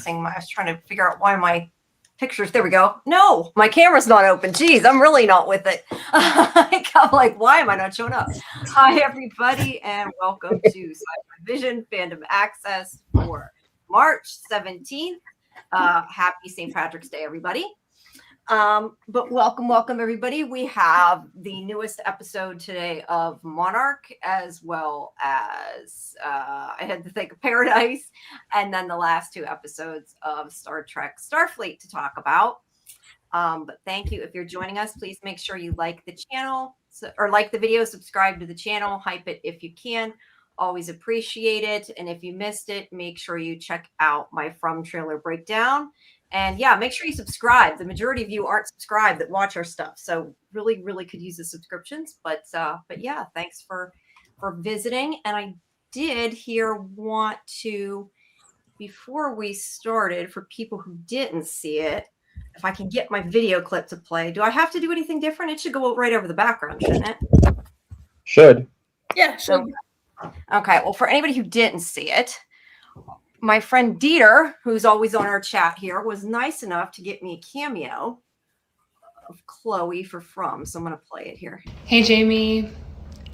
embarrassing. I was trying to figure out why my pictures. There we go. No, my camera's not open. Geez, I'm really not with it. I'm like, why am I not showing up? Hi, everybody, and welcome to sci-fivision Fandom Access for March 17th. Happy St. Patrick's Day, everybody. But welcome, everybody. We have the newest episode today of Monarch, as well as I had to think of Paradise, and then the last two episodes of Star Trek Starfleet to talk about. But thank you. If you're joining us, please make sure you like the channel or like the video, subscribe to the channel, hype it if you can. Always appreciate it. And if you missed it, make sure you check out my From Trailer Breakdown. And yeah, make sure you subscribe. The majority of you aren't subscribed that watch our stuff. So really, really could use the subscriptions. But yeah, thanks for visiting. And I did here want to, before we started, for people who didn't see it, if I can get my video clip to play, do I have to do anything different? It should go right over the background, shouldn't it? Should. Yeah, should. Okay. Well, for anybody who didn't see it, my friend Dieter, who's always on our chat here, was nice enough to get me a cameo of Chloe for From. So I'm going to play it here. Hey, Jamie.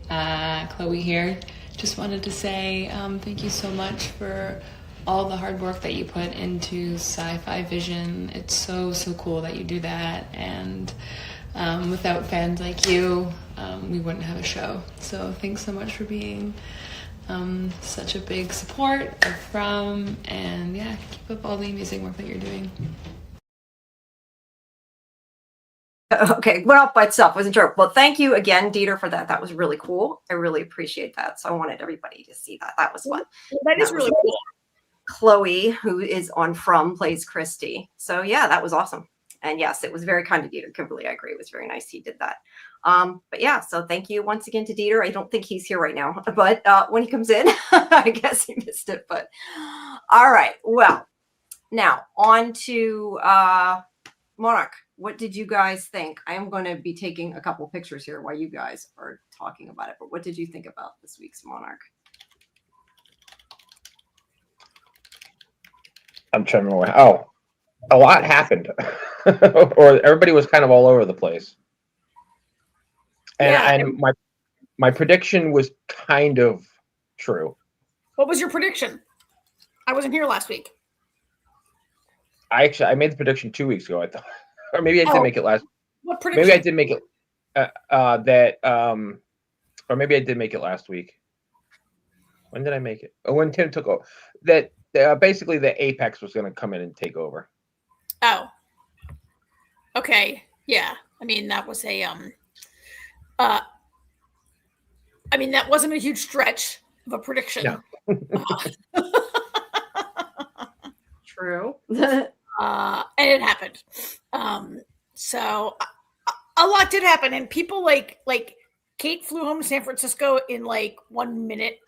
Chloe here. Just wanted to say thank you so much for all the hard work that you put into sci-fivision. It's so cool that you do that. And without fans like you, we wouldn't have a show. So thanks so much for being such a big support of From, and yeah, keep up all the amazing work that you're doing. Okay, went off by itself. Wasn't sure. Well, thank you again, Dieter, for that. That was really cool. I really appreciate that. So I wanted everybody to see that. That was fun. That is really cool. Chloe, who is on From, plays Christy. So yeah, that was awesome. And yes, it was very kind of Dieter. Kimberly, I agree. It was very nice he did that. But yeah, so thank you once again to Dieter. I don't think he's here right now, but when he comes in, I guess he missed it. But all right. Well, now on to Monarch. What did you guys think? I am going to be taking a couple pictures here while you guys are talking about it. But what did you think about this week's Monarch? I'm trying to remember. Oh, a lot happened. Or everybody was kind of all over the place. And my prediction was kind of true. What was your prediction? I wasn't here last week. I made the prediction 2 weeks ago, I thought. Or maybe I did make it last. What prediction? Maybe I did make it or maybe I did make it last week. When did I make it? Oh, when Tim took over. That basically the Apex was going to come in and take over. Oh. Okay. Yeah. I mean, that was that wasn't a huge stretch of a prediction. No. True. And it happened. So a lot did happen, and people like Kate flew home to San Francisco in like 1 minute.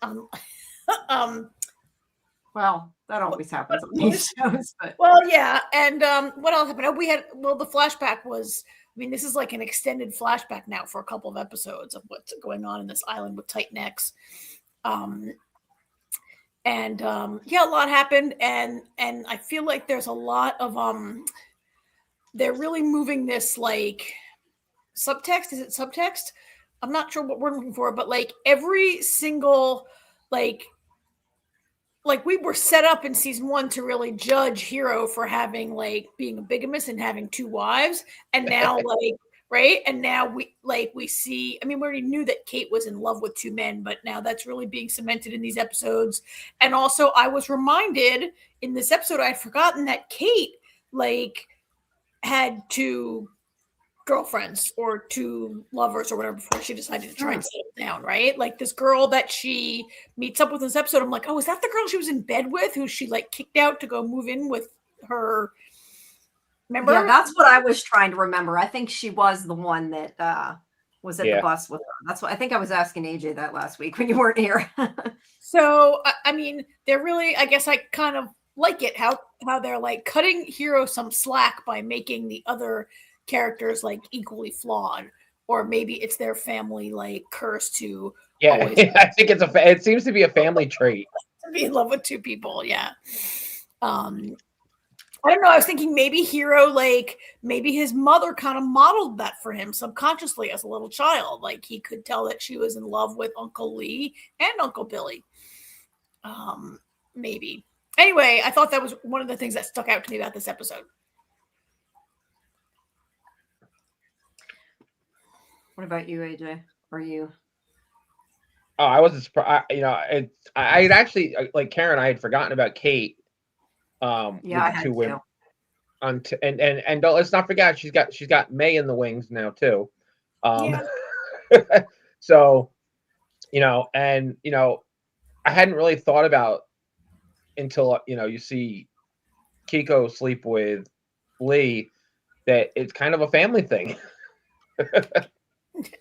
Well, that always happens on these shows. But. Well, yeah. And what else happened? The flashback was, I mean, this is like an extended flashback now for a couple of episodes of what's going on in this island with tight necks. Yeah, a lot happened. And I feel like there's a lot of, they're really moving this like subtext. Is it subtext? I'm not sure what we're looking for, but like every single, like we were set up in season 1 to really judge Hero for having like being a bigamist and having 2 wives. And now like, right. And now we see, I mean, we already knew that Kate was in love with 2 men, but now that's really being cemented in these episodes. And also I was reminded in this episode, I had forgotten that Kate like had 2 girlfriends or 2 lovers or whatever before she decided to try and settle down, right? Like this girl that she meets up with in this episode, I'm like, oh, is that the girl she was in bed with who she like kicked out to go move in with her? Remember? Yeah, that's what I was trying to remember. I think she was the one that was at the bus with her. That's what I think I was asking AJ that last week when you weren't here. So, I mean, they're really, I guess I kind of like it how they're like cutting Hero some slack by making the other characters like equally flawed, or maybe it's their family like curse to always I think it seems to be a family trait to be in love with 2 people. Yeah. I don't know. I was thinking maybe Hero, like maybe his mother kind of modeled that for him subconsciously as a little child. Like he could tell that she was in love with Uncle Lee and Uncle Billy. Maybe. Anyway, I thought that was one of the things that stuck out to me about this episode. What about you, AJ? Are you? Oh, I wasn't surprised. I had actually, like Karen, I had forgotten about Kate. Yeah, with I the had two women. to. And let's not forget she's got May in the wings now too. Yeah. So, I hadn't really thought about until you see Kiko sleep with Lee that it's kind of a family thing.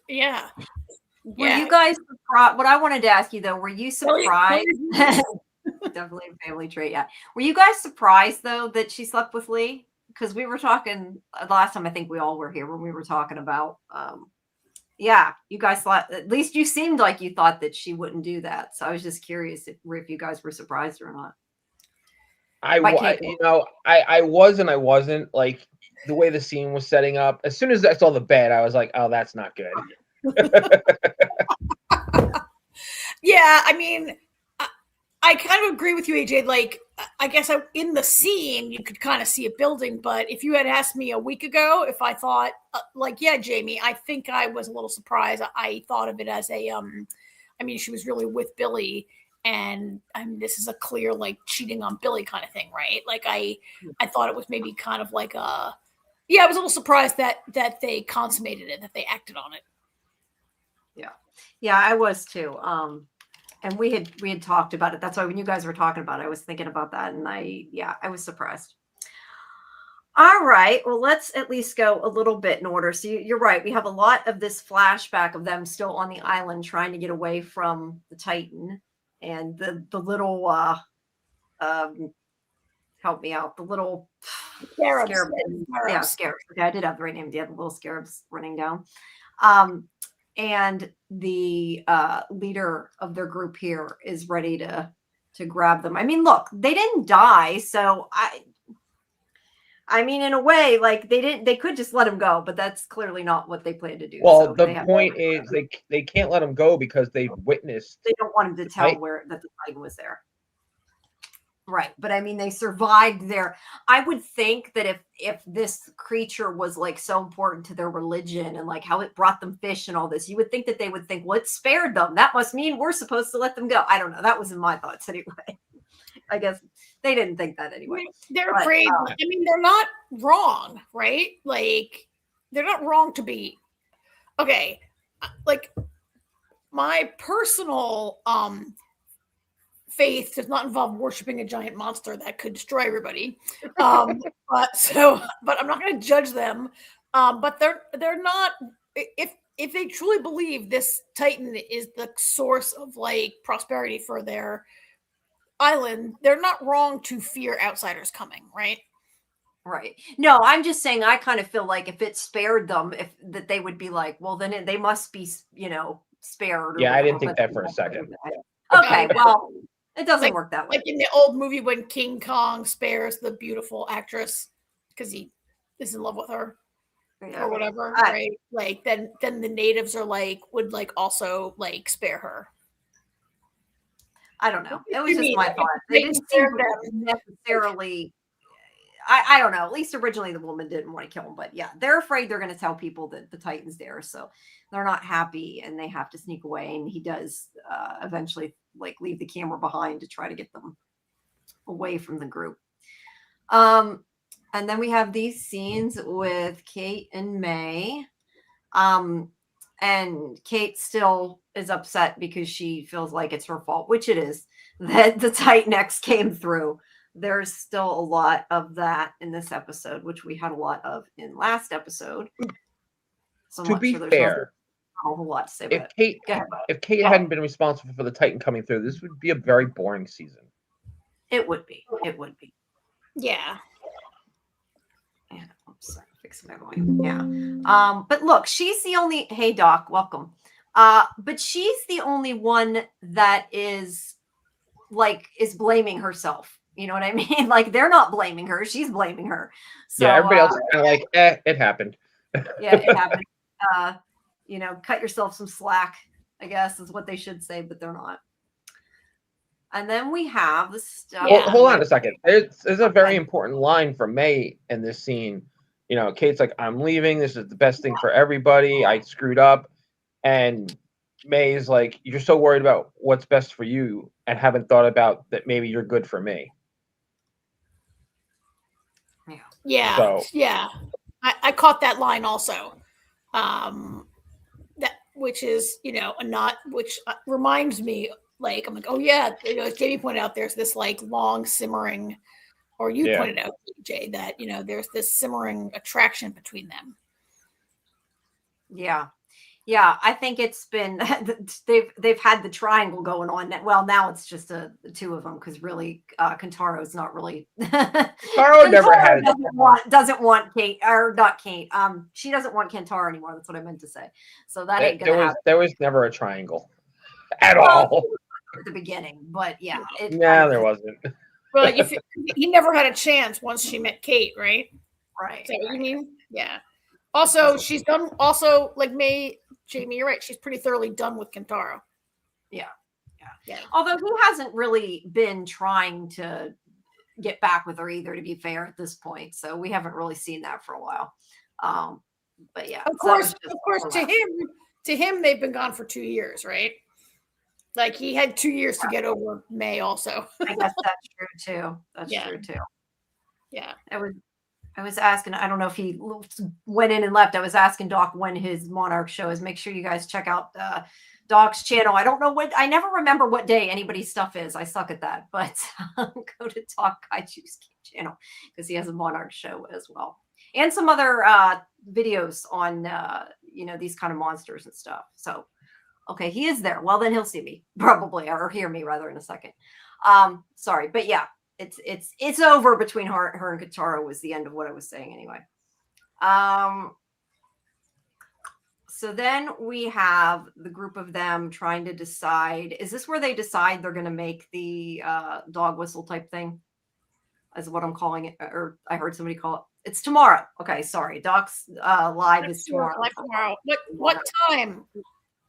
Yeah. Were you guys surprised? What I wanted to ask you though, were you surprised? Definitely a family trait. Yeah. Were you guys surprised though that she slept with Lee? Because we were talking the last time, I think we all were here when we were talking about, yeah, you guys thought, at least you seemed like you thought that she wouldn't do that. So I was just curious if you guys were surprised or not. I was and I wasn't. Like the way the scene was setting up. As soon as I saw the bed, I was like, "Oh, that's not good." Yeah, I mean, I kind of agree with you, AJ. Like, I guess in the scene, you could kind of see it building. But if you had asked me a week ago, if I thought, yeah, Jamie, I think I was a little surprised. I thought of it as a, I mean, she was really with Billy. And I mean, this is a clear, like, cheating on Billy kind of thing, right? Like, I thought it was maybe kind of like I was a little surprised that they consummated it, that they acted on it. Yeah, I was too. And we had talked about it. That's why when you guys were talking about it, I was thinking about that. And I was surprised. All right. Well, let's at least go a little bit in order. So you're right. We have a lot of this flashback of them still on the island trying to get away from the Titan and the little, help me out, the little Scarabs. scarab. Yeah, scarabs. Okay, I did have the right name. Yeah, the little scarabs running down. And the leader of their group here is ready to grab them. I mean, look, they didn't die, so I mean, in a way, like they could just let him go, but that's clearly not what they plan to do. Well, so the point is they can't let him go because they've witnessed. They don't want him to tell that the Titan was there. Right. But I mean, they survived there. I would think that if this creature was like so important to their religion and like how it brought them fish and all this, you would think that they would think, well, it spared them. That must mean we're supposed to let them go. I don't know. That was in my thoughts anyway. I guess they didn't think that anyway. They're afraid. I mean, they're not wrong, right? Like, they're not wrong to be. Okay. Like, my personal faith does not involve worshiping a giant monster that could destroy everybody. But I'm not going to judge them. But they're not. If they truly believe this Titan is the source of like prosperity for their island, they're not wrong to fear outsiders coming, right? Right. No, I'm just saying I kind of feel like if it spared them, that they would be like, well, then they must be, spared. Yeah, I didn't think that for a second. Okay, well, it doesn't work that way. Like in the old movie when King Kong spares the beautiful actress because he is in love with her or whatever, right? Like then the natives are like would like also like spare her. I don't know. It was just my thought. They didn't seem necessarily. I don't know. At least originally the woman didn't want to kill him, but yeah, they're afraid they're going to tell people that the Titan's there, so they're not happy and they have to sneak away. And he does eventually like leave the camera behind to try to get them away from the group. And then we have these scenes with Kate and May. And Kate still is upset because she feels like it's her fault, which it is, that the Titan X came through. There's still a lot of that in this episode, which we had a lot of in last episode. So to be fair, a whole lot to say if Kate hadn't been responsible for the Titan coming through, this would be a very boring season. It would be. It would be. Yeah. And oops, sorry, fixing my volume. Yeah. But look, she's the only. Hey, Doc, welcome. But she's the only one that is blaming herself. You know what I mean? Like they're not blaming her; she's blaming her. So Yeah, everybody else is kind of like, it happened. yeah, it happened. You know, cut yourself some slack, I guess is what they should say, but they're not. And then we have the stuff. Yeah. Hold on a second. There's a very important line from May in this scene. You know, Kate's like, I'm leaving. This is the best thing for everybody. I screwed up. And May's like, you're so worried about what's best for you and haven't thought about that maybe you're good for me. Yeah. So, yeah. I caught that line also. That which is, you know, a not which reminds me, like, I'm like, oh yeah, you know, as Jamie pointed out, there's this like long simmering, or you pointed out, Jay, that, you know, there's this simmering attraction between them. Yeah. Yeah, I think it's been they've had the triangle going on. Well, now it's just the two of them because really, Kantaro's not really. Kantaro never had doesn't want Kate, or not Kate. She doesn't want Kantaro anymore. That's what I meant to say. So that ain't gonna happen. There was never a triangle at all at the beginning, but yeah, there wasn't. But he never had a chance once she met Kate, right? Right. Is that what you mean? Yeah. Also, she's done. Also, like May, Jamie, you're right. She's pretty thoroughly done with Kantaro. Yeah. Although he hasn't really been trying to get back with her either, to be fair, at this point. So we haven't really seen that for a while. But yeah, of course, to him, they've been gone for 2 years, right? Like he had 2 years to get over May. Also, I guess that's true too. That's true too. Yeah. I was asking, I don't know if he went in and left. I was asking Doc when his Monarch show is. Make sure you guys check out Doc's channel. I don't know I never remember what day anybody's stuff is. I suck at that, but go to Doc Kaiju's channel because he has a Monarch show as well. And some other videos on, you know, these kind of monsters and stuff. So, okay, he is there. Well, then he'll see me probably, or hear me rather, in a second. Sorry, but yeah. It's over between her and Kantaro was the end of what I was saying anyway. So then we have the group of them trying to decide, is this where they decide they're going to make the dog whistle type thing? Is what I'm calling it, or I heard somebody call it. It's tomorrow. Okay, sorry. Doc's live is tomorrow. What time?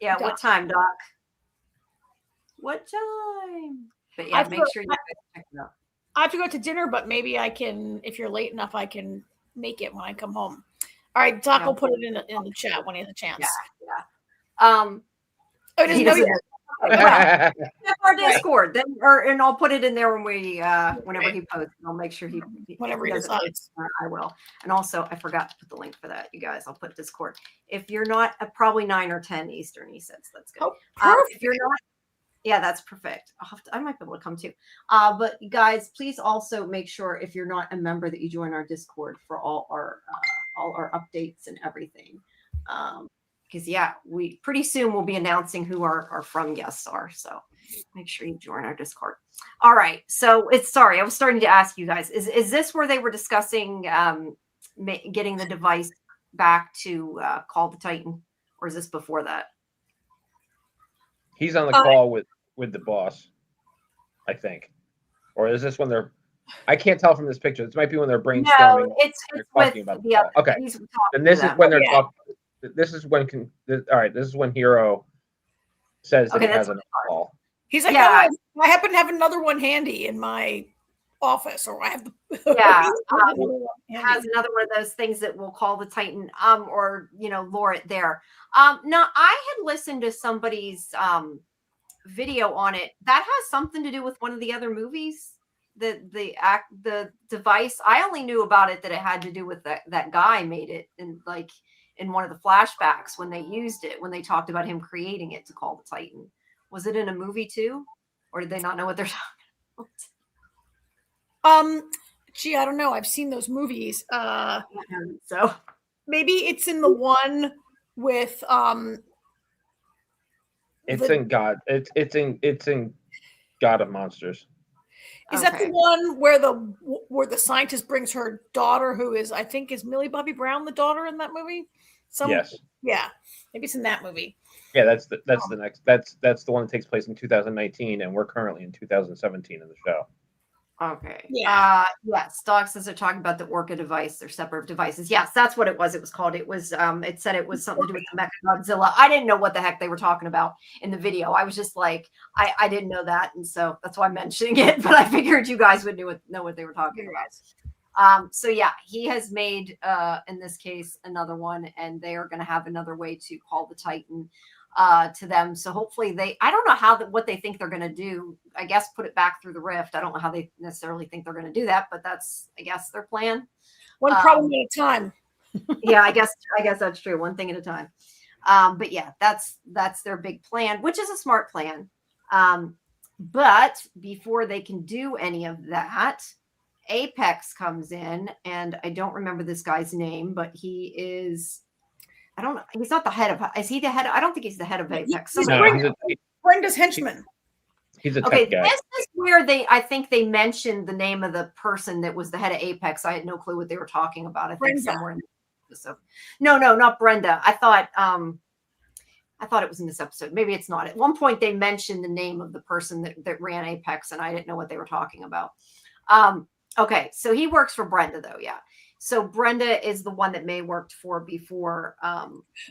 Yeah, Doc. What time, Doc? What time? But yeah, make sure you guys check it out. I have to go to dinner, but maybe I can, if you're late enough, I can make it when I come home. All right, Doc will put it in the chat when he has a chance. Yeah. Oh, he doesn't know yet. Our Discord, then, and I'll put it in there when we, whenever he posts. I'll make sure whenever he decides. I will. And also, I forgot to put the link for that, you guys. I'll put Discord. If you're not, probably 9 or 10 Eastern, he says. That's good. Oh, if you're not. Yeah, that's perfect. I might be able to come too. But guys, please also make sure if you're not a member that you join our Discord for all our updates and everything. Because yeah, we pretty soon we'll be announcing who our from guests are. So make sure you join our Discord. All right. So I was starting to ask you guys, is this where they were discussing getting the device back to call the Titan, or is this before that? He's on the call with the boss, I think. Or is this when they're... I can't tell from this picture. This might be when they're brainstorming. No, it's with the other. Okay. And this is when they're talking. This is when... all right, this is when Hiro says that he has another call. He's like, I happen to have another one handy in my office, or I have the has another one of those things that will call the Titan, or lure it there. Now I had listened to somebody's video on it that has something to do with one of the other movies. The device, I only knew about it that it had to do with that guy made it in one of the flashbacks when they used it, when they talked about him creating it to call the Titan. Was it in a movie too, or did they not know what they're talking about? Gee, I don't know. I've seen those movies. So maybe it's in the one with It's in God. It's in God of Monsters. Is that the one where the scientist brings her daughter, who is, I think, is Millie Bobby Brown the daughter in that movie? Yes. Yeah, maybe it's in that movie. Yeah, that's the next. That's the one that takes place in 2019, and we're currently in 2017 in the show. Okay. Yeah. Yes. Doc says they're talking about the Orca device. They're separate devices. Yes, that's what it was. It was called. It was. It said it was something to do with the Mechagodzilla. I didn't know what the heck they were talking about in the video. I was just like, I didn't know that, and so that's why I'm mentioning it. But I figured you guys would know what they were talking about. So yeah, he has made in this case another one, and they are going to have another way to call the Titan to them. So hopefully I don't know what they think they're going to do. I guess put it back through the rift. I don't know how they necessarily think they're going to do that, but that's, I guess, their plan. One problem at a time. Yeah, I guess that's true. One thing at a time. But yeah, that's their big plan, which is a smart plan. But before they can do any of that, Apex comes in, and I don't remember this guy's name, but he is, I don't know. He's not the head of. Is he the head? I don't think he's the head of Apex. He's No, Brenda's henchman. he's a Okay, tech guy. this is where I think they mentioned the name of the person that was the head of Apex. I had no clue what they were talking about. I think Brenda. somewhere in this episode. No, not Brenda. I thought it was in this episode. Maybe it's not. At one point, they mentioned the name of the person that ran Apex, and I didn't know what they were talking about. Okay, so he works for Brenda, though. Yeah. So Brenda is the one that May worked for before.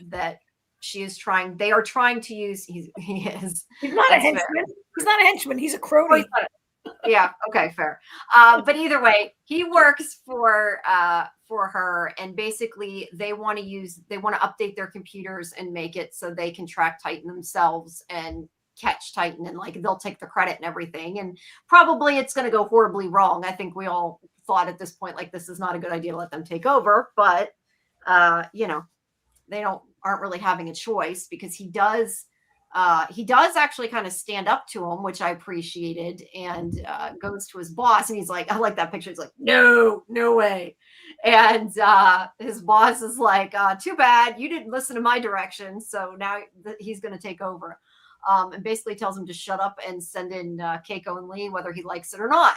That she is trying. They are trying to use. He is. He's not a henchman. Fair. He's not a henchman. He's a crony. Yeah. Okay. Fair. But either way, he works for her, and basically they want to update their computers and make it so they can track Titan themselves and catch Titan, and like they'll take the credit and everything. And probably it's going to go horribly wrong. I think we all thought at this point, like, this is not a good idea to let them take over, but they aren't really having a choice, because he does actually kind of stand up to him, which I appreciated, and goes to his boss, and he's like, I like that picture. He's like, no way. And his boss is like, too bad you didn't listen to my direction. So now he's going to take over, and basically tells him to shut up and send in Keiko and Lee, whether he likes it or not.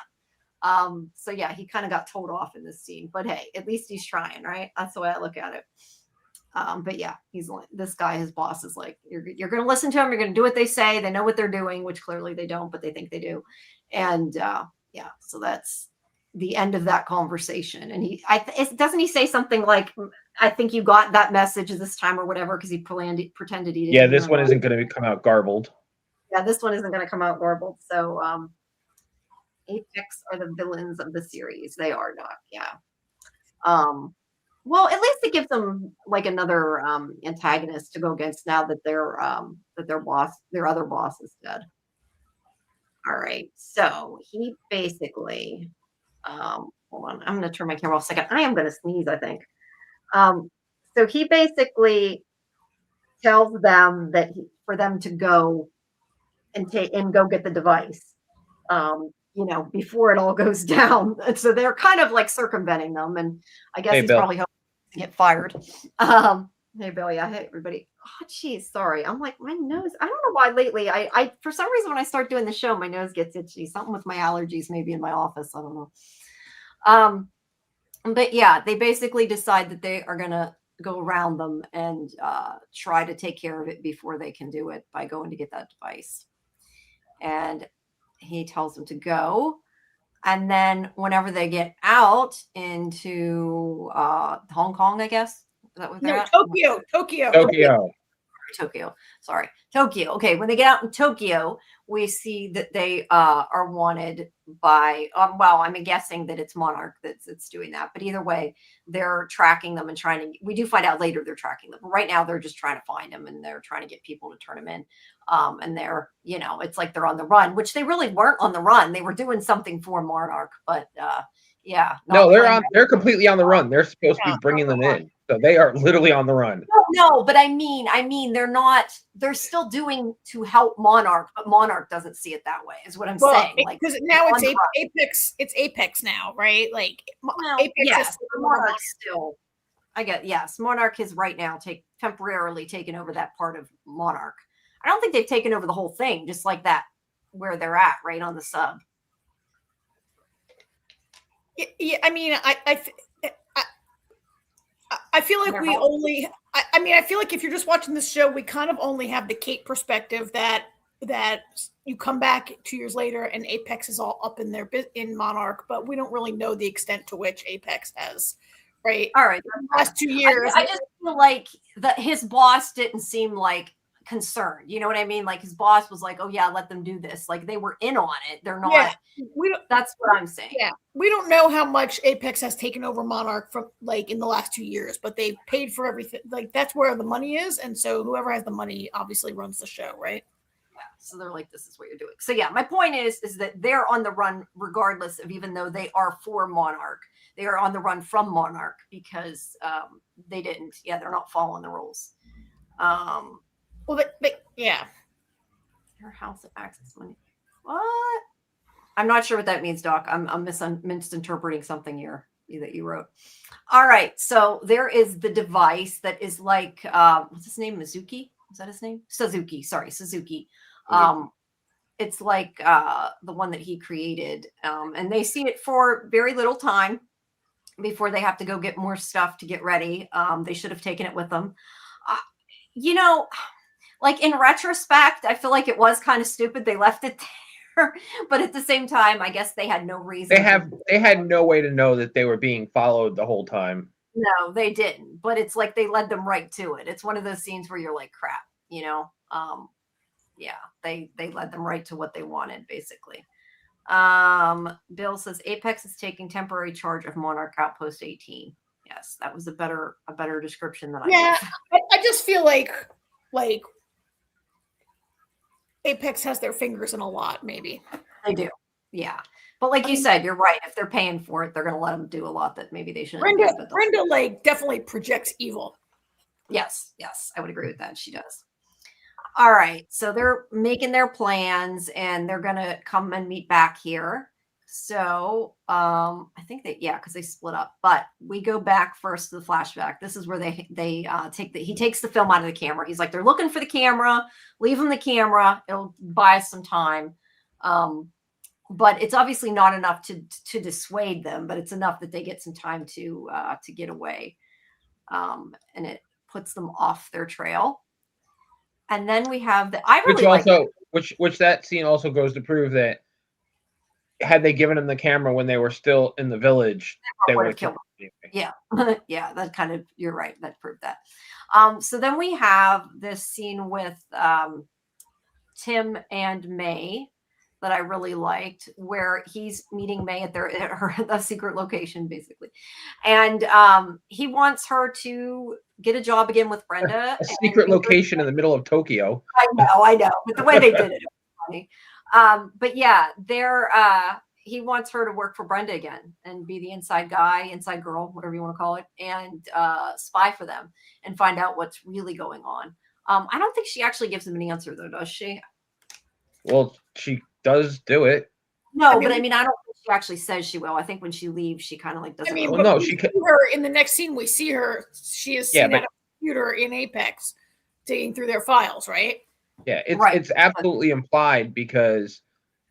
So yeah, he kind of got told off in this scene, but hey, at least he's trying, right? That's the way I look at it. But yeah, this guy, his boss is like, you're going to listen to them. You're going to do what they say. They know what they're doing, which clearly they don't, but they think they do. And yeah, so that's the end of that conversation. And doesn't he say something like, I think you got that message this time or whatever, because he pretended he didn't. Yeah, this one isn't going to come out garbled. Yeah, this one isn't going to come out garbled. So Apex are the villains of the series. They are not. Yeah. Well, at least it gives them like another antagonist to go against now that their other boss is dead. All right. So he basically, hold on, I'm going to turn my camera off a second. I am going to sneeze, I think. So he basically tells them that for them to go and go get the device, before it all goes down. And so they're kind of like circumventing them. And I guess he's probably hoping to get fired. Hey, Bill. Yeah. Hey, everybody. Oh, geez. Sorry. I'm like, my nose. I don't know why lately. I for some reason, when I start doing the show, my nose gets itchy. Something with my allergies, maybe in my office. I don't know. But yeah, they basically decide that they are going to go around them and try to take care of it before they can do it by going to get that device. And he tells them to go. And then whenever they get out into Hong Kong, I guess. Is that what they're at? Tokyo. Sorry. Tokyo. Okay. When they get out in Tokyo, we see that they are wanted by, I'm guessing that it's Monarch that's doing that. But either way, they're tracking them and we do find out later they're tracking them. But right now, they're just trying to find them, and they're trying to get people to turn them in. And they're, it's like they're on the run, which they really weren't on the run. They were doing something for Monarch, but yeah. No, they're completely on the run. They're supposed to be bringing them in. So they are literally on the run. No, but I mean, they're still doing to help Monarch, but Monarch doesn't see it that way, is what I'm saying. Like, because now it's Apex. It's Apex now, right? Like, Apex is Monarch still. I get, yes. Monarch is right now temporarily taken over that part of Monarch. I don't think they've taken over the whole thing, just like that, where they're at, right on the sub. Yeah, I mean, I feel like I feel like if you're just watching this show, we kind of only have the Kate perspective that that you come back 2 years later and Apex is all up in in Monarch, but we don't really know the extent to which Apex has, right? All right. In the last 2 years. I just feel like that his boss didn't seem like concerned. You know what I mean? Like his boss was like, "Oh yeah, let them do this." Like they were in on it. They're not. Yeah, we don't. That's what I'm saying. Yeah, we don't know how much Apex has taken over Monarch from like in the last 2 years, but they paid for everything. Like that's where the money is, and so whoever has the money obviously runs the show, right? Yeah. So they're like, "This is what you're doing." So yeah, my point is that they're on the run regardless of, even though they are for Monarch, they are on the run from Monarch because they didn't. Yeah, they're not following the rules. Well, yeah. Your house access money. What? I'm not sure what that means, Doc. I'm misinterpreting something here that you wrote. All right. So there is the device that is like, what's his name? Mizuki? Is that his name? Suzuki. Sorry, Suzuki. It's like the one that he created. And they see it for very little time before they have to go get more stuff to get ready. They should have taken it with them. You know, like in retrospect, I feel like it was kind of stupid. They left it there, but at the same time, I guess they had no reason. They had no way to know that they were being followed the whole time. No, they didn't. But it's like they led them right to it. It's one of those scenes where you're like, crap, you know? Yeah, they led them right to what they wanted, basically. Bill says Apex is taking temporary charge of Monarch Outpost 18. Yes, that was a better description than I gave. I just feel like Apex has their fingers in a lot, maybe. They do. Yeah. But like you said, you're right. If they're paying for it, they're going to let them do a lot that maybe they shouldn't. Brenda like definitely projects evil. Yes. I would agree with that. She does. All right. So they're making their plans and they're going to come and meet back here. So I think because they split up, but we go back first to the flashback. This is where he takes the film out of the camera. He's like, they're looking for the camera, leave them the camera. It'll buy us some time. But it's obviously not enough to dissuade them, but it's enough that they get some time to get away. And it puts them off their trail. And then we have which that scene also goes to prove that had they given him the camera when they were still in the village, they would have killed him. Yeah. Yeah, that kind of, you're right. That proved that. So then we have this scene with Tim and May that I really liked, where he's meeting May at the secret location, basically. And he wants her to get a job again with Brenda. A secret location in the middle of Tokyo. I know. But the way they did it was funny. But yeah, he wants her to work for Brenda again and be the inside guy, inside girl, whatever you want to call it, and spy for them and find out what's really going on. I don't think she actually gives him an answer, though, does she? Well, she does do it. No, but I don't think she actually says she will. I think when she leaves, she kind of like doesn't. She can. Her in the next scene, we see her. She is seen at a computer in Apex, digging through their files, right? Yeah, it's absolutely implied because.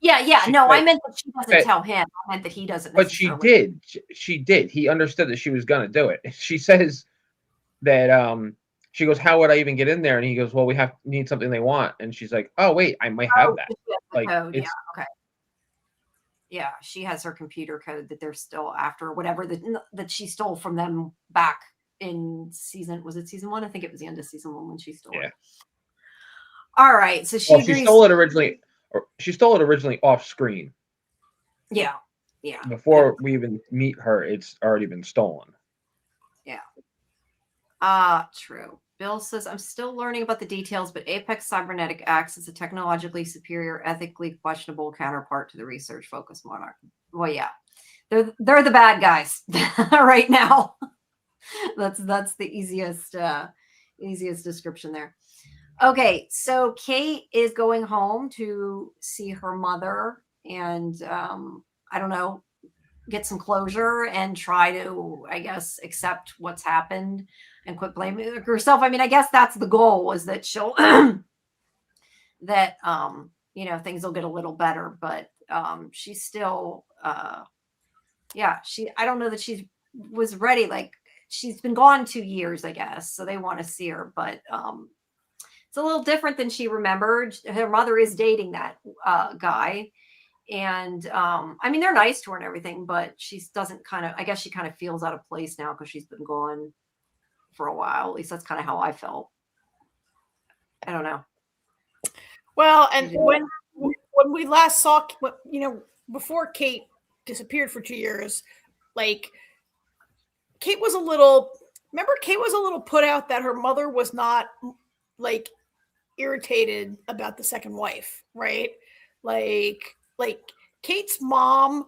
Yeah. No, I meant that she doesn't tell him. I meant that he doesn't. But she did. She did. He understood that she was going to do it. She says that she goes, "How would I even get in there?" And he goes, "Well, we need something they want." And she's like, "Oh wait, I might have that." Like, code. Yeah. Okay. Yeah, she has her computer code that they're still after, whatever that she stole from them back in season. Was it season 1? I think it was the end of season 1 when she stole it. All right, so she stole it originally. She stole it originally off screen. Yeah. Before we even meet her, it's already been stolen. Yeah. True. Bill says, I'm still learning about the details, but Apex Cybernetic acts as a technologically superior, ethically questionable counterpart to the research-focused Monarch. Well, yeah. They're the bad guys right now. That's the easiest description there. Okay, so Kate is going home to see her mother and I don't know, get some closure and try to, I guess, accept what's happened and quit blaming herself. I mean, I guess that's the goal, was that she'll that things will get a little better, but she's still I don't know that she was ready. Like, she's been gone 2 years, I guess, so they want to see her, but it's a little different than she remembered. Her mother is dating that guy. And I mean, they're nice to her and everything, but she doesn't I guess she kind of feels out of place now because she's been gone for a while. At least that's kind of how I felt. I don't know. Well, and when we last saw, before Kate disappeared for 2 years, like Kate was a little put out that her mother was not like irritated about the second wife, right? Like Kate's mom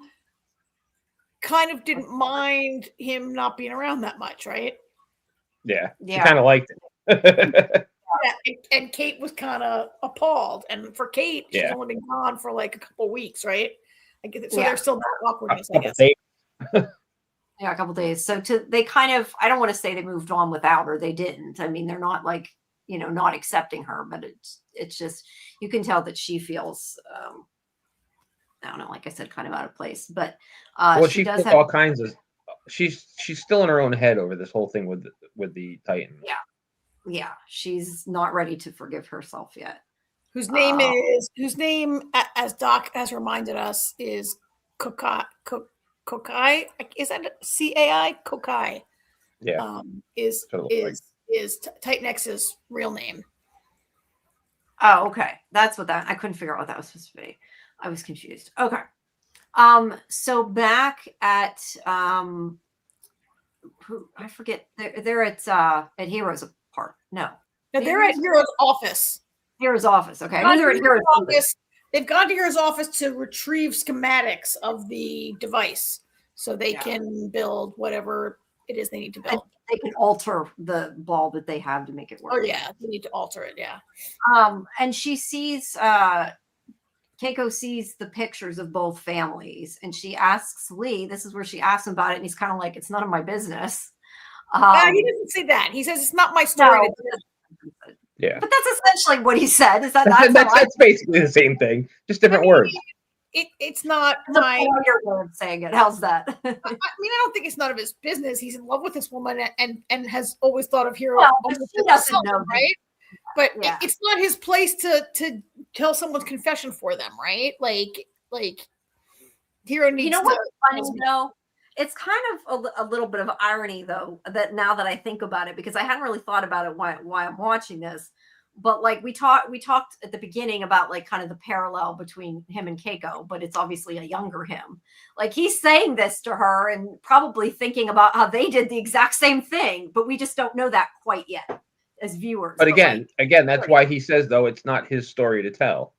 kind of didn't mind him not being around that much, right? Yeah. She kind of liked it. Yeah, and Kate was kind of appalled. And for Kate, she's only been gone for like a couple of weeks, right? So there's still that awkwardness, I guess. Yeah, a couple days. So they kind of, I don't want to say they moved on without her. They didn't. I mean, they're not like, not accepting her, but it's just, you can tell that she feels, I don't know, like I said, kind of out of place. But well, she does have all kinds of. She's still in her own head over this whole thing with the Titan. Yeah, she's not ready to forgive herself yet. Whose name, as Doc has reminded us, is Kokai. Is that CAI? Kokai. Yeah. Is Titan X's real name. Oh, okay. That's what I couldn't figure out what that was supposed to be. I was confused. Okay. So back at I forget, they're at Heroes Park. No, they're at Hero's office. Hero's office. Okay. They're at Hero's office. They've gone to Hero's office to retrieve schematics of the device so they can build whatever it is they need to build. They can alter the ball that they have to make it work. Oh yeah, they need to alter it. Yeah. And she sees Keiko sees the pictures of both families, and she asks Lee. This is where she asks him about it, and he's kind of like, "It's none of my business." He doesn't say that. He says it's not my story. No. Yeah, but that's essentially what he said. Is that's basically the same thing, just different words. It's not my way of saying it. How's that? I mean, I don't think it's none of his business. He's in love with this woman and has always thought of Hero. Well, he doesn't know, right? But it's not his place to tell someone's confession for them, right? Like Hero needs. You know what's funny though? It's kind of a little bit of irony though, that now that I think about it, because I hadn't really thought about it why I'm watching this. But like we talked at the beginning about like kind of the parallel between him and Keiko, but it's obviously a younger him. Like he's saying this to her and probably thinking about how they did the exact same thing, but we just don't know that quite yet as viewers. But again, that's why he says though it's not his story to tell.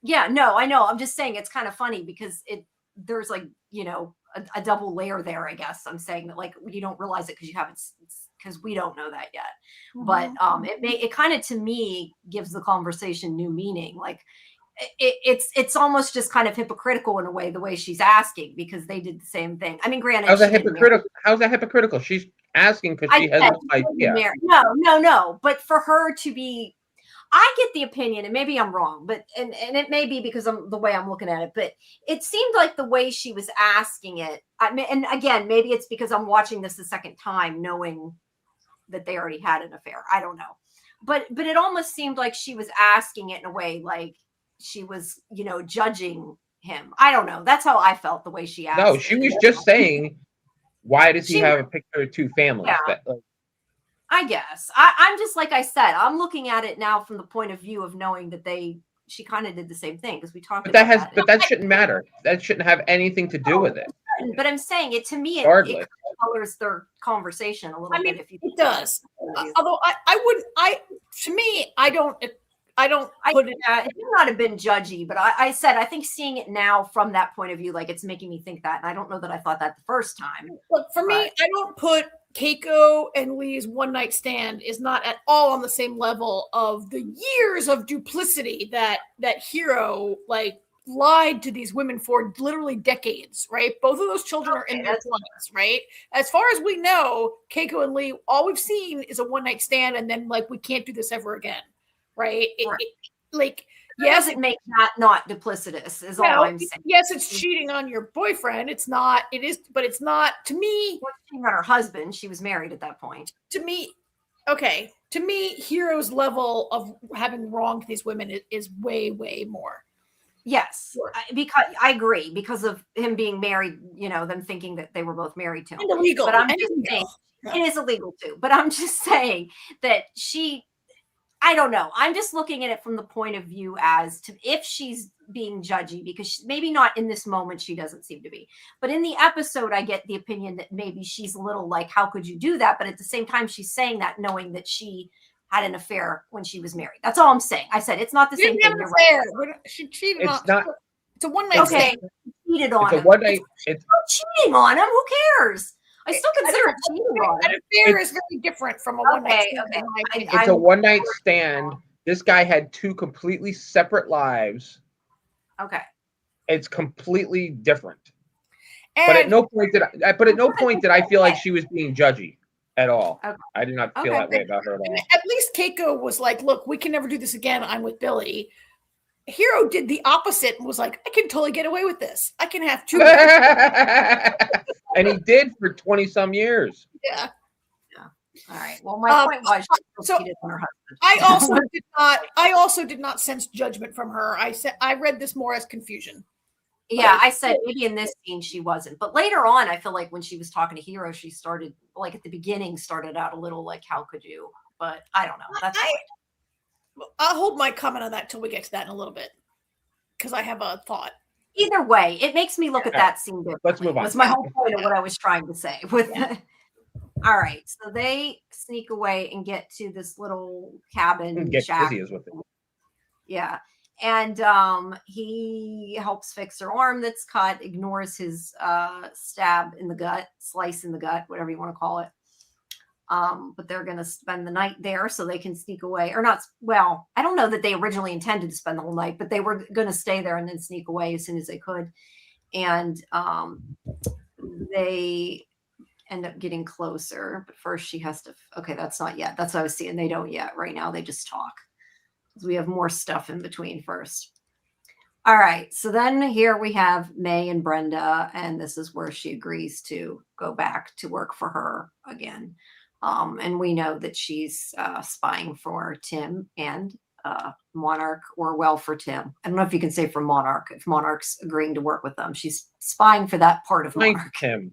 Yeah, no, I know. I'm just saying it's kind of funny because there's like, a double layer there, I guess. I'm saying that like you don't realize it because we don't know that yet. Mm-hmm. But it kind of to me gives the conversation new meaning. Like it's almost just kind of hypocritical in a way, the way she's asking, because they did the same thing. I mean, granted, how's that hypocritical? She's asking because she has no idea. No. But for her to be, I get the opinion, and maybe I'm wrong, but and it may be because I'm the way I'm looking at it, but it seemed like the way she was asking it. And again, maybe it's because I'm watching this the second time, knowing that they already had an affair. I don't know, but it almost seemed like she was asking it in a way like she was, judging him. I don't know. That's how I felt the way she asked. No, she was just saying, why does he have a picture of two families? Yeah. I guess I'm just, like I said, I'm looking at it now from the point of view of knowing that she kind of did the same thing, because we talked about that. But that shouldn't matter. That shouldn't have anything to do with it. But I'm saying it, to me, it colors their conversation a little bit. If you it does. Although I don't put it. It may not have been judgy, but I said I think seeing it now from that point of view, like it's making me think that, and I don't know that I thought that the first time. Look, for me, I don't put Keiko and Lee's one night stand is not at all on the same level of the years of duplicity that Hero like lied to these women for literally decades, right? Both of those children are in their 20s, right? As far as we know, Keiko and Lee, all we've seen is a one night stand, and then like we can't do this ever again. Right? Yes, it makes that not duplicitous is all I'm saying. Yes, it's cheating on your boyfriend. It's not, it is, but it's not, to me. Cheating on her husband. She was married at that point. To me, okay, to me, Hero's level of having wronged these women is way, way more. Yes, Sure. because I agree, because of him being married, them thinking that they were both married to him. And illegal. But I'm And just illegal. saying, Yeah. it is illegal too. But I'm just saying that I don't know. I'm just looking at it from the point of view as to if she's being judgy, because maybe not in this moment, she doesn't seem to be. But in the episode, I get the opinion that maybe she's a little like, how could you do that? But at the same time, she's saying that knowing that she had an affair when she was married. That's all I'm saying. I said it's not the same thing. You're right. She cheated It's on. not. It's a one night Okay, stand. cheated on It's a him. one night. It's not cheating on him. Who cares? I still consider it cheating on An him. affair is very different from a one night stand. Okay. in my opinion. It's a one night stand. This guy had two completely separate lives. Okay. It's completely different. And But at no point did I feel like she was being judgy at all. Okay. I did not feel Okay. that way about her at all. at least Keiko was like, look, we can never do this again. I'm with Billy. Hero did the opposite and was like, I can totally get away with this. I can have two. And he did for 20 some years. Yeah. All right. Well, my point was she so- cheated on her husband. I also did not sense judgment from her. I read this more as confusion. Yeah, I said maybe in this scene she wasn't, but later on, I feel like when she was talking to Hero, she started like at the beginning started out a little like, how could you? But I don't know. That's I'll hold my comment on that till we get to that in a little bit, because I have a thought. either way, it makes me look at that scene differently. Let's move on. That's my whole point of what I was trying to say. All right, so they sneak away and get to this little cabin Get shack. busy is with it. Yeah. And he helps fix her arm that's cut, ignores his stab in the gut, slice in the gut, whatever you want to call it. But they're going to spend the night there so they can sneak away. Or not, well, I don't know that they originally intended to spend the whole night, but they were going to stay there and then sneak away as soon as they could. And they end up getting closer. But first she has to, okay, that's not yet. That's what I was seeing. They don't yet. Right now they just talk. We have more stuff in between first. All right. So then here we have May and Brenda, and this is where she agrees to go back to work for her again. And we know that she's spying for Tim and Monarch, or well, for Tim. I don't know if you can say for Monarch, if Monarch's agreeing to work with them. She's spying for that part of Monarch. Tim.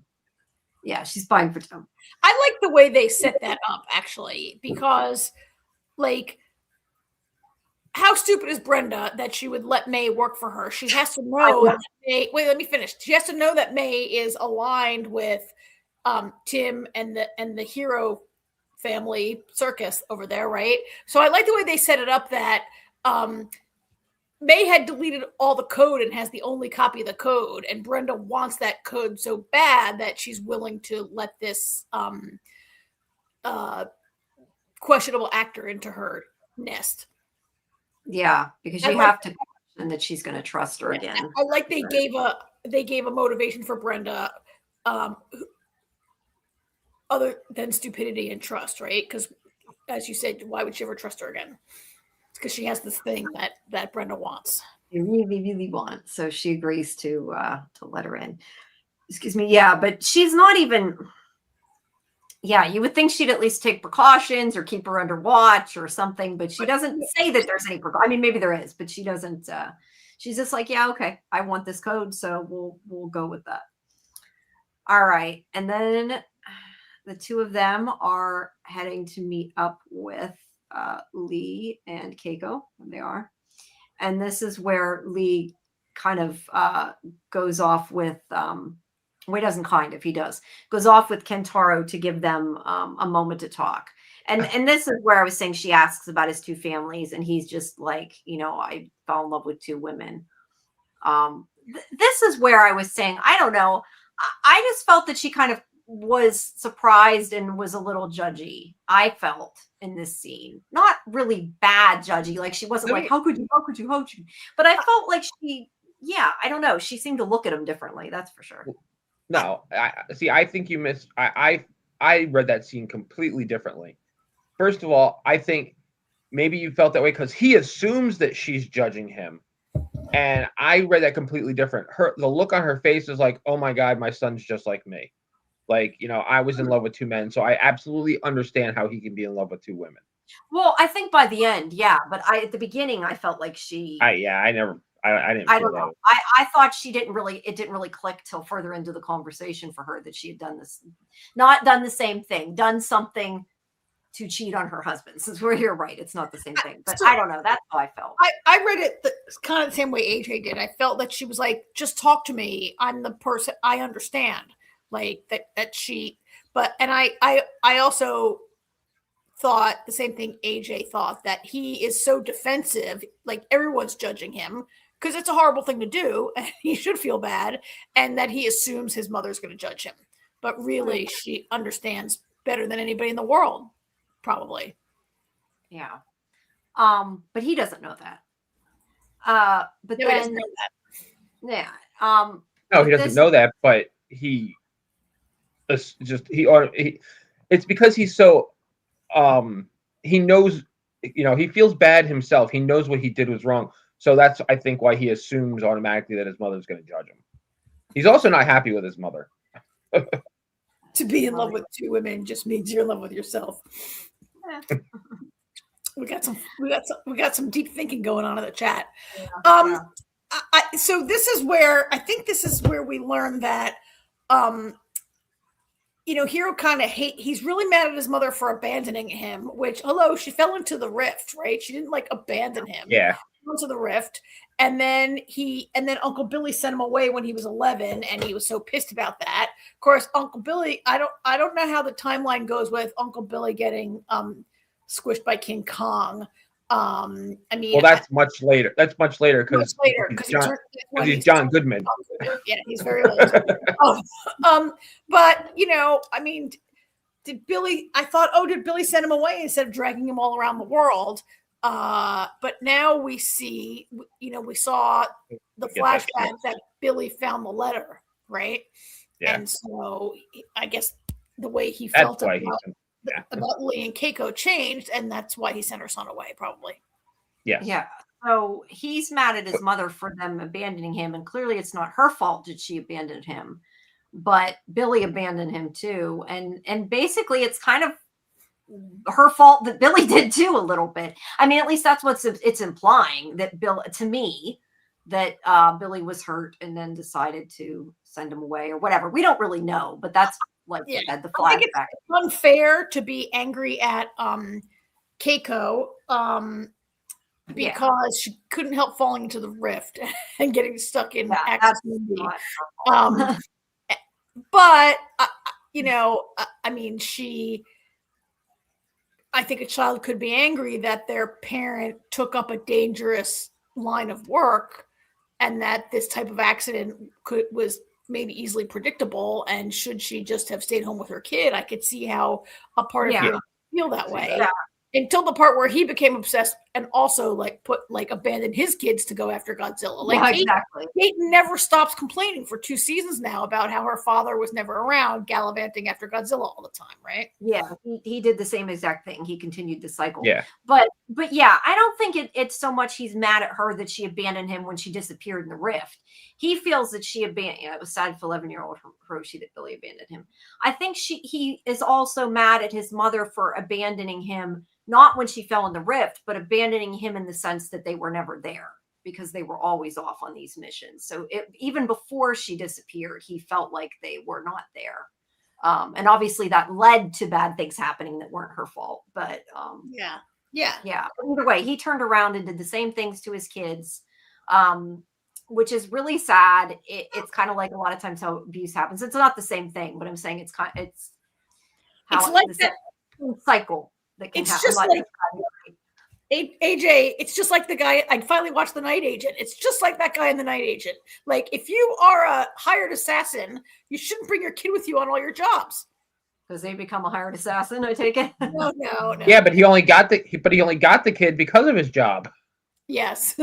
Yeah, she's spying for Tim. I like the way they set that up, actually, because, like, how stupid is Brenda that she would let May work for her? She has to know that May, wait, let me finish. She has to know that May is aligned with Tim and the Hero family circus over there, right? So I like the way they set it up that May had deleted all the code and has the only copy of the code, and Brenda wants that code so bad that she's willing to let this questionable actor into her nest. Yeah, because you have to question that she's going to trust her again. I like they gave a motivation for Brenda, other than stupidity and trust, right? Because, as you said, why would she ever trust her again? It's because she has this thing that Brenda wants. You really, really want. So she agrees to let her in. Excuse me. Yeah, but she's not even. Yeah, you would think she'd at least take precautions or keep her under watch or something, but she doesn't say that there's any precaution. I mean, maybe there is, but she doesn't. She's just like, yeah, okay, I want this code, so we'll go with that. All right, and then the two of them are heading to meet up with Lee and Keiko. They are, and this is where Lee kind of goes off with. Well, he doesn't kind of, he does. Goes off with Kentaro to give them a moment to talk. And this is where I was saying she asks about his two families, and he's just like, I fell in love with two women. This is where I was saying, I don't know. I just felt that she kind of was surprised and was a little judgy. I felt in this scene, not really bad judgy. Like she wasn't like, how could you? But I felt like I don't know. She seemed to look at him differently. That's for sure. No, I think you missed. I read that scene completely differently. First of all, I think maybe you felt that way because he assumes that she's judging him, and I read that completely different. The look on her face is like, "Oh my God, my son's just like me." Like, I was in love with two men, so I absolutely understand how he can be in love with two women. Well, I think by the end, yeah, but at the beginning, I felt like she. I didn't I feel don't know. that. I thought it didn't really click till further into the conversation for her that she had not done the same thing, done something to cheat on her husband. Since you're right, it's not the same thing, but I don't know. That's how I felt. I read it kind of the same way AJ did. I felt that she was like, just talk to me. I'm the person. I understand. Like that she, and I also thought the same thing AJ thought, that he is so defensive, like everyone's judging him because it's a horrible thing to do and he should feel bad, and that he assumes his mother's going to judge him. But really, she understands better than anybody in the world, probably. Yeah. But he doesn't know that. But No, then, he doesn't know that. yeah. No, he doesn't know that, but it's because he's so, he knows, he feels bad himself. He knows what he did was wrong. So that's, I think, why he assumes automatically that his mother's going to judge him. He's also not happy with his mother. To be in love with two women just means you're in love with yourself. We got some deep thinking going on in the chat. Yeah. So this is where we learn that Hiro kind of he's really mad at his mother for abandoning him, which, she fell into the rift, right? She didn't abandon him. Yeah. She fell into the rift. And then Uncle Billy sent him away when he was 11, and he was so pissed about that. Of course, Uncle Billy, I don't know how the timeline goes with Uncle Billy getting squished by King Kong. That's much later. That's much later because he's John Goodman. Yeah, he's very old. But did Billy send him away instead of dragging him all around the world? But now we see, we saw the flashback that Billy found the letter, right? Yeah. And so I guess the way he felt about Lee and Keiko changed, and that's why he sent her son away, probably. Yeah. Yeah. So he's mad at his mother for them abandoning him, and clearly it's not her fault that she abandoned him, but Billy abandoned him too, and basically it's kind of her fault that Billy did too a little bit. I mean, at least that's what it's implying, that Billy was hurt and then decided to send him away or whatever. We don't really know, but that's the flashback. I think it's unfair to be angry at Keiko because she couldn't help falling into the rift and getting stuck in Axis Mundi. But I think a child could be angry that their parent took up a dangerous line of work, and that this type of accident was maybe easily predictable. And should she just have stayed home with her kid, I could see how a part of him feel that way. Yeah. Until the part where he became obsessed and also abandoned his kids to go after Godzilla. Kate never stops complaining for 2 seasons now about how her father was never around, gallivanting after Godzilla all the time, right? Yeah, he did the same exact thing. He continued the cycle. Yeah. But yeah, I don't think it's so much he's mad at her that she abandoned him when she disappeared in the rift. He feels that she abandoned. It was sad for 11-year-old Hiroshi that Billy abandoned him. I think he is also mad at his mother for abandoning him. Not when she fell in the rift, but abandoning him in the sense that they were never there because they were always off on these missions. So even before she disappeared, he felt like they were not there. And obviously that led to bad things happening that weren't her fault. But yeah. Either way, he turned around and did the same things to his kids, which is really sad. It's kind of like a lot of times how abuse happens. It's not the same thing, but I'm saying it's how like that cycle. It's just like AJ. It's just like the guy. I finally watched The Night Agent. It's just like that guy in The Night Agent. Like, if you are a hired assassin, you shouldn't bring your kid with you on all your jobs. Because they become a hired assassin, I take it. No. Yeah, but he only got the kid because of his job. Yes,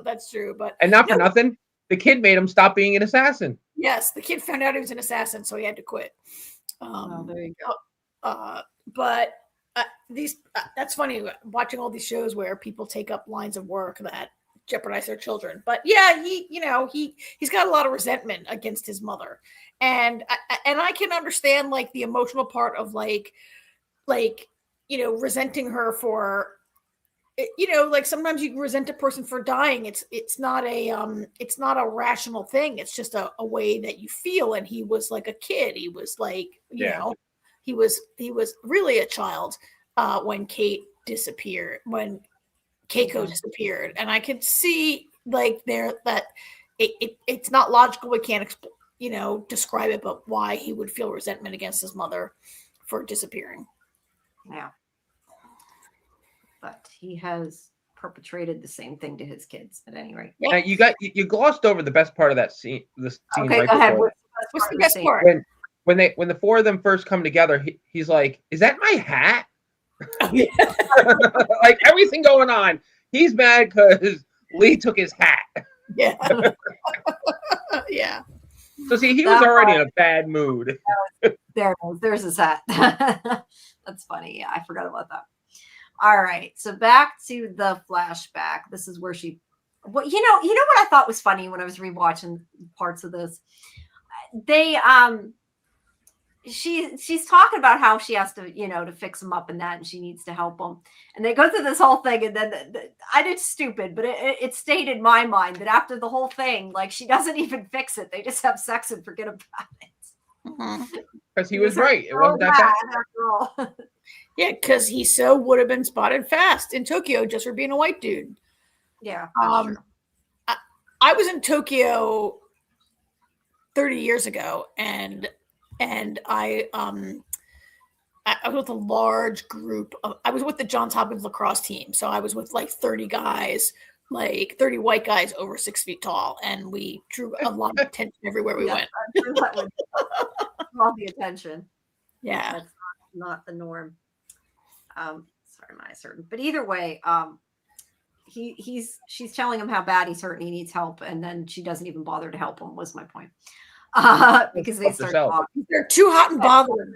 that's true. But for nothing, the kid made him stop being an assassin. Yes, the kid found out he was an assassin, so he had to quit. There you go. But that's funny, watching all these shows where people take up lines of work that jeopardize their children. But yeah, he's got a lot of resentment against his mother, and I can understand like the emotional part of like resenting her for, like sometimes you resent a person for dying. It's not a rational thing. It's just a way that you feel. And he was like a kid. He was like, he was really a child when Kate disappeared, when Keiko disappeared. And I could see like that it's not logical. We can't describe it, but why he would feel resentment against his mother for disappearing. Yeah. But he has perpetrated the same thing to his kids at any rate. Yeah. You glossed over the best part of that scene. Okay, right go ahead. before What's the best part? When the four of them first come together, he's like, "Is that my hat?" Oh, yeah. Like everything going on. He's mad because Lee took his hat. Yeah. Yeah. So see, he was already in a bad mood. There's his hat. That's funny. Yeah, I forgot about that. All right, so back to the flashback. This is where she, what I thought was funny when I was rewatching parts of this. She's talking about how she has to, to fix him up and that, and she needs to help him. And they go through this whole thing, and then I did stupid, but it stayed in my mind that after the whole thing, like she doesn't even fix it. They just have sex and forget about it. Because he was right. It wasn't that bad after all. Yeah, because he would have been spotted fast in Tokyo just for being a white dude. Yeah. I was in Tokyo 30 years ago, and I was with a large group I was with the Johns Hopkins lacrosse team. So I was with like 30 guys, like 30 white guys over 6 feet tall. And we drew a lot of attention everywhere we went. All the attention. Yeah. That's not the norm. Sorry, my certain. But either way, she's telling him how bad he's hurt and he needs help. And then she doesn't even bother to help him, was my point. Because they start talking. They're too hot and bothered.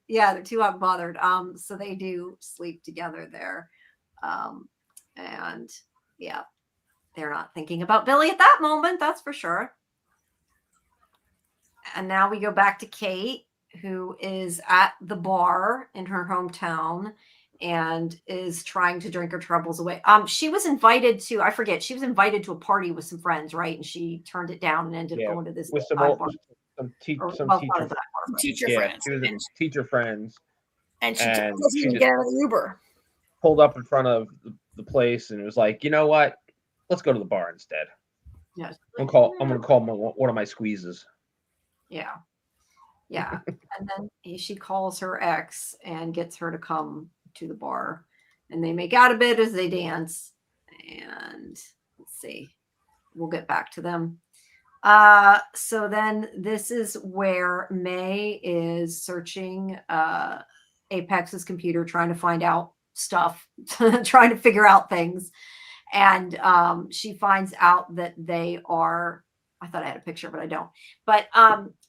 Yeah, they're too hot and bothered. So they do sleep together there. And yeah, they're not thinking about Billy at that moment, that's for sure. And now we go back to Kate, who is at the bar in her hometown and is trying to drink her troubles away. She was invited to, I forget, she was invited to a party with some friends, right? And she turned it down and ended up going to this with some teacher friends. She was teacher friends. And she doesn't even get out of the Uber. Pulled up in front of the place and it was like, you know what? Let's go to the bar instead. Yes. I'm gonna call one of my squeezes. Yeah. Yeah. And then she calls her ex and gets her to come to the bar. And they make out a bit as they dance. And let's see. We'll get back to them. So then this is where May is searching Apex's computer, trying to find out stuff, trying to figure out things. And she finds out that they are, I thought I had a picture, but I don't. But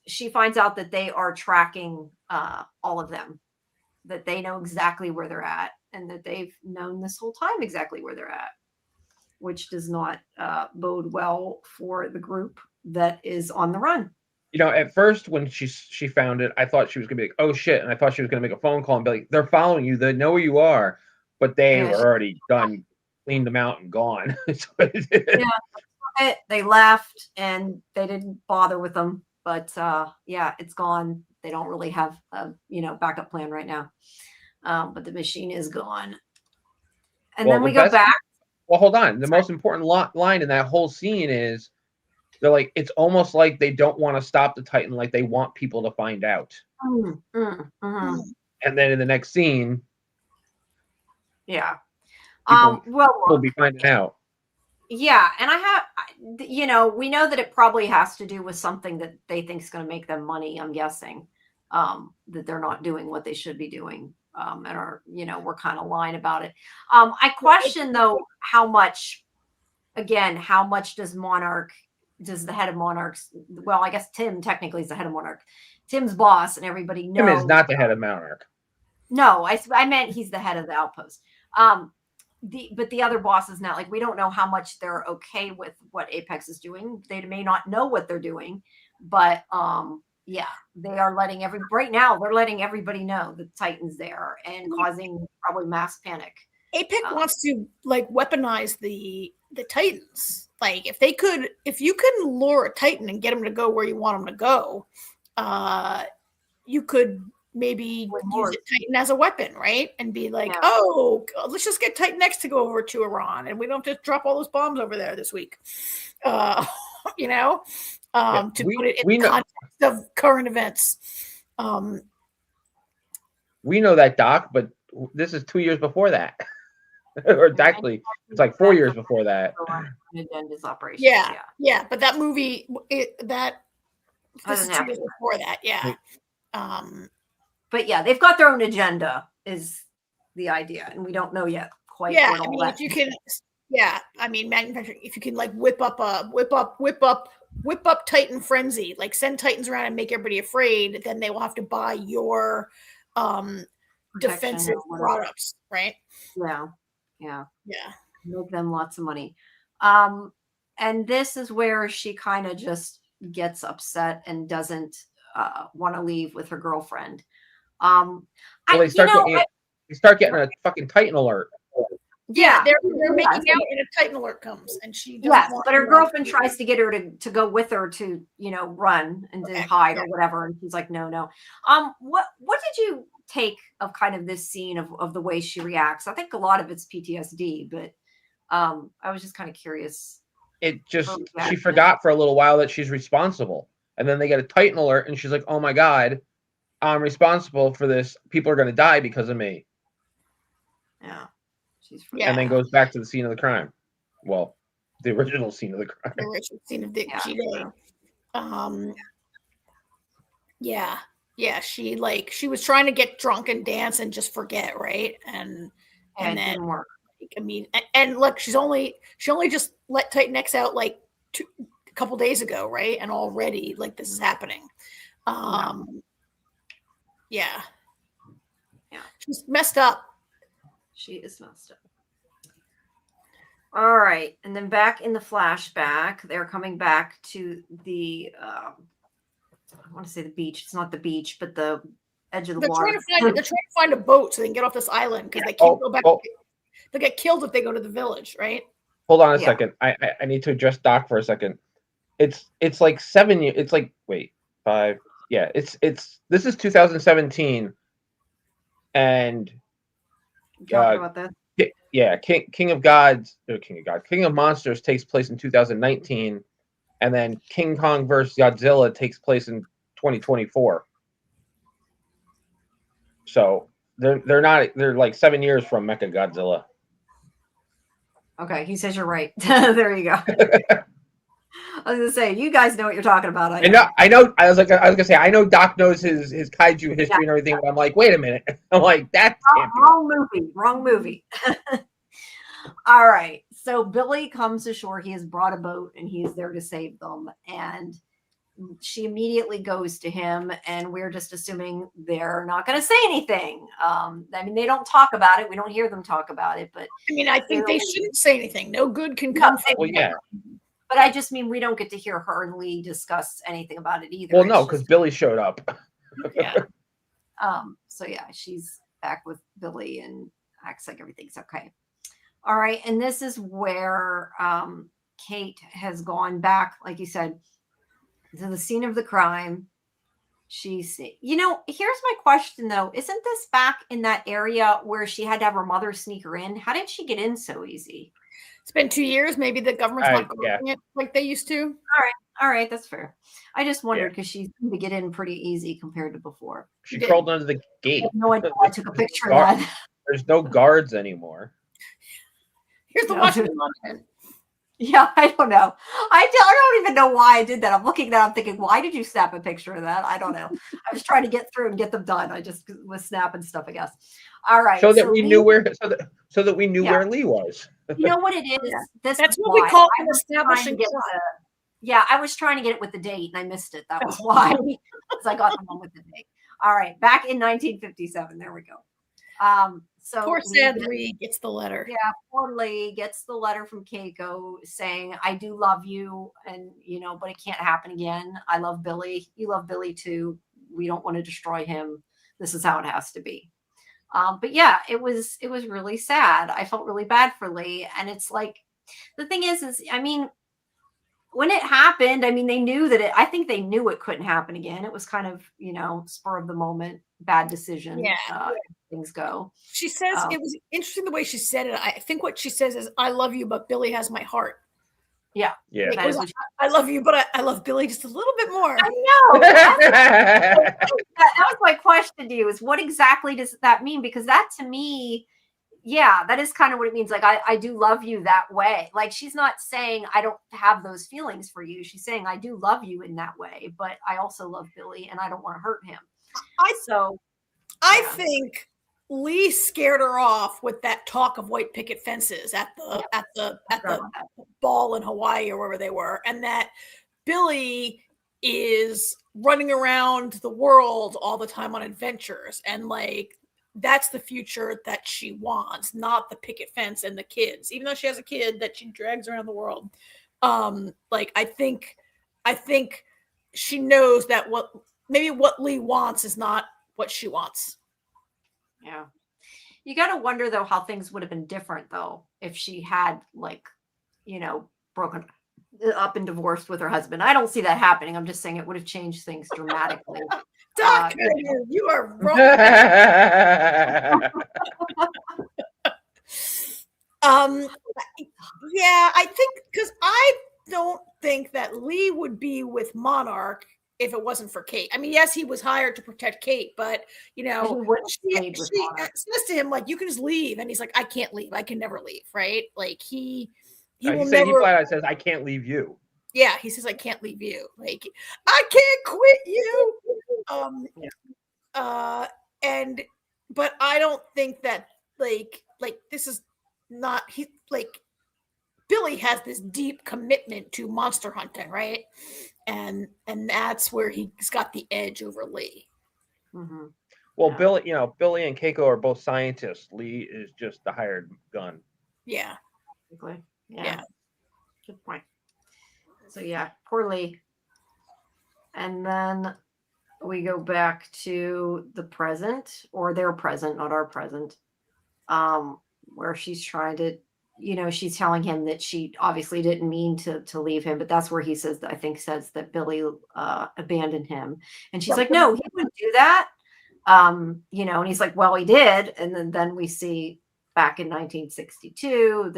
she finds out that they are tracking all of them, that they know exactly where they're at, and that they've known this whole time exactly where they're at, which does not bode well for the group that is on the run. At first when she found it, I thought she was gonna be like, oh shit, and I thought she was gonna make a phone call and be like, they're following you, they know where you are, but they were already done, cleaned them out and gone. Yeah, they left and they didn't bother with them, but yeah, it's gone. They don't really have a backup plan right now, but the machine is gone. And then we go back. Well, hold on. The most important line in that whole scene is they're like, it's almost like they don't want to stop the Titan, like they want people to find out. And then in the next scene, yeah, we'll be finding out. Yeah, and we know that it probably has to do with something that they think is going to make them money. I'm guessing that they're not doing what they should be doing, and are we're kind of lying about it. I question though how much does the head of Monarchs? Well, I guess Tim technically is the head of Monarch. Tim's boss, and everybody knows. Tim is not the head of Monarch. No, I meant he's the head of the outpost. but the other bosses now, like we don't know how much they're okay with what Apex is doing. They may not know what they're doing, but yeah, they are letting right now they're letting everybody know that Titan's there and causing probably mass panic. Apex wants to like weaponize the Titans. Like if you can lure a Titan and get him to go where you want him to go, you could maybe use Titan as a weapon, right? And be like, oh, let's just get Titan X to go over to Iran, and we don't just drop all those bombs over there this week. You know, to put it in the context of current events. We know that, Doc, but this is 2 years before that. Or actually, it's like 4 years before that. Agenda's operation. Yeah. But that movie, this is 2 years before that. Yeah. But yeah, they've got their own agenda, is the idea, and we don't know yet quite. Yeah, I mean, if you can, I mean, manufacturing. If you can, like, whip up Titan frenzy, like send Titans around and make everybody afraid, then they will have to buy your defensive products, right? Yeah. Yeah. Make them lots of money. And this is where she kind of just gets upset and doesn't want to leave with her girlfriend. Well, they start getting a fucking Titan alert. Yeah, they're making out, and a Titan alert comes, and she doesn't want but her girlfriend tries to get her to go with her to run and to hide or whatever, and she's like, no. What did you take of kind of this scene of the way she reacts? I think a lot of it's PTSD, but I was just kind of curious. She forgot for a little while that she's responsible, and then they get a Titan alert, and she's like, oh my god, I'm responsible for this. People are going to die because of me. Yeah. And then goes back to the scene of the crime. Well, the original scene of the crime. The original scene of the she was trying to get drunk and dance and just forget, right? And then it didn't work. I mean, and look, she only just let Titan X out like a couple days ago, right? And already like this is happening. Yeah. She's messed up. She is messed up. All right. And then back in the flashback, they're coming back to the, I want to say the beach. It's not the beach, but the edge of the water. They're trying to find a boat so they can get off this island because they can't go back. They'll get killed if they go to the village, right? Hold on a second. I need to address Doc for a second. It's like 7 years. It's like, wait, 5. Yeah, this is 2017. And about that. Yeah, King of Monsters takes place in 2019, and then King Kong vs. Godzilla takes place in 2024. So they're like 7 years from Mecha Godzilla. Okay, he says you're right. There you go. I was gonna say, you guys know what you're talking about. I know. I was gonna say, I know Doc knows his kaiju history and everything. But I'm like, wait a minute. I'm like, that's wrong movie. All right. So Billy comes ashore. He has brought a boat and he is there to save them. And she immediately goes to him, and we're just assuming they're not going to say anything. I mean, they don't talk about it. We don't hear them talk about it. But I mean, I think they shouldn't say anything. No good can come from it. Yeah. But I just mean we don't get to hear her and Lee discuss anything about it either. Well, no, because Billy showed up. Yeah. So yeah, she's back with Billy and acts like everything's okay. All right, and this is where Kate has gone back, like you said, to the scene of the crime. Here's my question though: isn't this back in that area where she had to have her mother sneak her in? How did she get in so easy? It's been 2 years. Maybe the government's not guarding it like they used to. All right, that's fair. I just wondered because she seemed to get in pretty easy compared to before. She crawled under the gate. No idea. I took a picture of that. There's no guards anymore. Here's the Washington Monument. Yeah, I don't know. I don't even know why I did that. I'm looking at that. I'm thinking, why did you snap a picture of that? I don't know. I was trying to get through and get them done. I just was snapping stuff, I guess. All right. So that we knew where. So that we knew where Lee was. You know what it is? That's what we call an establishing. I was trying to get it with the date, and I missed it. That was why. Because I got the one with the date. All right, back in 1957. There we go. So Poor Lee sad gets- Lee gets the letter. Yeah, poor Lee gets the letter from Keiko saying, I do love you, and but it can't happen again. I love Billy. You love Billy too. We don't want to destroy him. This is how it has to be. But yeah, it was really sad. I felt really bad for Lee. And it's like, the thing is I mean, when it happened, I mean, they knew that I think they knew it couldn't happen again. It was kind of, spur of the moment, bad decision. Yeah. Things go. She says it was interesting the way she said it. I think what she says is, I love you, but Billy has my heart. Yeah. Yeah. Like, I love you, but I love Billy just a little bit more. I know. That was my question to you, is what exactly does that mean? Because that, to me, yeah, that is kind of what it means. Like, I do love you that way. Like, she's not saying I don't have those feelings for you. She's saying I do love you in that way, but I also love Billy and I don't want to hurt him. I think Lee scared her off with that talk of white picket fences at the ball in Hawaii or wherever they were, and that Billy is running around the world all the time on adventures, and like, that's the future that she wants, not the picket fence and the kids, even though she has a kid that she drags around the world. Like, I think she knows that what Lee wants is not what she wants. Yeah. You got to wonder, though, how things would have been different, though, if she had, like, broken up and divorced with her husband. I don't see that happening. I'm just saying it would have changed things dramatically. Doc, you are wrong. Yeah, I think, because I don't think that Lee would be with Monarch if it wasn't for Kate. I mean, yes, he was hired to protect Kate, but she says to him, like, you can just leave, and he's like, I can't leave. I can never leave, right? Like, he will never. He flat out says, I can't leave you. Yeah, he says, I can't leave you. Like, I can't quit you. But I don't think that like this is not, he, like, Billy has this deep commitment to monster hunting, right? And that's where he's got the edge over Lee. Mm-hmm. Well, yeah. Billy and Keiko are both scientists. Lee is just the hired gun. Yeah. Yeah. Good point. So yeah, poor Lee. And then we go back to the present, or their present, not our present, where she's trying to, she's telling him that she obviously didn't mean to leave him, but that's where he says that Billy abandoned him. And she's like, no, he wouldn't do that. And he's like, well, he did. And then we see back in 1962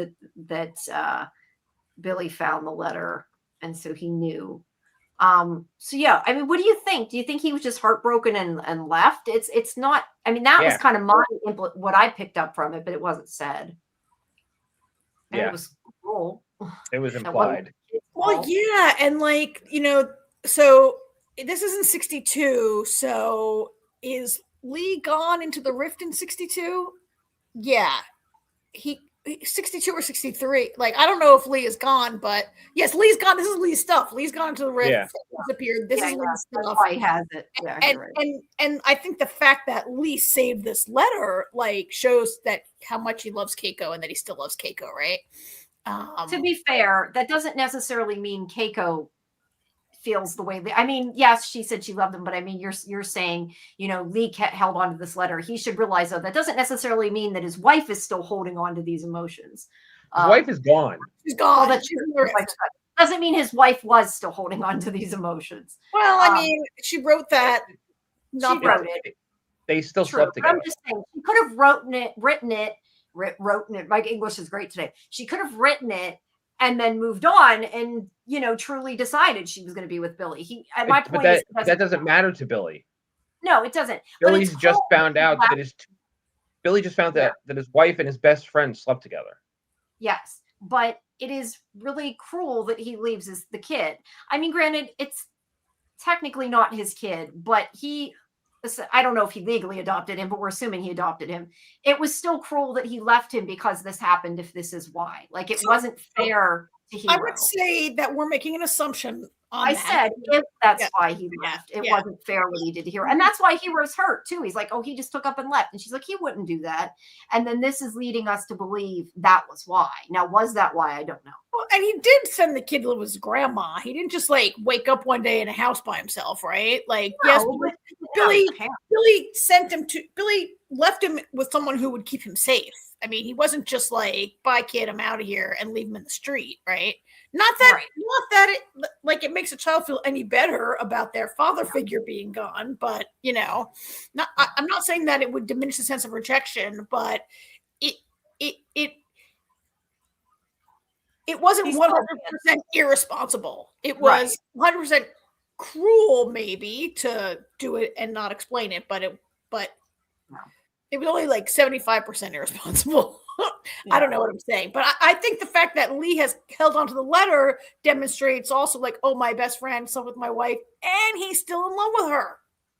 that Billy found the letter, and so he knew. So yeah, I mean, what do you think? Do you think he was just heartbroken and left? It's not, I mean, that was kind of what I picked up from it, but it wasn't said. And it was cool. It was implied. Well, yeah, and like, so this is in 62, so is Lee gone into the rift in 62? Yeah. He 62 or 63. Like, I don't know if Lee is gone, but yes, Lee's gone. This is Lee's stuff. Lee's gone into the rift. Yeah. Disappeared. This is Lee's stuff. That's why he has it. Yeah, and I think the fact that Lee saved this letter, like, shows that how much he loves Keiko and that he still loves Keiko, right? To be fair, that doesn't necessarily mean Keiko feels the way I mean, yes, she said she loved him, but I mean, you're saying, Lee held on to this letter. He should realize, though, that doesn't necessarily mean that his wife is still holding on to these emotions. His wife is gone. She's gone. Doesn't mean his wife was still holding on to these emotions. Well, I mean, she wrote that. She wrote it. They still slept together. I'm just saying, she could have written it. My English is great today. She could have written it and then moved on and, truly decided she was going to be with Billy. That doesn't matter to Billy. No, it doesn't. Billy's just found out that Billy just found that his wife and his best friend slept together. Yes, but it is really cruel that he leaves the kid. I mean, granted, it's technically not his kid, but he I don't know if he legally adopted him, but we're assuming he adopted him. It was still cruel that he left him because this happened. If this is why, like, it wasn't fair to Hero. I would say that we're making an assumption on I that. said if that's Yeah. why he left, it Yeah. wasn't fair what he did to Hero, and that's why Hero's hurt too. He's like, oh, he just took up and left, and she's like, he wouldn't do that. And then this is leading us to believe that was why. Now, was that why? I don't know. Well, and he did send the kid to live with his grandma. He didn't just like wake up one day in a house by himself, right? Like, No, yes, but- Billy Yeah, Billy left him with someone who would keep him safe. I mean, he wasn't just like, bye kid, I'm out of here, and leave him in the street, right? Not that it makes a child feel any better about their father figure being gone, but I'm not saying that it would diminish the sense of rejection, but it wasn't 100% irresponsible. It was 100% cruel, maybe, to do it and not explain it, but it was only like 75% irresponsible. I don't know what I'm saying, but I think the fact that Lee has held onto the letter demonstrates also, like, oh, my best friend slept with my wife, and he's still in love with her.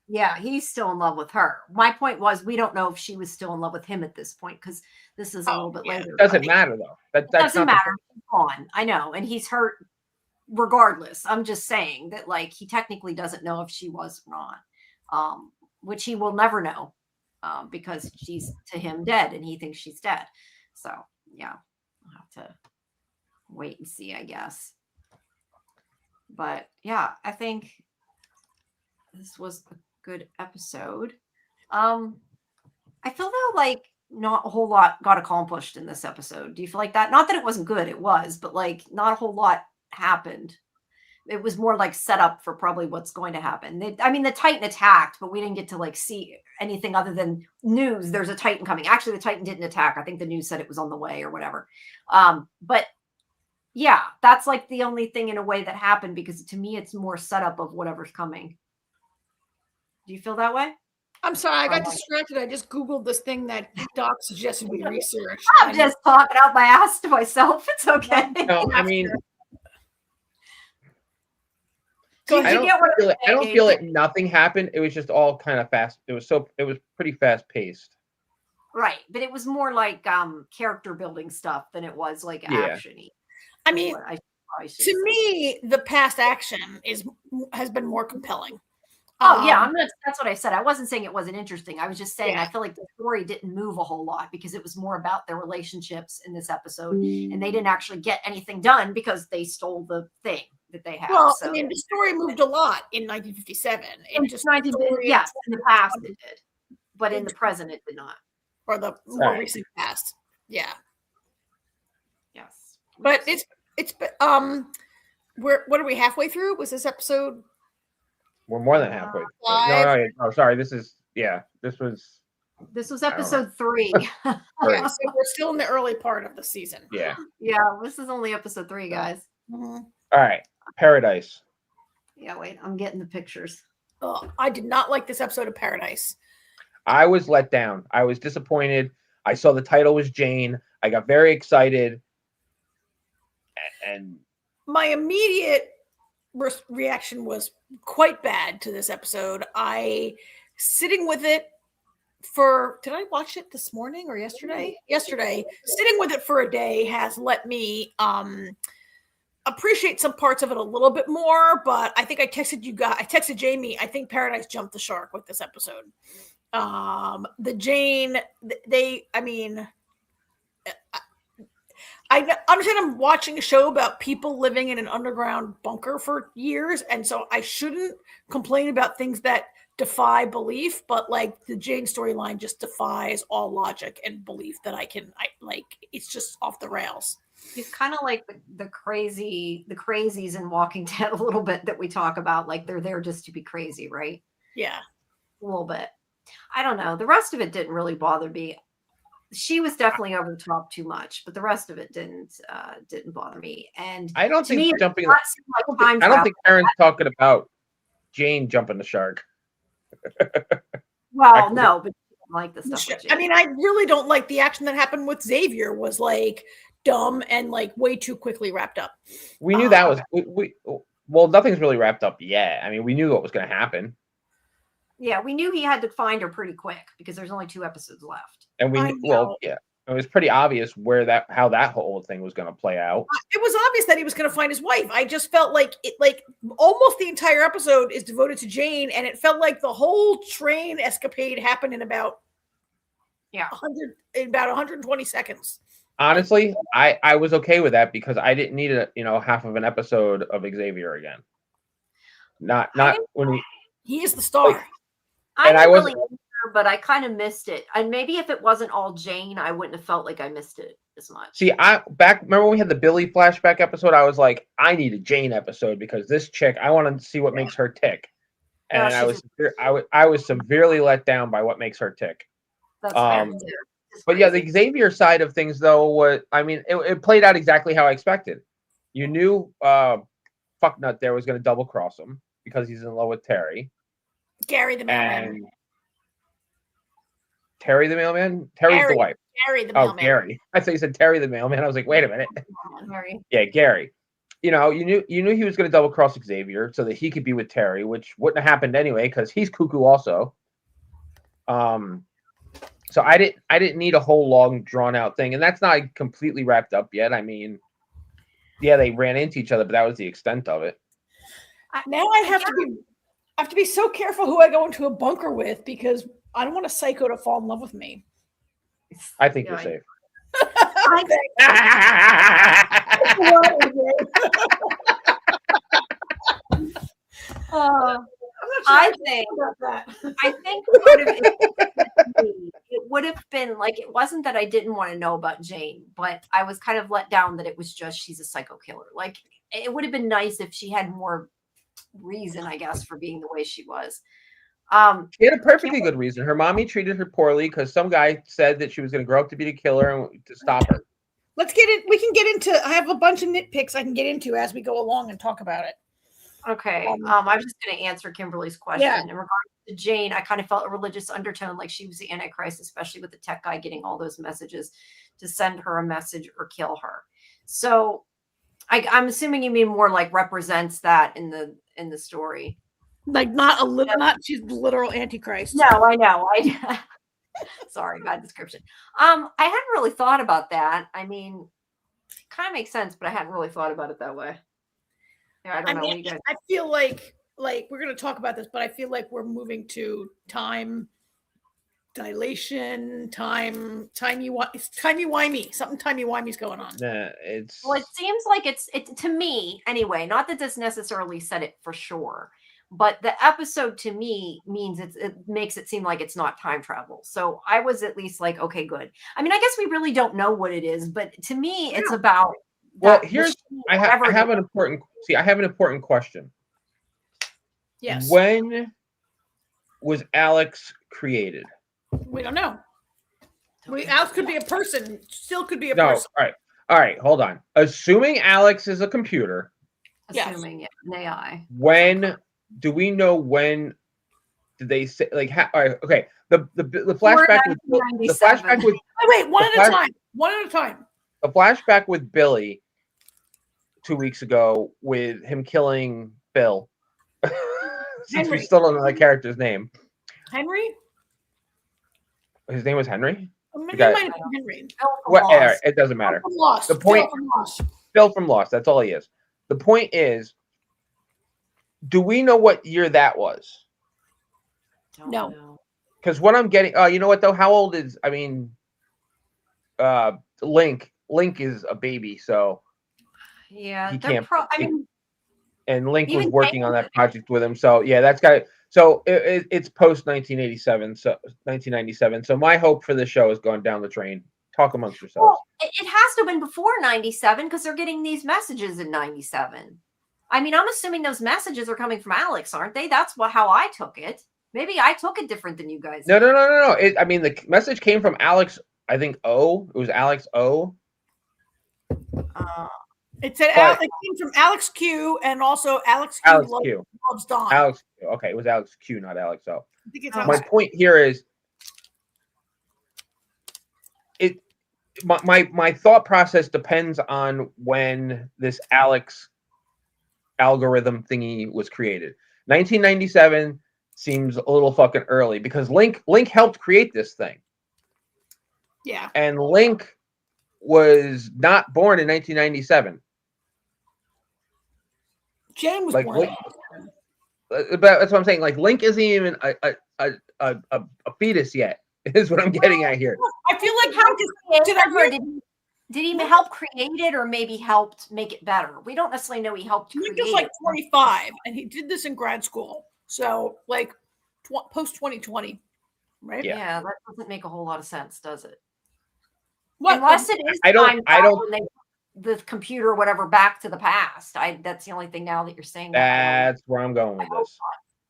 Yeah, he's still in love with her. My point was, we don't know if she was still in love with him at this point, because this is a little bit later. It doesn't matter though. That doesn't matter. He's gone. I know, and he's hurt regardless. I'm just saying that, like, he technically doesn't know if she was or not, which he will never know, because she's to him dead, and he thinks she's dead. So yeah, I'll have to wait and see, I guess. But yeah, I think this was a good episode. I feel though like not a whole lot got accomplished in this episode. Do you feel like that? Not that it wasn't good, it was, but like not a whole lot happened. It was more like set up for probably what's going to happen. The Titan attacked, but we didn't get to like see anything other than news. There's a Titan coming. Actually, the Titan didn't attack. I think the news said it was on the way or whatever. But yeah, that's like the only thing in a way that happened, because to me, it's more setup of whatever's coming. Do you feel that way? I'm sorry, I got distracted. I just Googled this thing that Doc suggested we research. I'm just talking out my ass to myself. It's okay. No, I mean, I don't feel like nothing happened. It was just all kind of fast. It was pretty fast paced. Right, but it was more like character building stuff than it was like action-y. I mean, to me, the past action has been more compelling. Oh yeah, that's what I said. I wasn't saying it wasn't interesting. I was just saying I feel like the story didn't move a whole lot because it was more about their relationships in this episode, and they didn't actually get anything done because they stole the thing that they had. Well, so, I mean, the story moved a lot in 1957. Yes, in the past it did, but in the present it did not. Or the more recent past, yeah. Yes, but it's what are we halfway through? Was this episode? We're more than halfway. No, sorry. This was episode 3. Yeah, so we're still in the early part of the season. Yeah. Yeah, this is only episode 3, guys. Mm-hmm. All right, Paradise. Yeah, wait, I'm getting the pictures. Oh, I did not like this episode of Paradise. I was let down. I was disappointed. I saw the title was Jane. I got very excited, and my immediate reaction was quite bad to this episode. Sitting with it for, did I watch it this morning or yesterday? Yesterday. Sitting with it for a day has let me appreciate some parts of it a little bit more, but I think I texted Jamie, I think Paradise jumped the shark with this episode. The Jane, I understand I'm watching a show about people living in an underground bunker for years, and so I shouldn't complain about things that defy belief, but like the Jane storyline just defies all logic and belief that it's just off the rails. It's kind of like the crazies in Walking Dead a little bit that we talk about, like they're there just to be crazy, right? Yeah. A little bit. I don't know. The rest of it didn't really bother me. She was definitely over the top too much, but the rest of it didn't bother me. And I don't think jumping. I don't think Karen's talking about Jane jumping the shark. Well, no, but I don't like the stuff. I mean, I really don't like the action that happened with Xavier. Was like dumb and like way too quickly wrapped up. We knew that was well, nothing's really wrapped up yet. I mean, we knew what was going to happen. Yeah, we knew he had to find her pretty quick because there's only 2 episodes left. And we I well, know. yeah, it was pretty obvious how that whole thing was going to play out. It was obvious that he was going to find his wife. I just felt like almost the entire episode is devoted to Jane, and it felt like the whole train escapade happened in about 120 seconds. Honestly, I was okay with that because I didn't need half of an episode of Xavier again. Not when he is the star. Like, I didn't really miss her, but I kind of missed it. And maybe if it wasn't all Jane, I wouldn't have felt like I missed it as much. See, remember when we had the Billy flashback episode? I was like, I need a Jane episode because this chick, I want to see what makes her tick. And I was severely let down by what makes her tick. That's fair. But yeah, the Xavier side of things, though, it played out exactly how I expected. You knew Fucknut there was going to double cross him because he's in love with Terry. Gary the mailman. And Terry the mailman? Terry's the wife. Gary the mailman. Oh, Gary. I thought you said Terry the mailman. I was like, wait a minute. Gary. Yeah, Gary. You knew he was going to double cross Xavier so that he could be with Terry, which wouldn't have happened anyway because he's cuckoo also. So I didn't need a whole long drawn out thing, and that's not completely wrapped up yet. I mean, yeah, they ran into each other, but that was the extent of it. Now I have to be so careful who I go into a bunker with because I don't want a psycho to fall in love with me. I think you're safe. I think it would have been like, it wasn't that I didn't want to know about Jane, but I was kind of let down that it was just she's a psycho killer. Like, it would have been nice if she had more reason, I guess, for being the way she was. She had a perfectly good reason. Her mommy treated her poorly because some guy said that she was going to grow up to be the killer and to stop her. Let's get in. We can get into. I have a bunch of nitpicks I can get into as we go along and talk about it. Okay. I'm just going to answer Kimberly's question. Yeah. In regards to Jane, I kind of felt a religious undertone, like she was the Antichrist, especially with the tech guy getting all those messages to send her a message or kill her. So I'm assuming you mean more like represents that in the story. Like not she's literal Antichrist. No, I know. Sorry, bad description. I hadn't really thought about that. I mean, it kind of makes sense, but I hadn't really thought about it that way. Yeah, I don't know. What you guys... I feel like we're going to talk about this, but I feel like we're moving to time dilation, timey-wimey. Something timey-wimey's going on. Yeah, well, it seems like it's to me anyway. Not that this necessarily said it for sure, but the episode to me means it makes it seem like it's not time travel. So I was at least like, okay, good. I mean, I guess we really don't know what it is, but to me, it's about. Well, I have an important question. Yes. When was Alex created? We don't know. Alex could be a person. Still could be a person. All right. Hold on. Assuming Alex is a computer. Assuming an AI. When do we know when? Did they say like? All right. Okay. The flashback with the flashback with. Wait. One at a time. One at a time. The flashback with Billy 2 weeks ago with him killing Bill. Since we still don't know the character's name. Henry? His name was Henry? Might have been Henry. It doesn't matter. The point, Bill from Lost. That's all he is. The point is, do we know what year that was? No. Because what I'm getting, you know what though? How old is? I mean, Link. Link is a baby, so yeah, he can't. And Link Even was working on that project with him. So yeah, that's got it. So it's post 1987, so 1997. So my hope for this show is going down the drain. Talk amongst yourselves. Well, it has to have been before 97 because they're getting these messages in 97. I mean, I'm assuming those messages are coming from Alex, aren't they? That's how I took it. Maybe I took it different than you guys. No. I mean, the message came from Alex. I think O. It was Alex O. It said it came from Alex Q and also Alex Q. Loves Dawn. Alex Q. Okay, it was Alex Q, not Alex O. I think it's My point here is, my thought process depends on when this Alex algorithm thingy was created. 1997. seems a little fucking early because Link helped create this thing. Yeah. And Link was not born in 1997. Jane was Like born. Link, but that's what I'm saying. Like Link isn't even a fetus yet. Is what I'm getting at here. I feel like how did he help create it or maybe helped make it better? We don't necessarily know he helped create Link is like it. 25 and he did this in grad school. So like post 2020, right? Yeah, that doesn't make a whole lot of sense, does it? What? Unless it is I don't the computer or whatever back to the past. That's the only thing now that you're saying. That's where I'm going with this.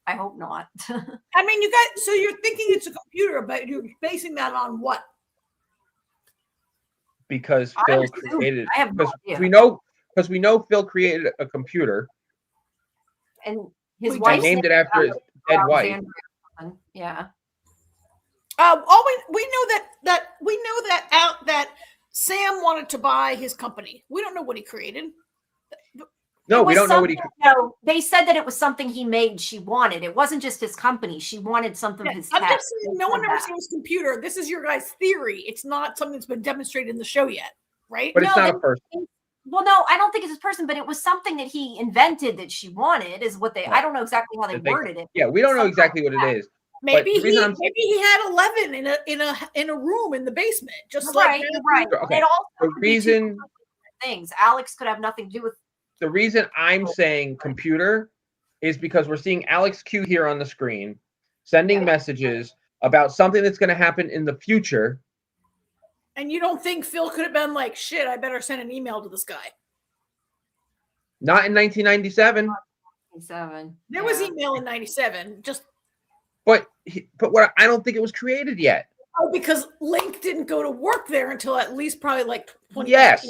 I hope not. I mean, you guys, so you're thinking it's a computer, but you're basing that on what? Because Phil created. I have no idea. We know Phil created a computer, and his wife named it after his dead wife. Yeah. We know that Sam wanted to buy his company. We don't know what he created. No, we don't know what he. No, they said that it was something he made. She wanted. It wasn't just his company. She wanted something of his. I'm just saying, no one ever seen his computer. This is your guys' theory. It's not something that's been demonstrated in the show yet, right? But it's not a person. Well, no, I don't think it's his person, but it was something that he invented that she wanted. Is what they. I don't know exactly how they worded it. Yeah, we don't know exactly what it is. Maybe he had 11 in a room in the basement, just right. Okay. The reason things Alex could have nothing to do with. The reason I'm saying computer is because we're seeing Alex Q here on the screen sending messages about something that's going to happen in the future. And you don't think Phil could have been like, shit, I better send an email to this guy? Not in 1997. There was email in 97. But what I don't think it was created yet. Oh, because Link didn't go to work there until at least probably like 20. Yes.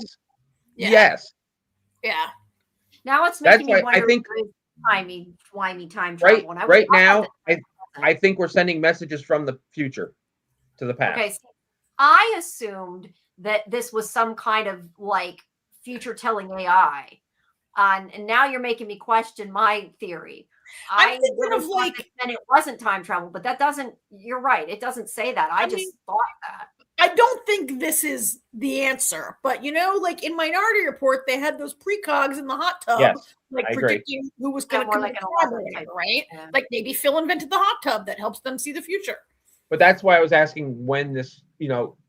Yeah. Yes. Yeah. Now it's making me wonder. I think time travel. Right now, I think we're sending messages from the future to the past. Okay, so I assumed that this was some kind of like future telling AI, and now you're making me question my theory. I'm thinking of like, and it wasn't time travel, but that doesn't. You're right. It doesn't say that. I just thought that. I don't think this is the answer, but like in Minority Report, they had those precogs in the hot tub, like predicting who was going to come like right? Yeah. Like maybe Phil invented the hot tub that helps them see the future. But that's why I was asking when this,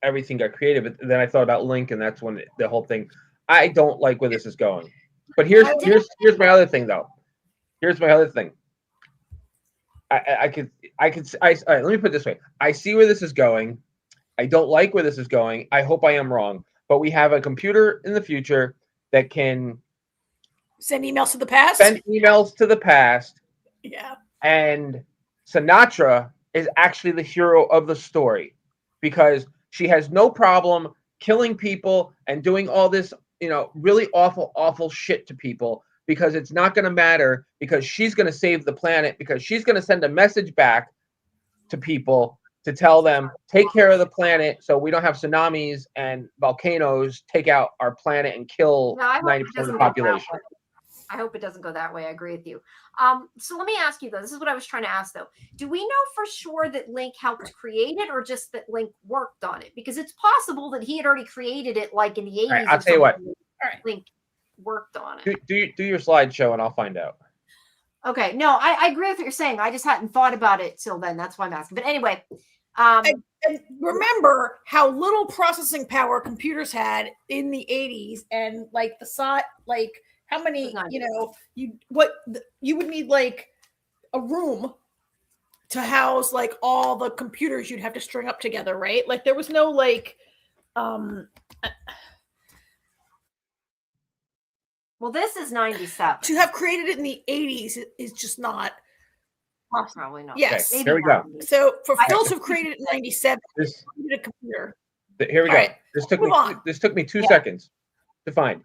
everything got created. But then I thought about Link, and that's when the whole thing. I don't like where this is going. But here's my other thing, though. Here's my other thing. All right, let me put it this way. I see where this is going. I don't like where this is going. I hope I am wrong. But we have a computer in the future that can send emails to the past. Yeah. And Sinatra is actually the hero of the story because she has no problem killing people and doing all this, really awful shit to people because it's not going to matter because she's going to save the planet because she's going to send a message back to people to tell them, take care of the planet so we don't have tsunamis and volcanoes take out our planet and kill 90% of the population. I hope it doesn't go that way. I agree with you. So let me ask you, though. This is what I was trying to ask, though. Do we know for sure that Link helped create it or just that Link worked on it? Because it's possible that he had already created it like in the 80s. Right, I'll tell you what. Link worked on it. Do your slideshow and I'll find out. Okay. No, I agree with what you're saying. I just hadn't thought about it till then. That's why I'm asking. But anyway. And remember how little processing power computers had in the 80s and like how many, you would need like a room to house like all the computers you'd have to string up together, right? Like there was no like, well, this is 97. To have created it in the 80s is just not. Probably not. Yes. Okay, here we go. So for Phil to have created it in 97, a computer. Here we go. Right. This took me 2 seconds to find.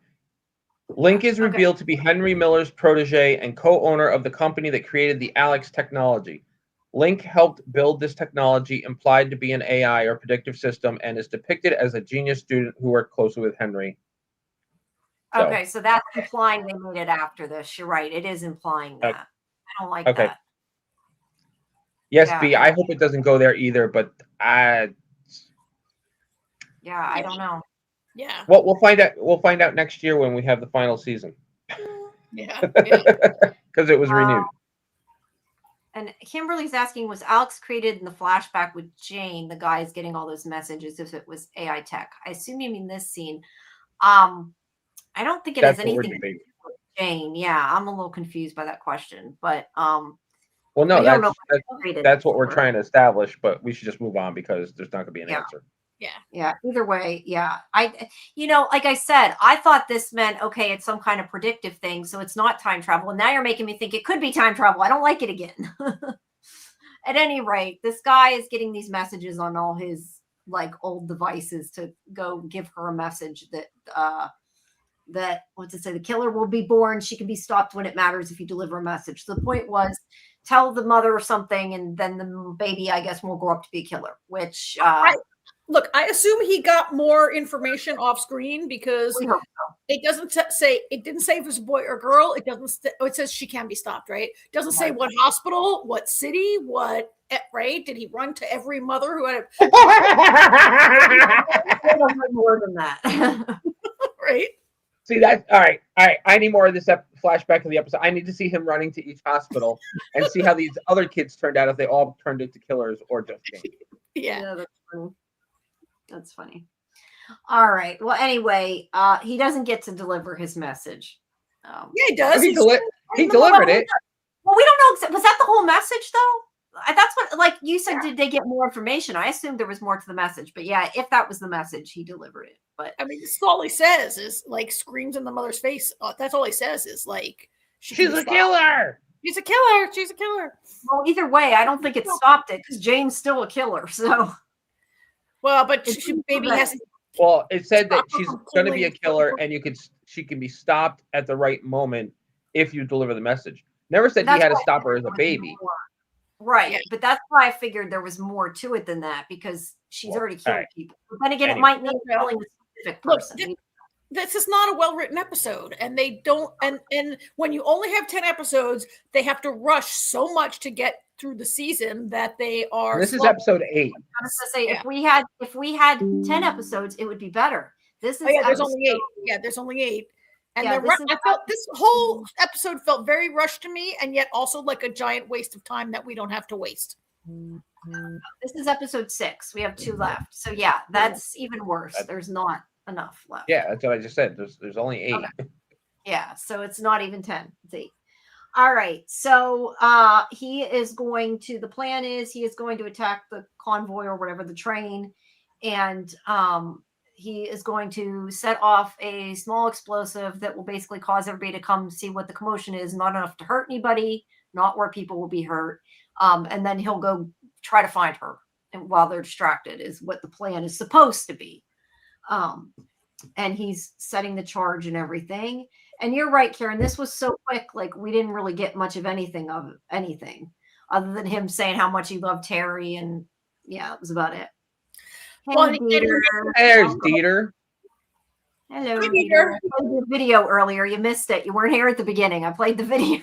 Link is revealed to be Henry Miller's protege and co-owner of the company that created the Alex technology. Link helped build this technology, implied to be an AI or predictive system, and is depicted as a genius student who worked closely with Henry. Okay, so that's implying they made it after this. You're right. It is implying that. I don't like that. Yes, Yeah. B. I hope it doesn't go there either, but I. Yeah, I don't know. Yeah. Well, we'll find out. We'll find out next year when we have the final season. Yeah. Because it was renewed. And Kimberly's asking, was Alex created in the flashback with Jane? The guys getting all those messages if it was AI tech. I assume you mean this scene. I don't think it has That's what we're anything to do debating. with Jane. Yeah, I'm a little confused by that question, but Well, I no, don't know that's what created that's what we're for. trying to establish, but we should just move on because there's not going to be an Yeah. answer. Yeah. Either way, yeah. Like I said, I thought this meant okay, it's some kind of predictive thing, so it's not time travel. And now you're making me think it could be time travel. I don't like it again. At any rate, this guy is getting these messages on all his like old devices to go give her a message that what's it say? The killer will be born. She can be stopped when it matters if you deliver a message. So the point was, tell the mother or something, and then the baby, I guess, will grow up to be a killer. Which Look, I assume he got more information off screen because we hope so. it doesn't say, it didn't say if it's a boy or girl. It doesn't, it says she can be stopped, right? It doesn't say what hospital, what city, right? Did he run to every mother who had More than that. right? See that? All right. I need more of this flashback of the episode. I need to see him running to each hospital and see how these other kids turned out, if they all turned into killers or just Jane. Yeah. That's funny. That's funny. All right. Well, anyway, he doesn't get to deliver his message. Yeah, he does. He delivered it. Well, we don't know. Was that the whole message, though? That's what, like you said, did they get more information? I assumed there was more to the message. But yeah, if that was the message, he delivered it. But I mean, that's all he says is like screams in the mother's face. That's all he says is like, she's a killer. She's a killer. She's a killer. Well, either way, I don't think it stopped it because Jane's still a killer. So, well, but maybe has. Well, it said that she's going to be a killer, and she can be stopped at the right moment if you deliver the message. Never said he had to stop her as a baby. Right, but that's why I figured there was more to it than that because she's already killed people. But then again, it might mean killing a specific person. This is not a well-written episode, and they don't. And when you only have 10 episodes, they have to rush so much to get through the season that they are. And this is episode 8. I was gonna say if we had 10 episodes, it would be better. This is there's only 8. Yeah, there's only 8. And I felt this whole episode felt very rushed to me, and yet also like a giant waste of time that we don't have to waste. This is episode 6. We have 2 left. So yeah, that's even worse. There's not enough left. Yeah, that's what I just said. There's only 8. Okay. Yeah, so it's not even 10. It's 8. All right. So the plan is he is going to attack the convoy or whatever, the train, and he is going to set off a small explosive that will basically cause everybody to come see what the commotion is, not enough to hurt anybody, not where people will be hurt. And then he'll go try to find her. And while they're distracted is what the plan is supposed to be. And he's setting the charge and everything. And you're right, Karen, this was so quick. Like we didn't really get much of anything other than him saying how much he loved Terry. And yeah, it was about it. Well, there's Dieter. Hello, Dieter. I played the video earlier. You missed it. You weren't here at the beginning. I played the video.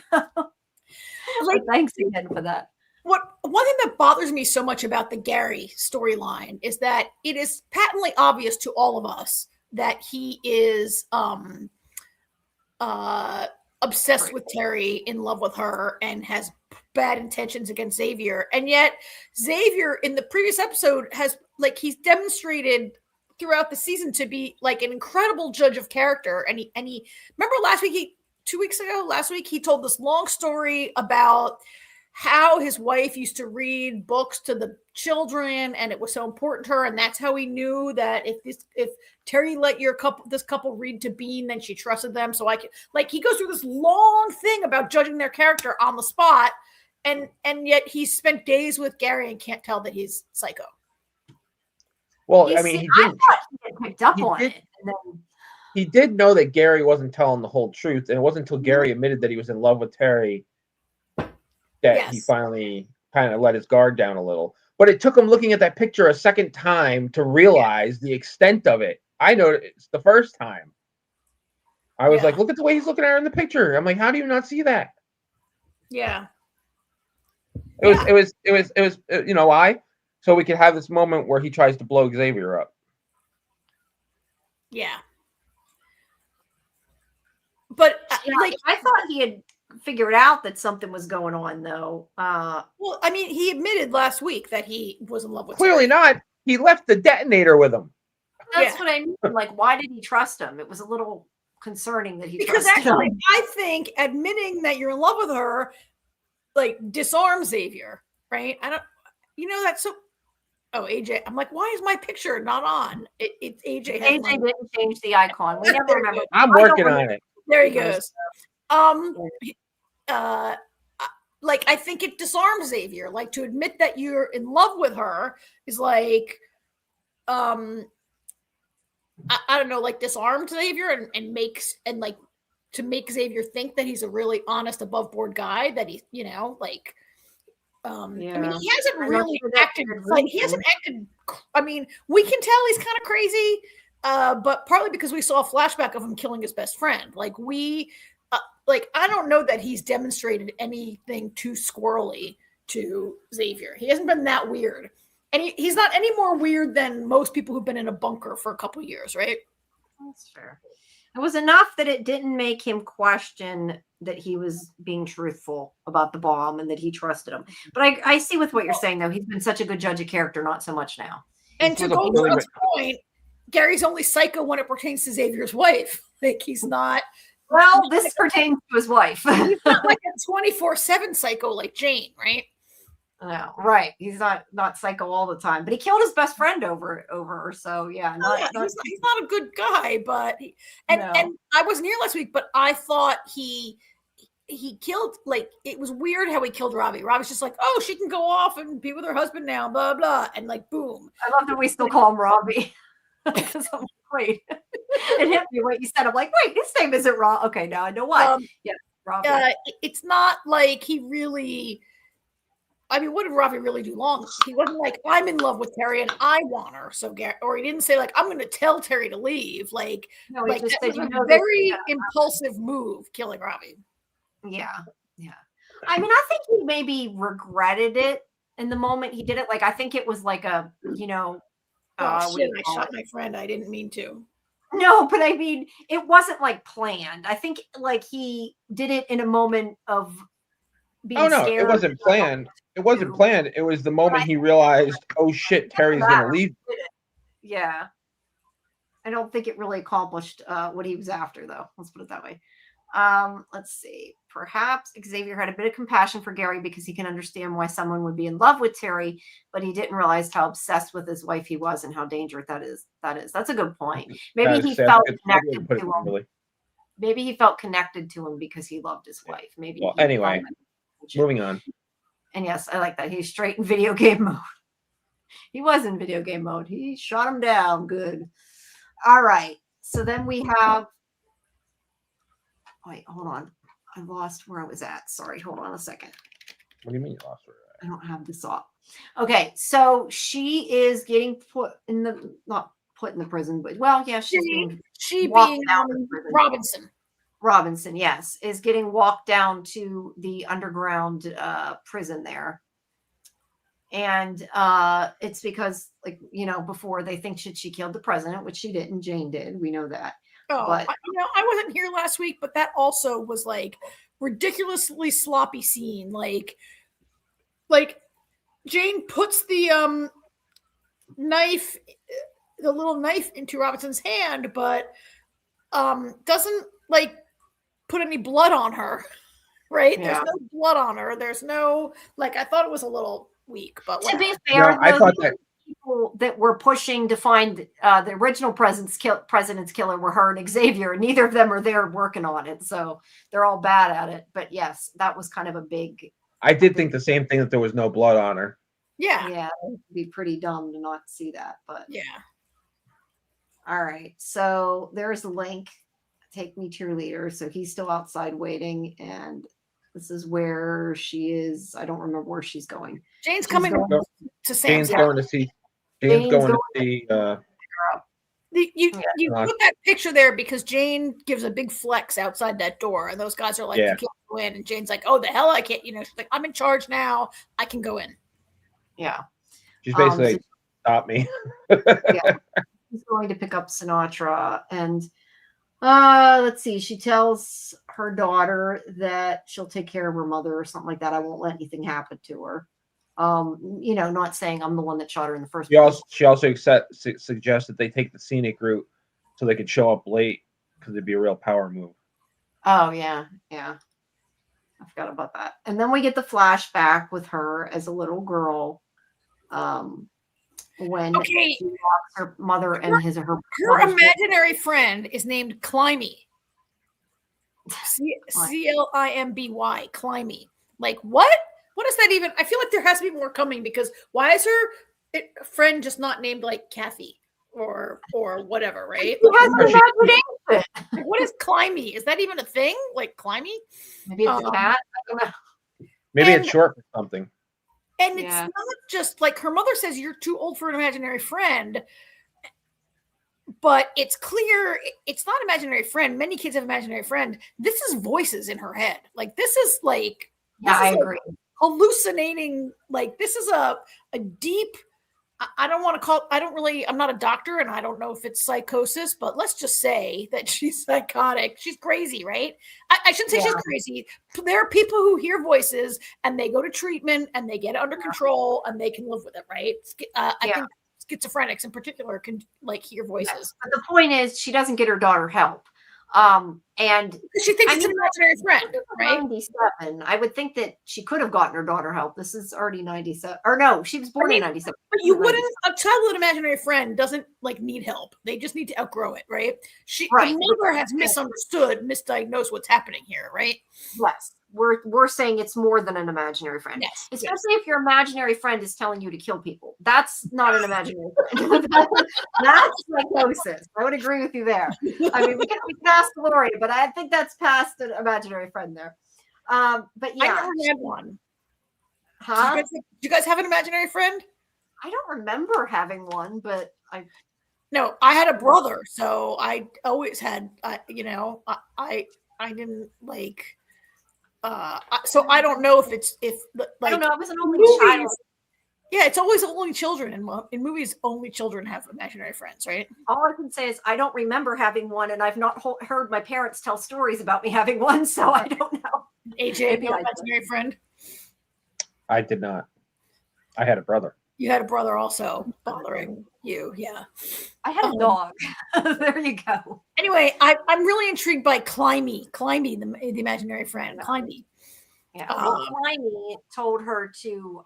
Thanks again for that. One thing that bothers me so much about the Gary storyline is that it is patently obvious to all of us that he is obsessed with Terry, in love with her, and has bad intentions against Xavier. And yet Xavier in the previous episode he's demonstrated throughout the season to be like an incredible judge of character. And he remember last week he told this long story about how his wife used to read books to the children and it was so important to her. And that's how he knew that if Terry let this couple read to Bean, then she trusted them. So he goes through this long thing about judging their character on the spot. And yet he spent days with Gary and can't tell that he's psycho. Well, I mean, I thought he had picked up on it. And then he did know that Gary wasn't telling the whole truth. And it wasn't until Gary admitted that he was in love with Terry that he finally kind of let his guard down a little. But it took him looking at that picture a second time to realize the extent of it. I noticed the first time. I was like, look at the way he's looking at her in the picture. I'm like, how do you not see that? Yeah. It was. You know why? So we could have this moment where he tries to blow Xavier up. Yeah. But like, I thought he had figured out that something was going on, though. Well, I mean, he admitted last week that he was in love with Clearly Terry. not. He left the detonator with him. That's what I mean. Like, why did he trust him? It was a little concerning that he because trusted actually, him. I think admitting that you're in love with her, like, disarms Xavier, right? I don't, that's so. Oh, AJ, I'm like, why is my picture not on? It's AJ. AJ didn't change the icon. We never remember. I'm working on it. There he goes. Like, I think it disarms Xavier. Like, to admit that you're in love with her is like, I don't know, like, disarmed Xavier and makes, and like, to make Xavier think that he's a really honest, above board guy, that he's, like, I mean, he hasn't really acted, like, he hasn't acted, I mean, we can tell he's kind of crazy, but partly because we saw a flashback of him killing his best friend. Like, I don't know that he's demonstrated anything too squirrely to Xavier. He hasn't been that weird. And he's not any more weird than most people who've been in a bunker for a couple of years, right? That's fair. It was enough that it didn't make him question that he was being truthful about the bomb and that he trusted him. But I see with what you're saying, though. He's been such a good judge of character, not so much now. And to go to this point, Gary's only psycho when it pertains to Xavier's wife. Like, he's not. Well, this pertains to his wife. He's not like a 24/7 psycho like Jane, right? No, right. He's not psycho all the time, but he killed his best friend over her. So yeah, he's not a good guy, but and I wasn't here last week, but I thought he killed, like, it was weird how he killed Robbie. Robbie's just like, oh, she can go off and be with her husband now, blah blah, and like, boom. I love that we still call him Robbie. Because I'm like, wait, it hit me what you said. I'm like, wait, his name isn't Rob. Okay, now I know why. Yeah, Robbie. It's not like he really. I mean, what did Robbie really do long? He wasn't like, I'm in love with Terry and I want her. So, or he didn't say, like, I'm going to tell Terry to leave. Like, no, he just said, a very impulsive move, killing Robbie. Yeah, yeah. I mean, I think he maybe regretted it in the moment he did it. Like, I think it was like a, oh, shit, I shot my friend. I didn't mean to. No, but I mean, it wasn't like planned. I think like he did it in a moment of being scared. It wasn't planned. It wasn't planned. It was the moment he realized, oh shit, Terry's gonna leave. Yeah. I don't think it really accomplished what he was after, though. Let's put it that way. Let's see. Perhaps Xavier had a bit of compassion for Gary because he can understand why someone would be in love with Terry, but he didn't realize how obsessed with his wife he was and how dangerous that is. That's a good point. Maybe he felt connected to him. Maybe he felt connected to him because he loved his wife. Maybe. Well, anyway, moving on. And yes, I like that. He's straight in video game mode. He was in video game mode. He shot him down. Good. All right. So then we have. Wait, hold on. I lost where I was at. Sorry. Hold on a second. What do you mean you lost where I don't have this off. Okay. So she is getting put in the, not put in the prison, but well, yeah, she's being Robinson. Robinson, yes, is getting walked down to the underground prison there. And it's because, like, before they think she killed the president, which she didn't. Jane did. We know that. Oh, but I wasn't here last week, but that also was like ridiculously sloppy scene. Like Jane puts the knife, the little knife into Robinson's hand, but doesn't like put any blood on her. Right? Yeah. There's no blood on her. There's no, like, I thought it was a little weak, but to be fair, I thought that people that were pushing to find the original president's killer were her and Xavier, and neither of them are there working on it, so they're all bad at it. But yes, that was kind of a big. I did think the same thing, that there was no blood on her. Yeah, it would be pretty dumb to not see that, but yeah. All right, so there's a link. Take me to your leader. So he's still outside waiting, and this is where she is. I don't remember where she's going. Jane's coming to Sam's Jane's going to see. Jane's going to see. You put that picture there because Jane gives a big flex outside that door, and those guys are like, "You can't go in," and Jane's like, "Oh, the hell, I can't!" She's like, "I'm in charge now. I can go in." Yeah, she's basically like, stop me. Yeah, he's going to pick up Sinatra, and let's see. She tells her daughter that she'll take care of her mother or something like that. I won't let anything happen to her. Not saying I'm the one that shot her in the first place. She also suggests that they take the scenic route so they could show up late because it'd be a real power move. Oh yeah. I forgot about that. And then we get the flashback with her as a little girl. When she lost her mother and her imaginary friend is named Climby. Climby. Climby. Like what? What is that even? I feel like there has to be more coming because why is her friend just not named like Kathy or whatever, right? What is Climby? Is that even a thing? Like Climby? Maybe it's a cat. I don't know. Maybe it's short for something. And it's not just like her mother says you're too old for an imaginary friend, but it's clear it's not imaginary friend. Many kids have imaginary friend. This is voices in her head. Like this is like I agree. Hallucinating. Like this is a deep. I don't want to call. I'm not a doctor, and I don't know if it's psychosis, but let's just say that she's psychotic. She's crazy, right? I shouldn't say she's crazy. There are people who hear voices and they go to treatment and they get it under control and they can live with it, right? I think schizophrenics in particular can like hear voices. Yes. But the point is, she doesn't get her daughter help. And she thinks it's an imaginary friend, right? 97. I would think that she could have gotten her daughter help. This is already 97. Or no, she was born in 97. But you wouldn't. A child with an imaginary friend doesn't like need help. They just need to outgrow it, right? The mother has misunderstood, misdiagnosed what's happening here, right? Yes. We're saying it's more than an imaginary friend. Yes. Especially if your imaginary friend is telling you to kill people. That's not an imaginary friend. That's psychosis. I would agree with you there. I mean, we can ask Gloria, but I think that's past an imaginary friend there. But yeah. I never had one. Huh? Do you guys have an imaginary friend? I don't remember having one, but No, I had a brother, so I always had, I didn't like, so I don't know if I don't know. I was an only child. Yeah, it's always only children in movies. Only children have imaginary friends, right? All I can say is I don't remember having one, and I've not heard my parents tell stories about me having one, so I don't know. AJ, no imaginary friend? I did not. I had a brother. You had a brother also bothering you, yeah. I had a dog. There you go. Anyway, I'm really intrigued by Climby, the imaginary friend, Climby. Yeah, Climby told her to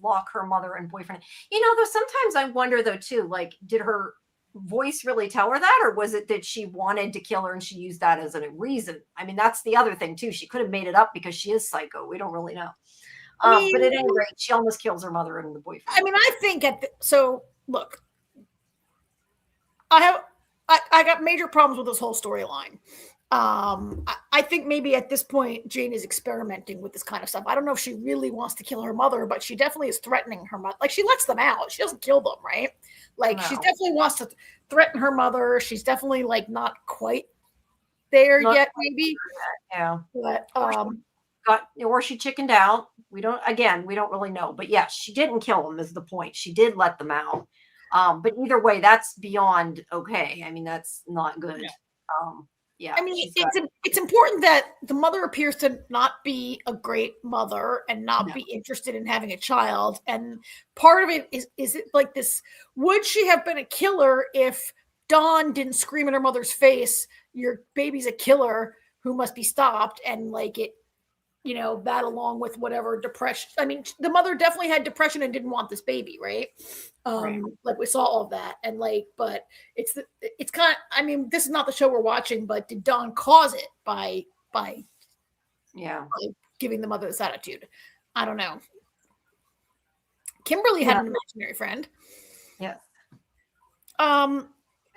lock her mother and boyfriend. Though sometimes I wonder, though, too, like, did her voice really tell her that, or was it that she wanted to kill her and she used that as a reason? I mean, that's the other thing, too. She could have made it up because she is psycho. We don't really know. But at any rate, she almost kills her mother and the boyfriend. I mean, I think look, I got major problems with this whole storyline. I think maybe at this point Jane is experimenting with this kind of stuff. I don't know if she really wants to kill her mother, but she definitely is threatening her mother. Like, she lets them out. She doesn't kill them, right? Like, she definitely wants to threaten her mother. She's definitely like not quite there yet, maybe. Yeah. But or she chickened out. We don't really know. But yes, she didn't kill them is the point. She did let them out. But either way, that's beyond okay. I mean, that's not good. Yeah. I mean, it's important that the mother appears to not be a great mother and not be interested in having a child. And part of it is it like this, would she have been a killer if Dawn didn't scream in her mother's face, your baby's a killer who must be stopped, and like it, that along with whatever depression. I mean, the mother definitely had depression and didn't want this baby, right? Like, we saw all of that, and like, but it's kind of. I mean, this is not the show we're watching, but did Dawn cause it by giving the mother this attitude? I don't know. Kimberly had an imaginary friend. Yes. And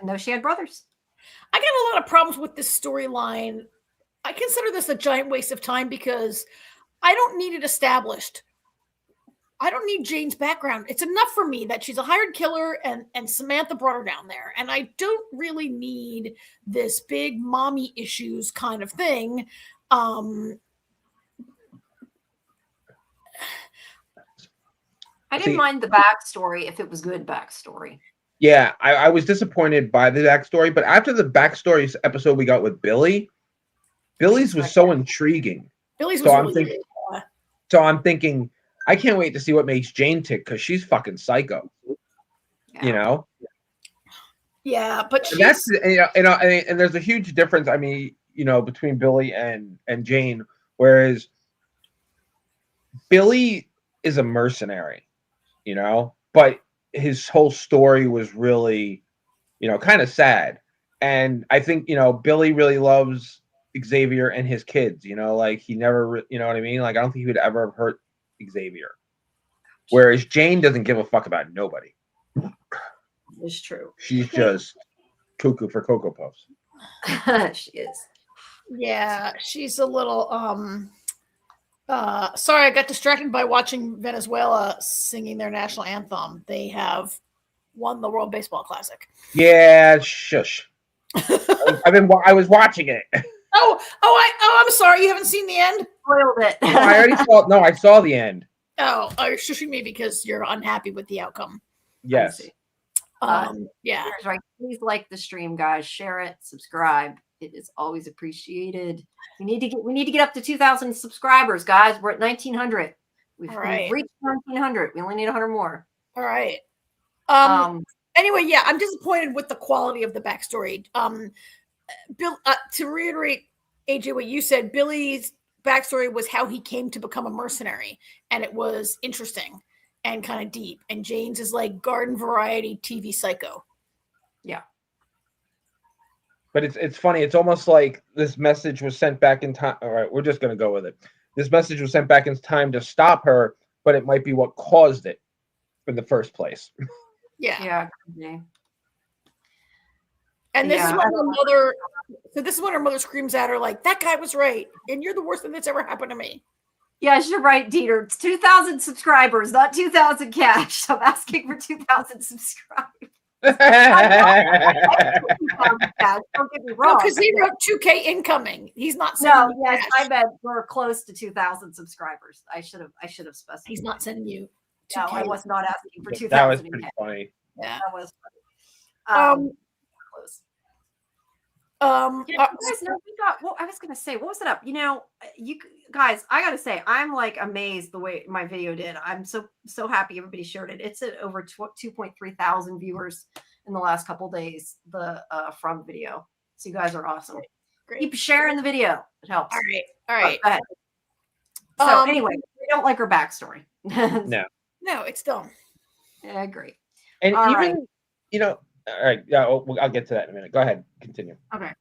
though she had brothers. I got a lot of problems with this storyline. I consider this a giant waste of time because I don't need it established I don't need Jane's background. It's enough for me that she's a hired killer and Samantha brought her down there. And I don't really need this big mommy issues kind of thing. I didn't mind the backstory if it was good backstory. Yeah, I was disappointed by the backstory, but after the backstory episode we got with Billy's was so intriguing. Billy's was really good. So I'm thinking, I can't wait to see what makes Jane tick because she's fucking psycho. Yeah. You know? Yeah, but she's... and there's a huge difference. I mean, you know, between Billy and Jane, whereas Billy is a mercenary, you know, but his whole story was really, you know, kind of sad. And I think, you know, Billy really loves Xavier and his kids, you know, like he never, you know what I mean? Like, I don't think he would ever have hurt Xavier. Whereas Jane doesn't give a fuck about nobody. It's true. She's just cuckoo for Cocoa Puffs. She is. Yeah, she's a little, sorry, I got distracted by watching Venezuela singing their national anthem. They have won the World Baseball Classic. Yeah, shush. I was watching it. I'm sorry. You haven't seen the end? Spoiled it. I already saw. No, I saw the end. Oh, you're shushing me because you're unhappy with the outcome. Yes. Yeah. That's right. Please like the stream, guys. Share it. Subscribe. It is always appreciated. We need to get up to 2,000 subscribers, guys. We're at 1,900. We've reached 1,900. We only need 100 more. All right. Anyway, yeah, I'm disappointed with the quality of the backstory. Bill, to reiterate, AJ, what you said, Billy's backstory was how he came to become a mercenary, and it was interesting and kind of deep. And Jane's is like garden variety TV psycho. Yeah. But it's funny. It's almost like this message was sent back in time. All right, we're just going to go with it. This message was sent back in time to stop her, but it might be what caused it in the first place. Yeah. Yeah. And this is when her mother. So this is when her mother screams at her like, "That guy was right, and you're the worst thing that's ever happened to me." Yes, you're right, Dieter. It's 2,000 subscribers, not 2,000 cash. I'm asking for 2,000 subscribers. Don't get me wrong. Because he wrote 2K incoming. He's not sending you yes, cash. I bet we're close to 2,000 subscribers. I should have specified. He's not sending you 2K. No, I was not asking for 2,000. That was pretty funny. Yeah. That was funny. Close. You guys know we got. Well, I was gonna say, what was it up? You know, you guys, I gotta say, I'm like amazed the way my video did. I'm so happy everybody shared it. It's at over 2.3 thousand viewers in the last couple days. The from video. So you guys are awesome. Great. Keep sharing the video. It helps. All right. Go ahead. So anyway, we don't like her backstory. No, it's dumb. Yeah, great. And all even right. You know. All right. Yeah, I'll get to that in a minute. Go ahead. Continue. Okay.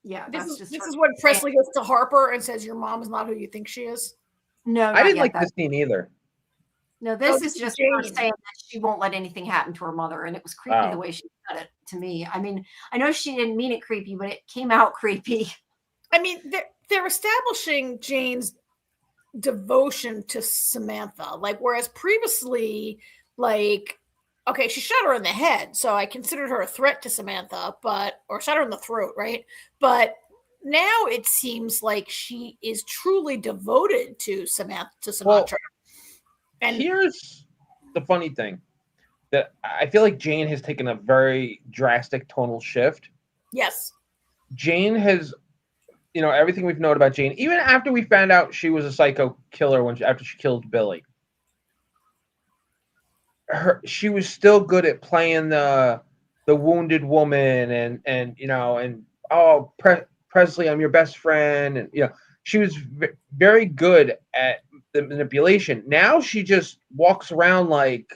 Yeah. This is when Presley goes to Harper and says, "Your mom is not who you think she is." No, I didn't like this scene either. No, this is just her saying that she won't let anything happen to her mother, and it was creepy the way she said it to me. I mean, I know she didn't mean it creepy, but it came out creepy. I mean, they're establishing Jane's devotion to Samantha, like whereas previously, like. Okay, she shot her in the head, so I considered her a threat to Samantha, or shot her in the throat, right? But now it seems like she is truly devoted to Samantha. Well, and here's the funny thing: that I feel like Jane has taken a very drastic tonal shift. Yes, Jane has, you know, everything we've known about Jane, even after we found out she was a psycho killer after she killed Billy. She was still good at playing the wounded woman and you know, and Presley, I'm your best friend, and you know, she was very good at the manipulation. Now she just walks around like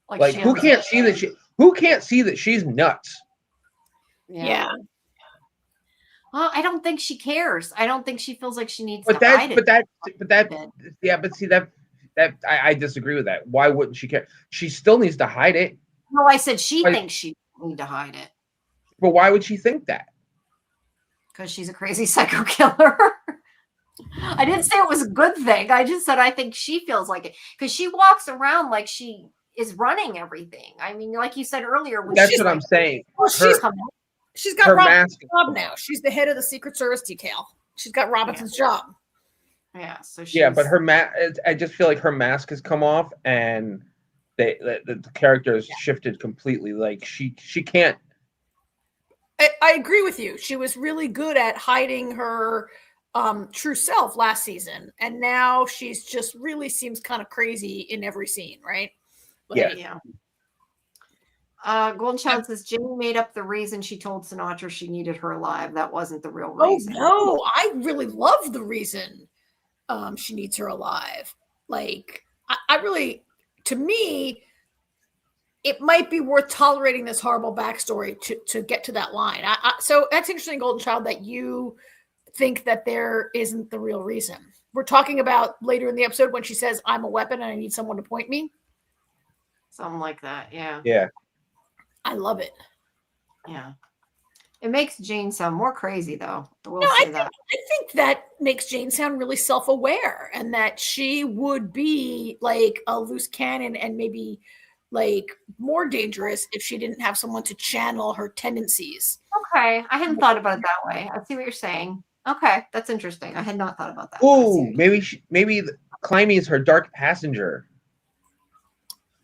who can't see that she's nuts. Yeah. Well, I don't think she cares. I don't think she feels like she needs to hide it. But see that I disagree with that. Why wouldn't she care? She still needs to hide it. No, I said she thinks she need to hide it. But why would she think that? Because she's a crazy psycho killer. I didn't say it was a good thing. I just said I think she feels like it because she walks around like she is running everything. I mean, like you said earlier, when That's she's what I'm saying. Well, Her, she's got her Robinson's mask. job now. She's the head of the Secret Service detail. She's got Robinson's job. yeah, so she's, Yeah, but her I just feel like her mask has come off, and the character has shifted completely. Like she can't. I agree with you. She was really good at hiding her true self last season, and now she's just really seems kind of crazy in every scene, right? Like, yeah. Golden Child says Jimmy made up the reason she told Sinatra she needed her alive. That wasn't the real reason. Oh no, I really love the reason she needs her alive. Like, I really, to me, it might be worth tolerating this horrible backstory to get to that line. So that's interesting, Golden Child, that you think that there isn't the real reason. We're talking about later in the episode when she says, "I'm a weapon and I need someone to point me." Something like that. Yeah. Yeah. I love it. Yeah. It makes Jane sound more crazy, though. I think that makes Jane sound really self-aware, and that she would be like a loose cannon and maybe like more dangerous if she didn't have someone to channel her tendencies. Okay. I hadn't thought about it that way. I see what you're saying. Okay. That's interesting. I had not thought about that. Ooh, maybe Climby is her dark passenger.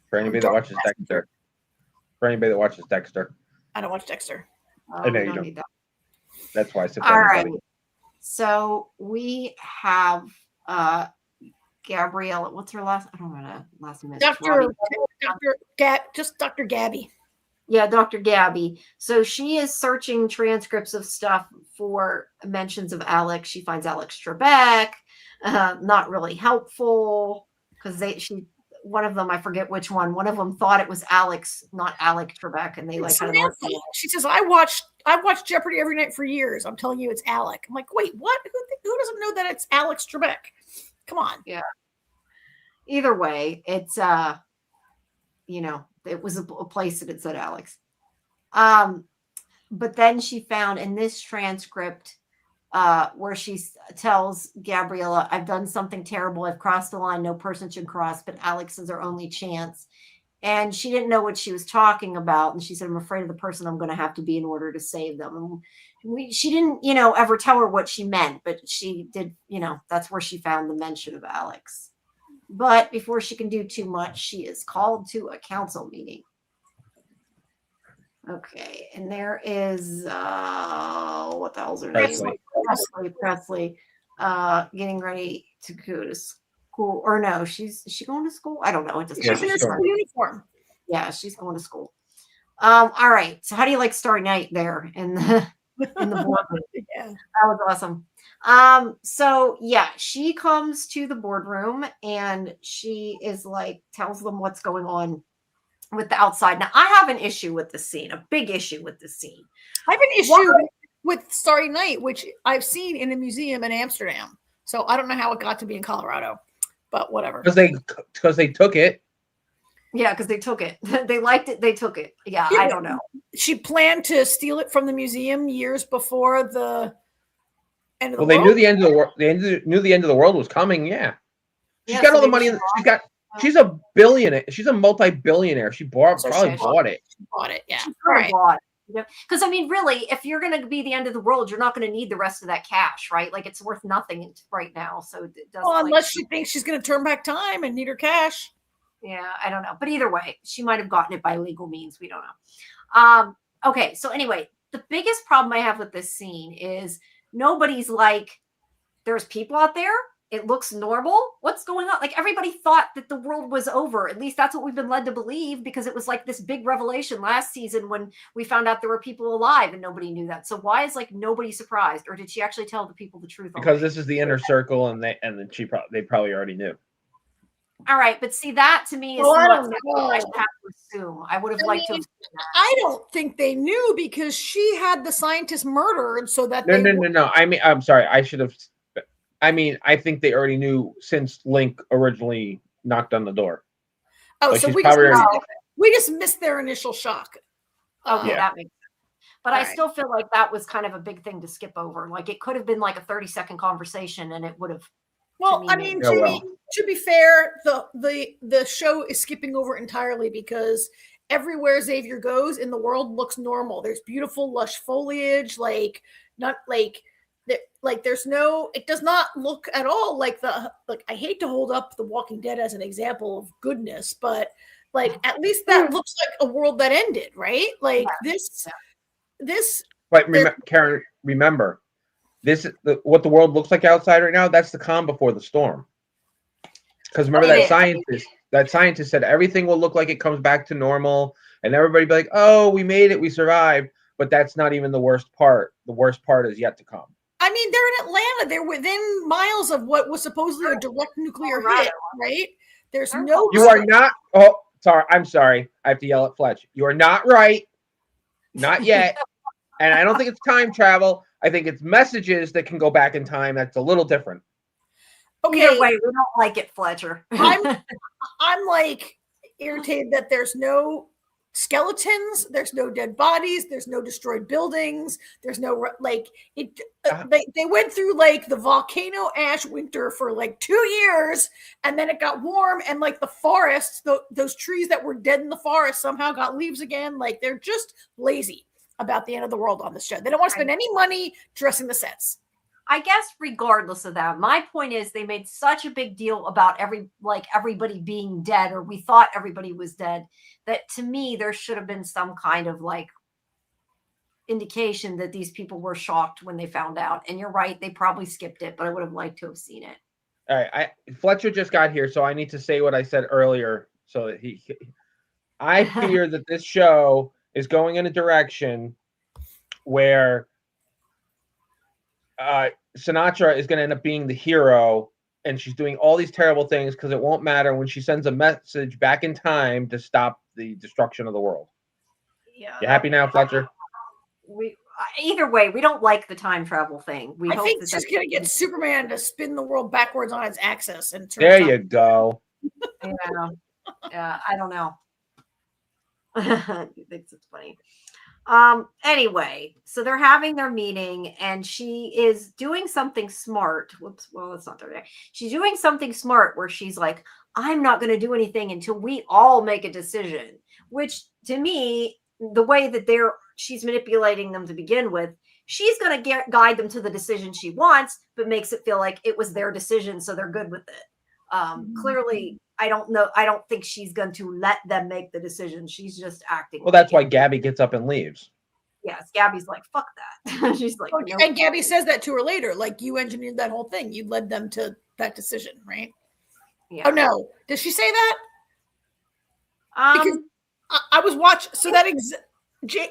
For anybody that watches Dexter. For anybody that watches Dexter. I don't watch Dexter. I know you don't. Need that. That's why I said all right. anybody. So we have Gabriella. What's her last? I don't know her last name. Dr. Gabby. Yeah, Dr. Gabby. So she is searching transcripts of stuff for mentions of Alex. She finds Alex Trebek, not really helpful because one of them, I forget which one of them thought it was Alex, not Alex Trebek, and they like kind of. She says, "I watched Jeopardy every night for years. I'm telling you, it's Alec." I'm like, wait, what? Who doesn't know that it's Alex Trebek? Come on. Yeah. Either way, it's it was a place that it said Alex. But then she found in this transcript where she tells Gabriella, "I've done something terrible. I've crossed the line no person should cross, but Alex is her only chance." And she didn't know what she was talking about. And she said, "I'm afraid of the person I'm going to have to be in order to save them." And she didn't, ever tell her what she meant, but she did, that's where she found the mention of Alex. But before she can do too much, she is called to a council meeting. Okay, and there is what the hell's her name? Presley, getting ready to go to school. Or no, is she going to school? I don't know. It doesn't matter. She's in her school uniform. Yeah, she's going to school. All right. So how do you like Starry Night there in the boardroom? Yeah, that was awesome. So yeah, she comes to the boardroom and she is like tells them what's going on with the outside. Now, I have an issue with the scene, a big issue with the scene. I have an issue with Starry Night, which I've seen in a museum in Amsterdam. So I don't know how it got to be in Colorado, but whatever. Because they took it. Yeah, because they took it. They liked it. They took it. Yeah, I don't know. She planned to steal it from the museum years before the end of the world. Well, they knew the end of the world. They knew the end of the world was coming. Yeah, she's got all the money. She's a billionaire. She's a multi-billionaire. She probably bought it. She bought it. Yeah. She probably bought it. Because I mean, really, if you're going to be the end of the world, you're not going to need the rest of that cash, right? Like it's worth nothing right now. So it doesn't. Well, unless she thinks she's going to turn back time and need her cash. Yeah, I don't know. But either way, she might have gotten it by legal means. We don't know. Okay, so anyway, the biggest problem I have with this scene is nobody's like, there's people out there. It looks normal. What's going on? Like everybody thought that the world was over. At least that's what we've been led to believe because it was like this big revelation last season when we found out there were people alive and nobody knew that. So why is like nobody surprised? Or did she actually tell the people the truth? Because this is the inner circle and they probably already knew. All right, but see that to me is I don't know. I have to assume. I would have liked to have seen that. I don't think they knew because she had the scientist murdered so that No. I mean, I'm sorry. I should have. I mean, I think they already knew since Link originally knocked on the door. Oh, so we just missed their initial shock. Okay, that makes sense. But I still feel like that was kind of a big thing to skip over. Like it could have been like a 30-second conversation and it would have Well, me I maybe. mean, Yeah, Jamie, well. to be fair, the show is skipping over entirely because everywhere Xavier goes in the world looks normal. There's beautiful, lush foliage, like not like there's no. It does not look at all like I hate to hold up The Walking Dead as an example of goodness, but like at least that looks like a world that ended, right? Like this. But Karen, remember, what the world looks like outside right now. That's the calm before the storm. Because remember that scientist said everything will look like it comes back to normal, and everybody be like, "Oh, we made it, we survived." But that's not even the worst part. The worst part is yet to come. I mean, they're in Atlanta. They're within miles of what was supposedly a direct nuclear hit, right? There's no. You are not. Oh, sorry. I'm sorry. I have to yell at Fletch. You are not right. Not yet. And I don't think it's time travel. I think it's messages that can go back in time. That's a little different. Okay. Either way, we don't like it, Fletcher. I'm like irritated that there's no skeletons, there's no dead bodies, there's no destroyed buildings, there's no like it. They went through like the volcano ash winter for like 2 years, and then it got warm, and like the forests, those trees that were dead in the forest somehow got leaves again. Like they're just lazy about the end of the world on this show. They don't want to spend any money dressing the sets. I guess regardless of that, my point is they made such a big deal about everybody being dead, or we thought everybody was dead, that to me there should have been some kind of like indication that these people were shocked when they found out. And you're right, they probably skipped it, but I would have liked to have seen it. All right, Fletcher just got here, so I need to say what I said earlier. So that I fear that this show is going in a direction where Sinatra is going to end up being the hero, and she's doing all these terrible things because it won't matter when she sends a message back in time to stop the destruction of the world. Yeah. You happy now, Fletcher? Either way, we don't like the time travel thing. I think she's going to get Superman to spin the world backwards on its axis and turn. There you go. Yeah, I don't know. He thinks it's funny. Anyway, so they're having their meeting, and she is doing something smart. Whoops, well, that's not there. She's doing something smart where she's like, I'm not going to do anything until we all make a decision, which to me, the way that she's manipulating them to begin with, she's going to guide them to the decision she wants, but makes it feel like it was their decision, so they're good with it. Clearly, I don't know. I don't think she's going to let them make the decision. She's just acting. Well, that's why Gabby gets up and leaves. Yes, Gabby's like, fuck that. She's like, nope. And Gabby says that to her later. Like, you engineered that whole thing. You led them to that decision, right? Yeah. Oh, no. Does she say that? Because I was watching. So that I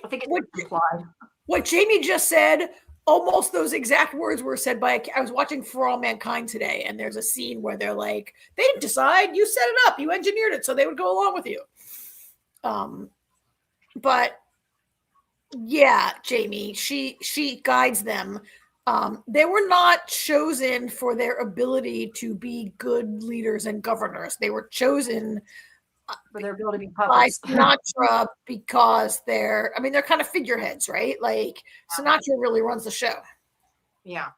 think it's implied. What Jamie just said, almost those exact words were said by I was watching For All Mankind today, and there's a scene where they're like, they didn't decide, you set it up, you engineered it, so they would go along with you. But yeah, Jamie, she guides them. They were not chosen for their ability to be good leaders and governors. They were chosen for their ability to be by puppets. Sinatra because they're kind of figureheads, right? Like Sinatra really runs the show. Yeah,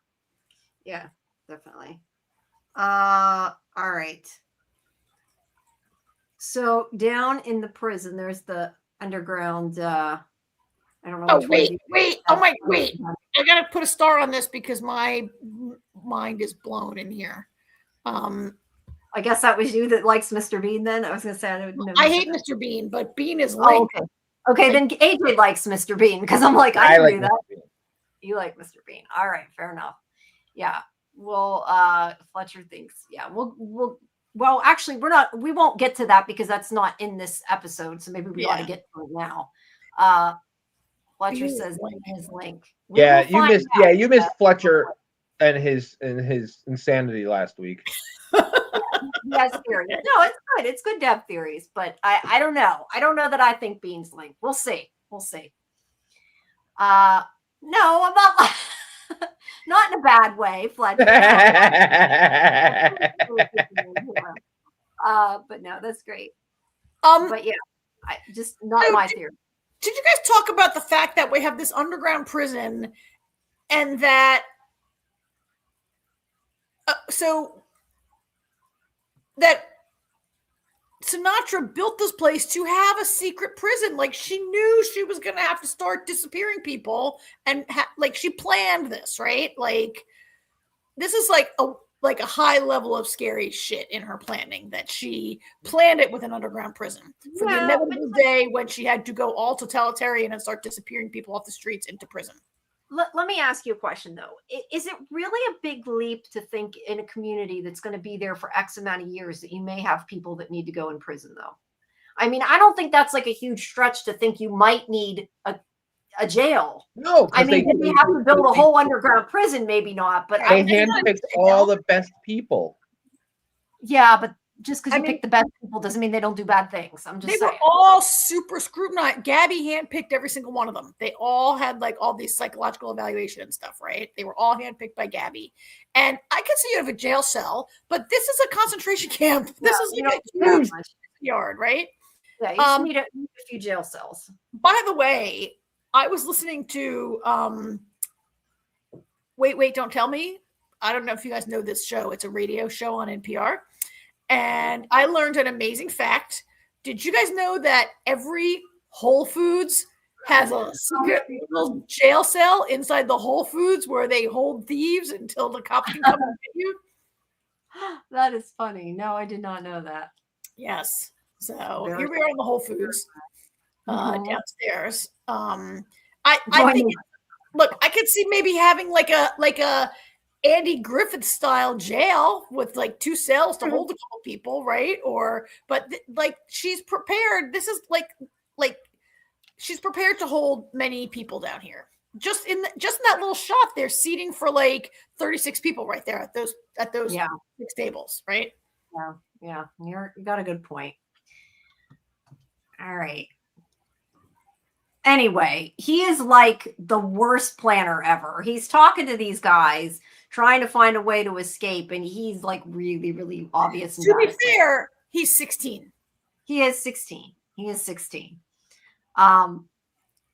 definitely. All right. So down in the prison, there's the underground. I don't know. Oh wait! Oh my! Wait! I gotta put a star on this because my mind is blown in here. I guess that was you that likes Mr. Bean. Then I was gonna say I hate Mr. Bean, but Bean is like okay. Then AJ likes Mr. Bean because I'm like I like that. You like Mr. Bean. All right, fair enough. Yeah. Well, Fletcher thinks. Yeah. Well, actually, we won't get to that because that's not in this episode. So maybe we ought to get to it now. Fletcher says his link. You missed Fletcher and his insanity last week. Yes, theory. No, it's good. It's good to have theories, but I don't know. I don't know that I think Bean's linked. We'll see. No, I'm not. Not in a bad way, Fletcher. But no, that's great. But yeah, just not my theory. Did you guys talk about the fact that we have this underground prison, and that so that Sinatra built this place to have a secret prison. Like, she knew she was going to have to start disappearing people, and like, she planned this, right? Like, this is like a high level of scary shit in her planning, that she planned it with an underground prison for the inevitable day when she had to go all totalitarian and start disappearing people off the streets into prison. Let me ask you a question, though. Is it really a big leap to think in a community that's going to be there for X amount of years that you may have people that need to go in prison, though? I mean, I don't think that's like a huge stretch to think you might need a jail. No, I mean, they have to build a whole underground prison, maybe not, but they handpicked all the best people. Yeah, but just because you pick the best people doesn't mean they don't do bad things. I'm just saying. They were all super scrutinized. Gabby handpicked every single one of them. They all had like all these psychological evaluation and stuff, right? They were all handpicked by Gabby. And I could see you have a jail cell, but this is a concentration camp. This is like a huge yard, right? Yeah, you just need a few jail cells. By the way, I was listening to Wait, Don't Tell Me. I don't know if you guys know this show. It's a radio show on NPR. And I learned an amazing fact. Did you guys know that every Whole Foods has a secret little jail cell inside the Whole Foods where they hold thieves until the cops can come and get you? That is funny. No, I did not know that. Yes. So here we are in the Whole Foods downstairs. I think, look, I could see maybe having like a Andy Griffith style jail with like 2 cells to hold a couple people, right? But like, she's prepared. This is like she's prepared to hold many people down here. Just in that little shot, they're seating for like 36 people right there at those 6 tables, right? Yeah. You got a good point. All right. Anyway, he is like the worst planner ever. He's talking to these guys, trying to find a way to escape, and he's like really, really obvious. To be fair, he's 16. He is 16.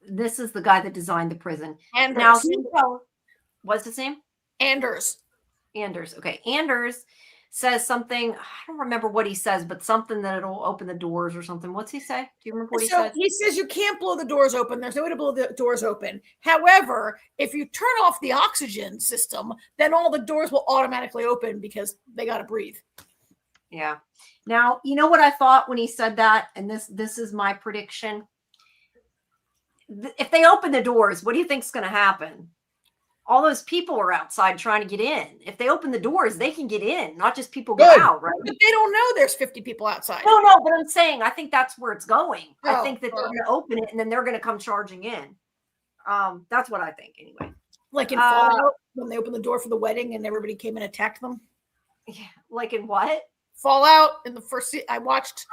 This is the guy that designed the prison. Anders. Now, what's his name? Anders. Okay. Anders says something. I don't remember what he says, but something that it'll open the doors or something. What's he say? Do you remember what he said? He says you can't blow the doors open. There's no way to blow the doors open. However, if you turn off the oxygen system, then all the doors will automatically open because they got to breathe. Yeah. Now, you know what I thought when he said that? And this is my prediction. If they open the doors, what do you think is going to happen? All those people are outside trying to get in. If they open the doors, they can get in, not just people go out, right? But they don't know there's 50 people outside. No, but I'm saying I think that's where it's going. I think that they're going to open it and then they're going to come charging in. That's what I think anyway. Like in Fallout, when they opened the door for the wedding and everybody came and attacked them? Yeah, like in what? Fallout in the first I watched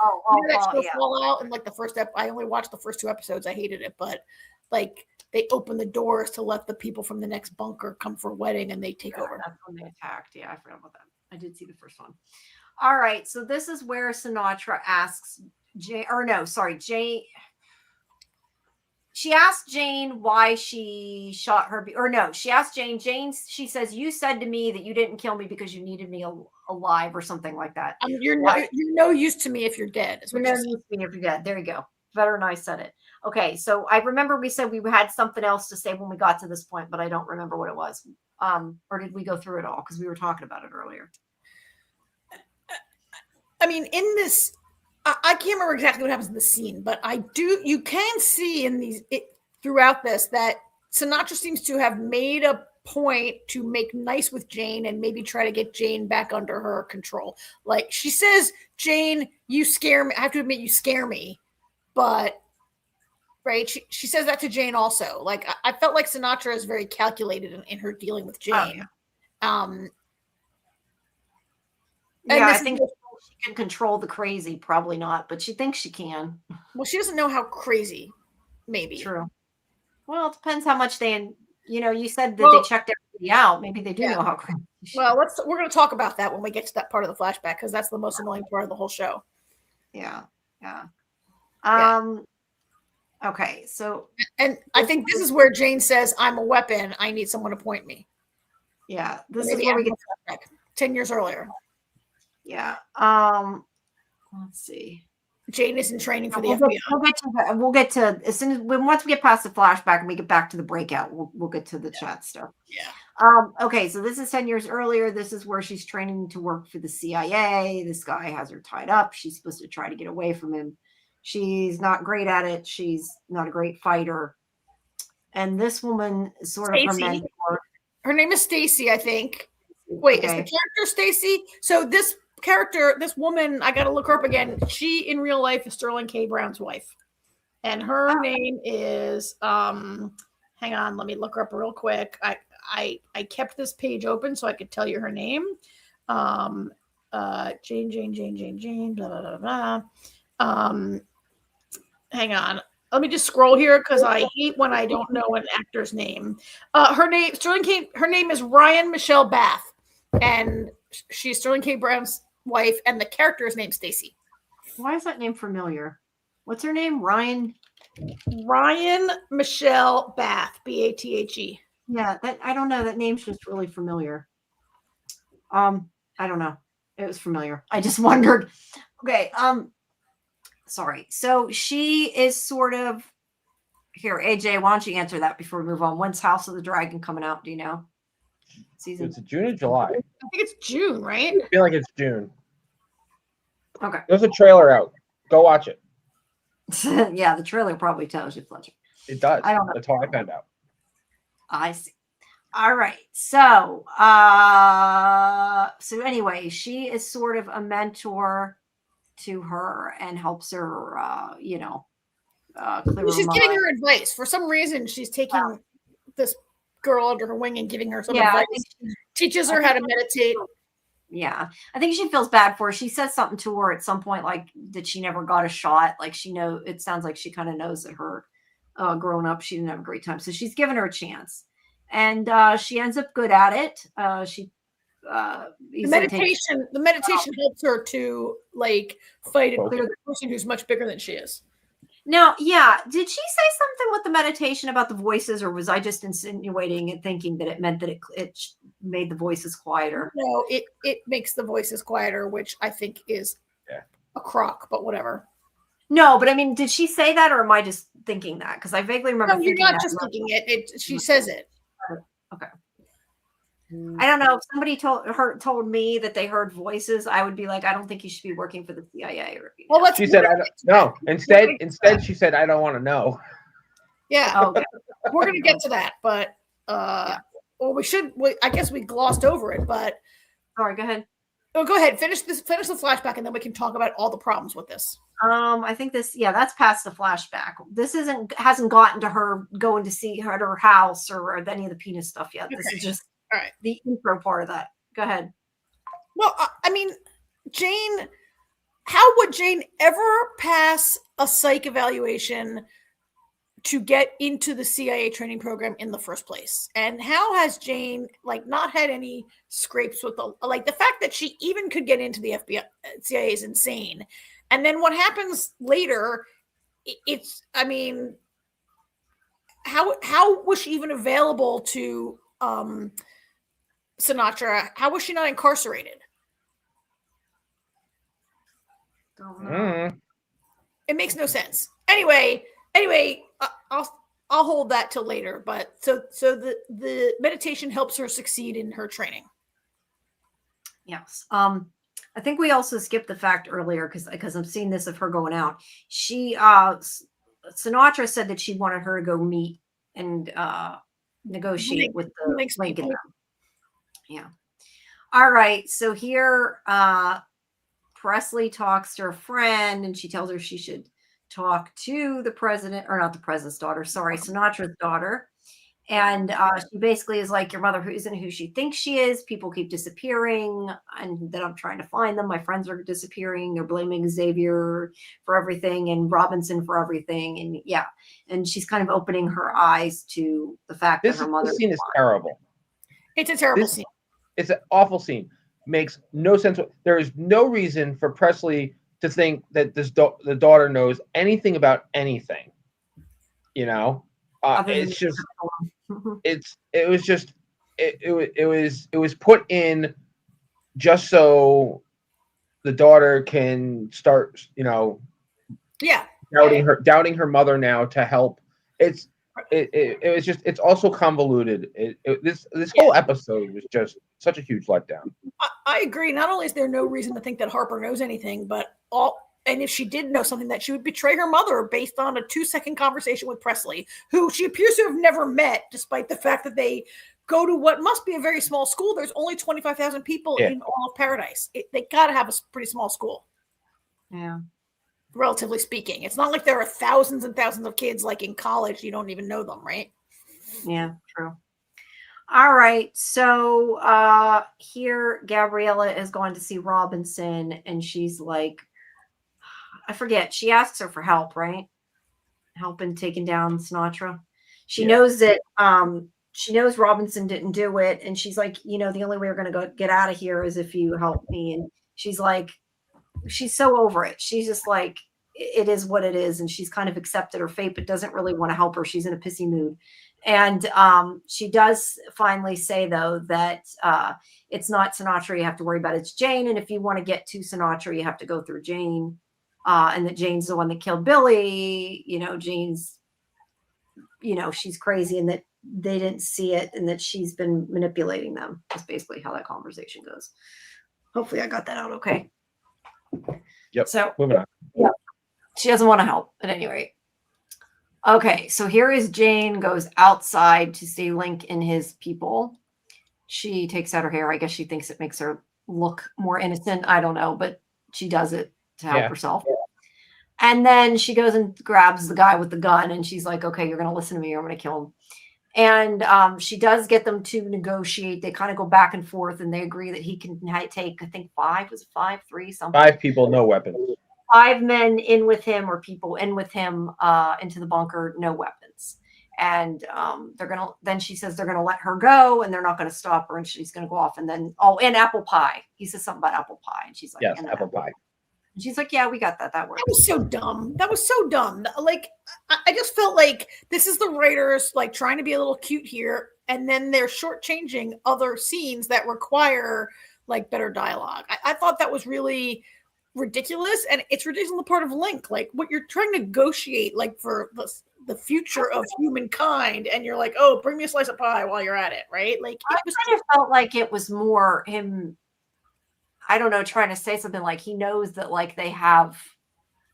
Fallout, and like the first I only watched the first 2 episodes. I hated it, but like they open the doors to let the people from the next bunker come for a wedding and they take over. That's when they attacked. Yeah, I forgot about that. I did see the first one. All right. So this is where Sinatra asks Jane. She asked Jane why she shot her. She asked Jane. She says, you said to me that you didn't kill me because you needed me alive or something like that. You're no use to me if you're dead. You're no use to me if you're dead. There you go. Better than I said it. Okay, so I remember we said we had something else to say when we got to this point, but I don't remember what it was. Or did we go through it all? Because we were talking about it earlier. I mean, in this, I can't remember exactly what happens in the scene, but you can see throughout this that Sinatra seems to have made a point to make nice with Jane and maybe try to get Jane back under her control. Like she says, Jane, you scare me. I have to admit, you scare me. But right, she says that to Jane also. Like I felt like Sinatra is very calculated in her dealing with Jane. Oh, yeah. I think she can control the crazy. Probably not, but she thinks she can. Well, she doesn't know how crazy. Maybe true. Well, it depends how much they. You said that they checked everybody out. Maybe they do know how crazy. Well, we're going to talk about that when we get to that part of the flashback because that's the most annoying part of the whole show. Yeah. Okay, so and I think this is where Jane says, "I'm a weapon. I need someone to point me." Yeah, this is where we get 10 years earlier. Yeah. Let's see. Jane is in training for the We'll FBI. we'll get to as soon as once we get past the flashback and we get back to the breakout, we'll get to the chat stuff. Yeah. Okay, so this is 10 years earlier. This is where she's training to work for the CIA. This guy has her tied up. She's supposed to try to get away from him. She's not great at it. She's not a great fighter. And this woman is sort of her mentor. Her name is Stacy, I think. Wait, is the character Stacy? So this character, this woman, I got to look her up again. She in real life is Sterling K. Brown's wife. And her name is hang on, let me look her up real quick. I kept this page open so I could tell you her name. Jane, blah, blah, blah, blah. Hang on. Let me just scroll here because I hate when I don't know an actor's name. Her name is Ryan Michelle Bath. And she's Sterling K. Brown's wife, and the character's named Stacy. Why is that name familiar? What's her name? Ryan Michelle Bath, B-A-T-H-E. Yeah, that I don't know. That name's just really familiar. I don't know. It was familiar. I just wondered. Okay. Sorry. So she is sort of here. AJ, why don't you answer that before we move on? When's House of the Dragon coming out? Do you know? Season. It's June or July. I think it's June, right? I feel like it's June. Okay. There's a trailer out. Go watch it. Yeah, the trailer probably tells you, Fletcher. It does. I don't know. That's how I found out. I see. All right. So, so anyway, she is sort of a mentor to her and helps her, clear She's her giving mind. her advice. For some reason, she's taking this girl under her wing and giving her some advice. Teaches her how to meditate. Yeah, I think she feels bad for her. She says something to her at some point, like that she never got a shot. Like it sounds like she kind of knows that her growing up, she didn't have a great time. So she's given her a chance. And she ends up good at it. The meditation helps her to like fight and clear the person who's much bigger than she is. Now, yeah, did she say something with the meditation about the voices, or was I just insinuating and thinking that it meant that it made the voices quieter? No, it makes the voices quieter, which I think is a crock, but whatever. No, but I mean, did she say that, or am I just thinking that? Because I vaguely remember. No, you're not just thinking it. She says it. Okay. I don't know if somebody told me that they heard voices, I would be like, I don't think you should be working for the CIA. Well, she said, I don't know. Instead, she said, I don't want to know. Yeah. Okay. We're going to get to that, but well, I guess we glossed over it, but. Sorry, go ahead. Oh, go ahead. Finish the flashback, and then we can talk about all the problems with this. I think that's past the flashback. This hasn't gotten to her going to see her at her house or any of the penis stuff yet. Okay. This is just all right. The intro part of that. Go ahead. Well, I mean, Jane, how would Jane ever pass a psych evaluation to get into the CIA training program in the first place? And how has Jane not had any scrapes with the fact that she even could get into the FBI, CIA is insane. And then what happens later? How was she even available to Sinatra? How was she not incarcerated? It makes no sense. Anyway, I'll hold that till later. But so the meditation helps her succeed in her training. Yes. I think we also skipped the fact earlier because I'm seeing this of her going out. She Sinatra said that she wanted her to go meet and negotiate with the Lincoln. Yeah. All right. So here Presley talks to her friend and she tells her she should talk to the president, or not the president's daughter, sorry, Sinatra's daughter. And she basically is like, your mother isn't who she thinks she is. People keep disappearing and that I'm trying to find them. My friends are disappearing. They're blaming Xavier for everything and Robinson for everything. And yeah. And she's kind of opening her eyes to the fact that her mother. This scene is terrible. It's a terrible scene. It's an awful scene. Makes no sense. There is no reason for Presley to think that the daughter knows anything about anything. You know? It's just it was put in just so the daughter can start, Yeah. doubting her mother now to help. It was just, it's also convoluted. This whole episode was just such a huge letdown. I agree. Not only is there no reason to think that Harper knows anything, but and if she did know something, that she would betray her mother based on a 2-second conversation with Presley, who she appears to have never met, despite the fact that they go to what must be a very small school. There's only 25,000 people in all of Paradise. They got to have a pretty small school. Yeah. Relatively speaking. It's not like there are thousands and thousands of kids like in college. You don't even know them, right? Yeah, true. All right. So here Gabriella is going to see Robinson, and she's like, I forget. She asks her for help, right? Help in taking down Sinatra. She knows that she knows Robinson didn't do it, and she's like, the only way we're going to get out of here is if you help me. And she's like, she's so over it. She's just like, it is what it is, and she's kind of accepted her fate, but doesn't really want to help her. She's in a pissy mood. And she does finally say, though, that it's not Sinatra you have to worry about, it's Jane. And if you want to get to Sinatra, you have to go through Jane. And that Jane's the one that killed Billy. Jane's, she's crazy, and that they didn't see it, and that she's been manipulating them. That's basically how that conversation goes. Hopefully I got that out okay. Yep. So moving on. Yeah. She doesn't want to help at any rate. Okay, so here is Jane goes outside to see Link and his people. She takes out her hair. I guess she thinks it makes her look more innocent. I don't know, but she does it to help herself. Yeah. And then she goes and grabs the guy with the gun, and she's like, okay, you're going to listen to me or I'm going to kill him. And she does get them to negotiate. They kind of go back and forth, and they agree that he can take, I think 3 something. 5 people, no weapons. 5 men in with him, or people in with him into the bunker, no weapons. And then she says they're gonna let her go, and they're not gonna stop her, and she's gonna go off. And then and apple pie. He says something about apple pie, and she's like, yes, apple pie. And she's like, yeah, we got that. That works. That was so dumb. Like, I just felt like this is the writers like trying to be a little cute here, and then they're shortchanging other scenes that require like better dialogue. I thought that was really ridiculous, and it's ridiculous on the part of Link. Like, what you're trying to negotiate, like for the future of humankind, and you're like, oh, bring me a slice of pie while you're at it, right? Like, I kind of felt like it was more him, I don't know, trying to say something like he knows that like they have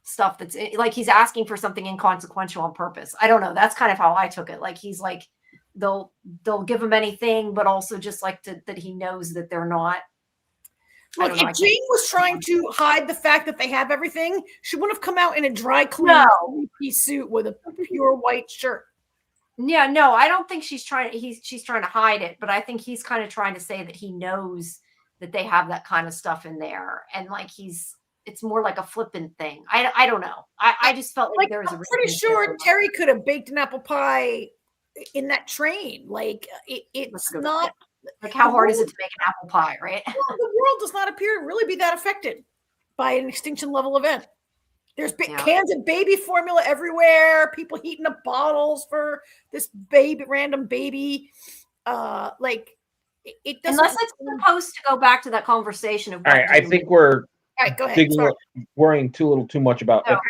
stuff that's like he's asking for something inconsequential on purpose. I don't know. That's kind of how I took it. Like he's like they'll give him anything, but also just like that he knows that they're not. Look, if Jane was trying to hide the fact that they have everything, she wouldn't have come out in a dry clean 3-piece suit with a pure white shirt. Yeah, no, I don't think she's trying to hide it, but I think he's kind of trying to say that he knows that they have that kind of stuff in there, and like it's more like a flippant thing. I don't know. I just felt like there was I'm pretty sure Terry could have baked an apple pie in that train. Like it's not. Like, how hard is it to make an apple pie, right? Well, the world does not appear to really be that affected by an extinction level event. There's cans of baby formula everywhere. People heating up bottles for this random baby. Like it doesn't. Unless it's supposed to go back to that conversation of. All right, I think we're. All right, go ahead. Worrying too much about apple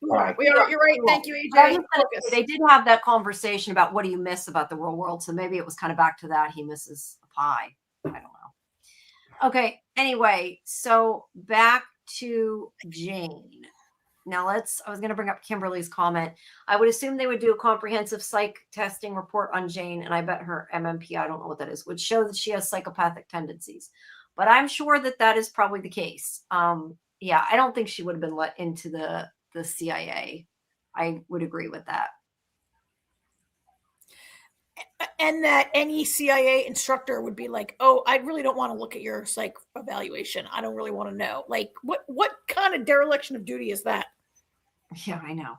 pie. You're right. Thank you, AJ. They did have that conversation about what do you miss about the real world. So maybe it was kind of back to that. He misses a pie. I don't know. Okay. Anyway, so back to Jane. Now I was going to bring up Kimberly's comment. I would assume they would do a comprehensive psych testing report on Jane, and I bet her MMP, I don't know what that is, would show that she has psychopathic tendencies. But I'm sure that is probably the case. Yeah, I don't think she would have been let into the CIA. I would agree with that. And that any CIA instructor would be like, oh, I really don't want to look at your psych evaluation. I don't really want to know. Like, what kind of dereliction of duty is that? Yeah, I know.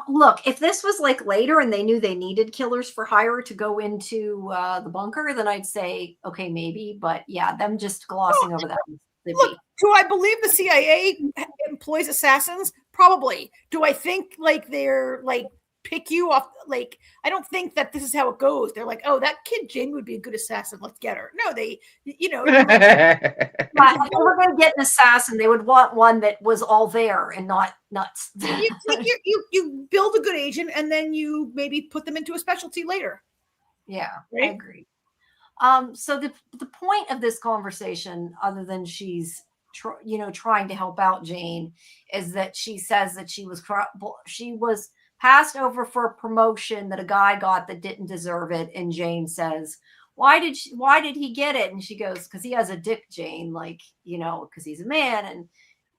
Look, if this was like later and they knew they needed killers for hire to go into the bunker, then I'd say, okay, maybe. But yeah, them just glossing over that. Look, do I believe the CIA employs assassins? Probably. Do I think like they're like pick you off? Like, I don't think that this is how it goes. They're like, oh, that kid Jane would be a good assassin. Let's get her. No, they, like Yeah, if they were going to get an assassin, they would want one that was all there and not nuts. You build a good agent, and then you maybe put them into a specialty later. Yeah, right? I agree. So the point of this conversation, other than she's trying to help out Jane, is that she says that she was passed over for a promotion that a guy got that didn't deserve it, and Jane says, why did he get it? And she goes, because he has a dick, Jane, like, because he's a man. And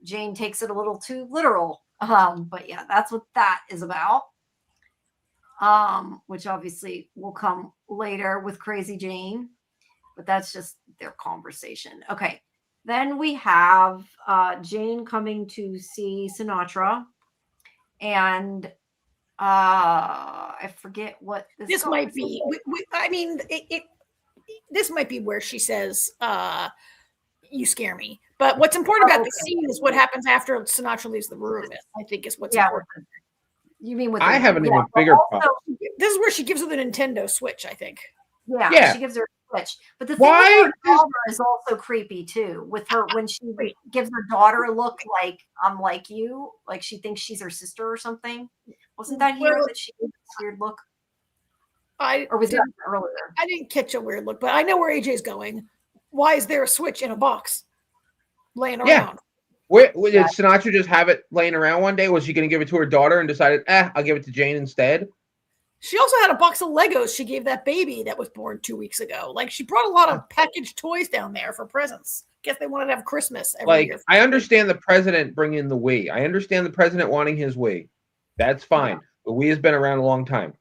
Jane takes it a little too literal. But yeah, that's what that is about. Which obviously will come later with Crazy Jane, but that's just their conversation. Okay. Then we have Jane coming to see Sinatra, and I forget what this might be. I mean, this might be where she says, "You scare me." But what's important about the scene is what happens after Sinatra leaves the room. I think is what's important. You mean with I have an even bigger problem. This is where she gives her the Nintendo Switch, I think. Yeah. She gives her a Switch. But the thing with her daughter is also creepy too. With her, when she gives her daughter a look like, I'm like you, like she thinks she's her sister or something. Wasn't that here that she gave this weird look? Or was that earlier? I didn't catch a weird look, but I know where AJ's going. Why is there a Switch in a box laying around? Did Sinatra just have it laying around one day? Was she going to give it to her daughter and decided, I'll give it to Jane instead? She also had a box of Legos she gave that baby that was born 2 weeks ago. Like, she brought a lot of packaged toys down there for presents. Guess they wanted to have Christmas every year. I understand the president bringing the Wii. I understand the president wanting his Wii. That's fine. The Wii has been around a long time.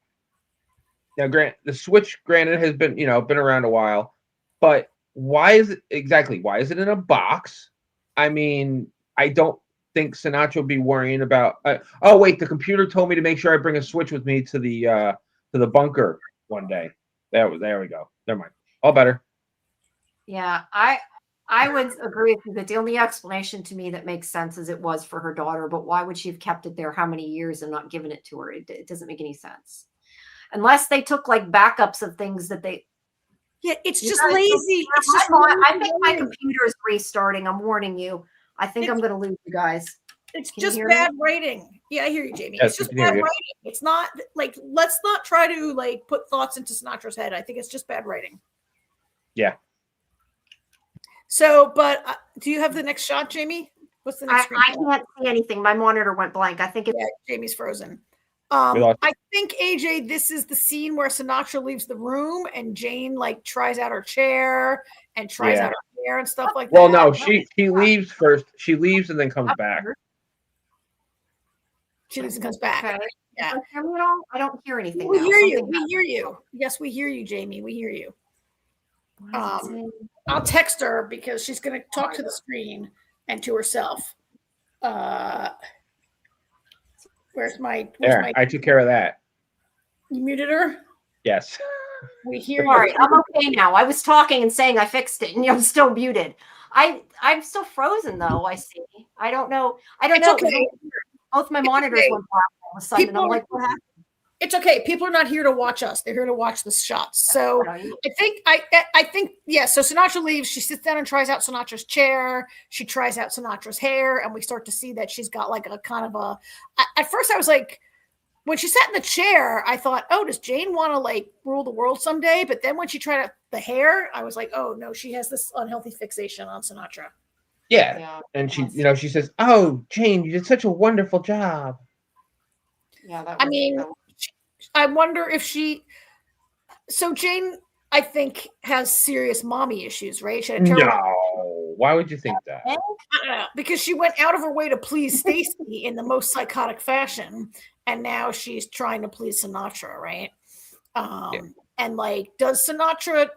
Now, the Switch, granted, has been around a while. But why is it in a box? I mean, I don't think Sinatra will be worrying about. The computer told me to make sure I bring a Switch with me to the bunker one day. There we go. Never mind. All better. Yeah, I would agree with you that the only explanation to me that makes sense is it was for her daughter. But why would she have kept it there how many years and not given it to her? It doesn't make any sense, unless they took like backups of things that they. Yeah, it's just lazy. I think my computer is restarting. I'm warning you. I think I'm going to lose you guys. It's just bad writing. Yeah, I hear you, Jamie. It's just bad writing. It's not like, let's not try to like put thoughts into Sinatra's head. I think it's just bad writing. Yeah. So, but do you have the next shot, Jamie? What's the next screen? I can't see anything. My monitor went blank. I think Jamie's frozen. I think, AJ, this is the scene where Sinatra leaves the room and Jane like tries out her chair and tries out her hair and stuff like that. Well, no, she leaves first. She leaves and then comes back. She leaves and comes back. Okay. Yeah. I don't hear anything. We hear you. We hear you. Yes, we hear you, Jamie. We hear you. I'll text her because she's going to talk to the screen and to herself. Where's my I took care of that. You muted her? Yes. We hear you. All right, I'm okay now. I was talking and saying I fixed it, and I'm still muted. I'm still frozen though. I see. I don't know. It's know. Okay. Both my monitors went black all of a sudden. I'm like, what happened? It's okay. People are not here to watch us. They're here to watch the shots. So I think, yeah. So Sinatra leaves. She sits down and tries out Sinatra's chair. She tries out Sinatra's hair. And we start to see that she's got like a kind of a, at first I was like, when she sat in the chair, I thought, oh, does Jane want to like rule the world someday? But then when she tried out the hair, I was like, oh no, she has this unhealthy fixation on Sinatra. Yeah. And she, she says, oh, Jane, you did such a wonderful job. Yeah. I wonder if so Jane, I think, has serious mommy issues, right? No. Why would you think that? I don't know, because she went out of her way to please Stacy in the most psychotic fashion, and now she's trying to please Sinatra, right? And like, does Sinatra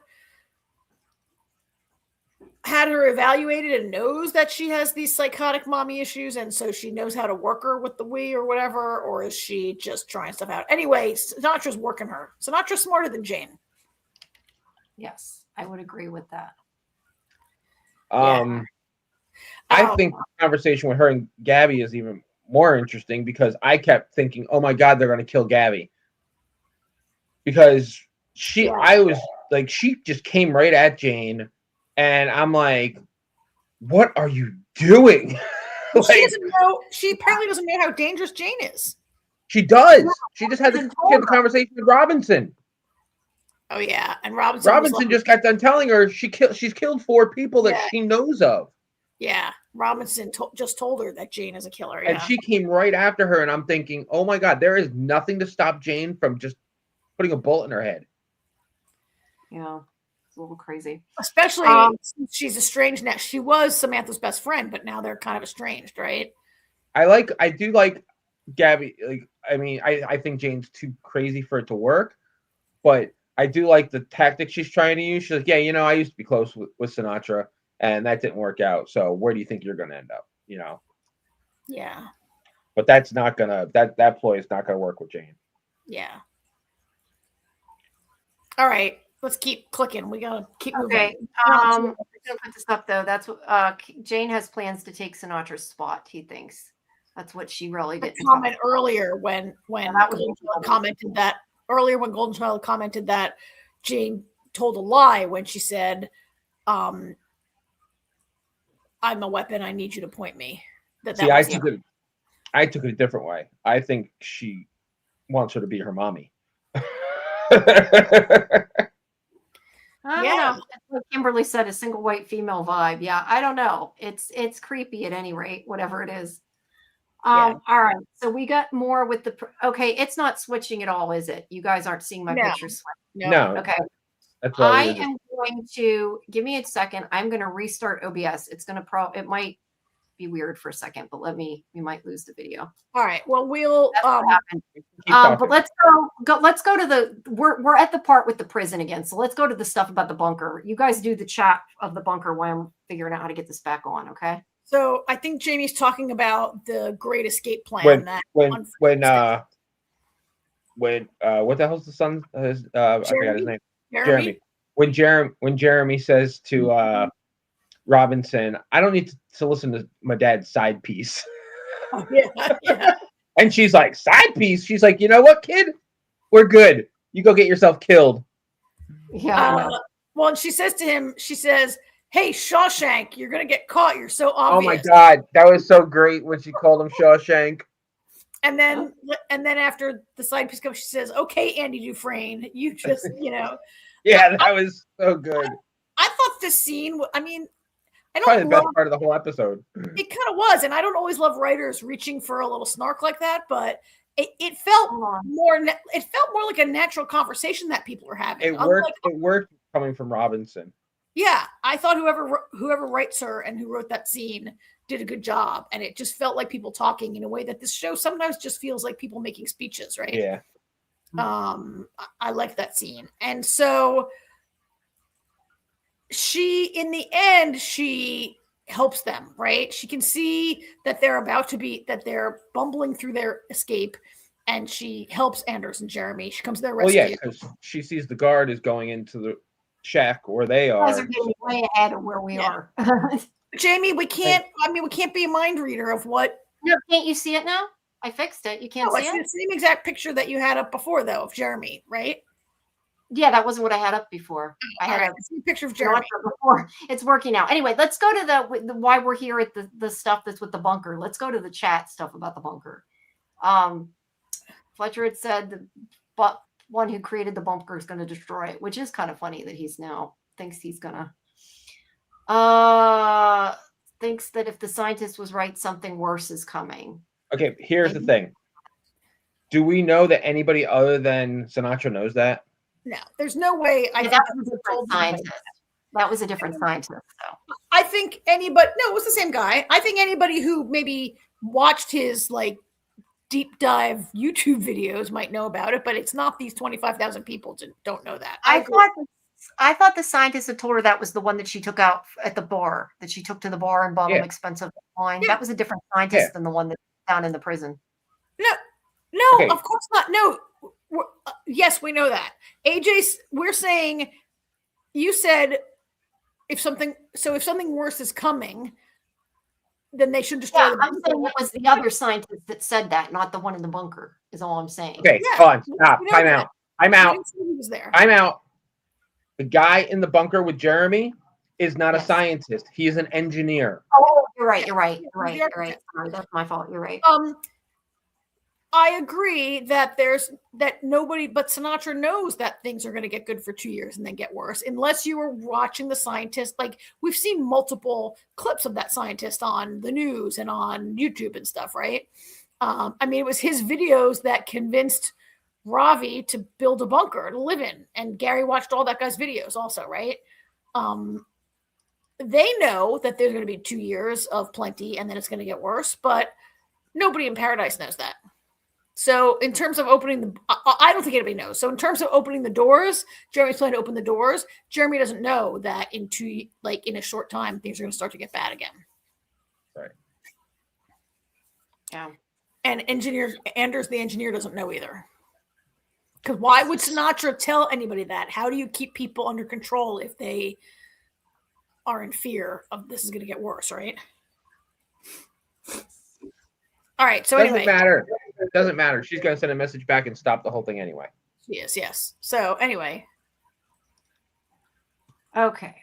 had her evaluated and knows that she has these psychotic mommy issues, and so she knows how to work her with the Wii or whatever, or is she just trying stuff out? Anyway, Sinatra's working her. Sinatra's smarter than Jane. Yes, I would agree with that. I think the conversation with her and Gabby is even more interesting because I kept thinking, oh my God, they're going to kill Gabby. Because she just came right at Jane. And I'm like, what are you doing? Well, she doesn't know. She apparently doesn't know how dangerous Jane is. She does. She just had the conversation with Robinson. Oh yeah, and Robinson Robinson just got done telling her she's killed 4 people that she knows of. Yeah, Robinson just told her that Jane is a killer. Yeah. And she came right after her, and I'm thinking, oh my God, there is nothing to stop Jane from just putting a bullet in her head. Yeah, it's a little crazy. Especially since she's estranged now. She was Samantha's best friend, but now they're kind of estranged, right? I do like Gabby. Like, I mean, I think Jane's too crazy for it to work, but I do like the tactic she's trying to use. She's like, yeah, I used to be close with Sinatra, and that didn't work out. So where do you think you're going to end up? Yeah. But that's not gonna that ploy is not gonna work with Jane. Yeah. All right, let's keep clicking. We gotta keep moving. Okay. I'm gonna put this up though. That's what Jane has plans to take Sinatra's spot. He thinks that's what she really did. Comment earlier when Golden Child commented that Golden Child commented that Jane told a lie when she said, "I'm a weapon. I need you to point me." I took it a different way. I think she wants her to be her mommy. I don't know. Like Kimberly said, a single white female vibe. Yeah, I don't know. It's creepy at any rate, whatever it is. All right. So we got more with the. Okay, it's not switching at all, is it? You guys aren't seeing my pictures switch. No. Okay. That's I am going to give me a second. I'm going to restart OBS. It's going to it might be weird for a second, but we might lose the video. All right. Well, we'll but let's go to we're at the part with the prison again. So let's go to the stuff about the bunker. You guys do the chat of the bunker while I'm figuring out how to get this back on, okay? So I think Jamie's talking about the Great Escape Plan. When what the hell's the son? I forgot his name. Jeremy. When Jeremy says to Robinson, I don't need to listen to my dad's side piece. Oh, yeah. And she's like, side piece? She's like, you know what, kid? We're good. You go get yourself killed. Yeah. Well, and she says to him, hey, Shawshank, you're going to get caught. You're so obvious. Oh, my God. That was so great when she called him Shawshank. And then after the side piece comes, she says, okay, Andy Dufresne, you just, Yeah, that was so good. I thought this scene, I mean, probably the best part of the whole episode. It kind of was, and I don't always love writers reaching for a little snark like that, but it felt more like a natural conversation that people were having. It worked coming from Robinson. Yeah, I thought whoever writes her and who wrote that scene did a good job, and it just felt like people talking in a way that this show sometimes just feels like people making speeches, right? Yeah. I like that scene, and so in the end, she helps them, right? She can see that they're bumbling through their escape, and she helps Anders and Jeremy. She comes to their rescue. Well, yeah, because she sees the guard is going into the shack where they are. You guys are getting way ahead of where we are. Jamie, we can't be a mind reader of what. No, can't you see it now? I fixed it. You can't see it? It's the same exact picture that you had up before, though, of Jeremy, right? Yeah, that wasn't what I had up before. I had a picture of Jeremy before. It's working now. Anyway, let's go to the why we're here at the stuff that's with the bunker. Let's go to the chat stuff about the bunker. Fletcher had said the one who created the bunker is going to destroy it, which is kind of funny that he's now thinks he's gonna thinks that if the scientist was right, something worse is coming. Okay, here's the thing. Do we know that anybody other than Sinatra knows that? No, there's no way. That was a different scientist. That was a different scientist, though. I think anybody. No, it was the same guy. I think anybody who maybe watched his deep dive YouTube videos might know about it, but it's not these 25,000 people don't know that. I thought the scientist had told her that was the one that she took out at the bar, that she took to the bar and bought them expensive wine. Yeah. That was a different scientist than the one that's down in the prison. No, of course not. No. Yes, we know that. AJ, we're saying, you said if something worse is coming, then they should destroy the bunker. I'm saying it was the other scientist that said that, not the one in the bunker, is all I'm saying. Okay, hold on. Stop. I'm out. He was there. I'm out. The guy in the bunker with Jeremy is not a Yes. scientist. He is an engineer. Oh, you're right. Yeah. You're right. Yeah, You're right. the You're right. architect. Sorry, that's my fault. You're right. I agree that nobody but Sinatra knows that things are going to get good for 2 years and then get worse, unless you were watching the scientist. Like, we've seen multiple clips of that scientist on the news and on YouTube and stuff, right? I mean, it was his videos that convinced Ravi to build a bunker to live in, and Gary watched all that guy's videos also, right? They know that there's going to be 2 years of plenty and then it's going to get worse, but nobody in Paradise knows that. So in terms of opening I don't think anybody knows. So in terms of opening the doors, Jeremy's planning to open the doors. Jeremy doesn't know that in a short time, things are going to start to get bad again. Right. Yeah. And Anders, the engineer, doesn't know either. Because why would Sinatra tell anybody that? How do you keep people under control if they are in fear of this is going to get worse, right? All right. So Doesn't anyway, matter. It doesn't matter. She's going to send a message back and stop the whole thing anyway. yes. So anyway, Okay.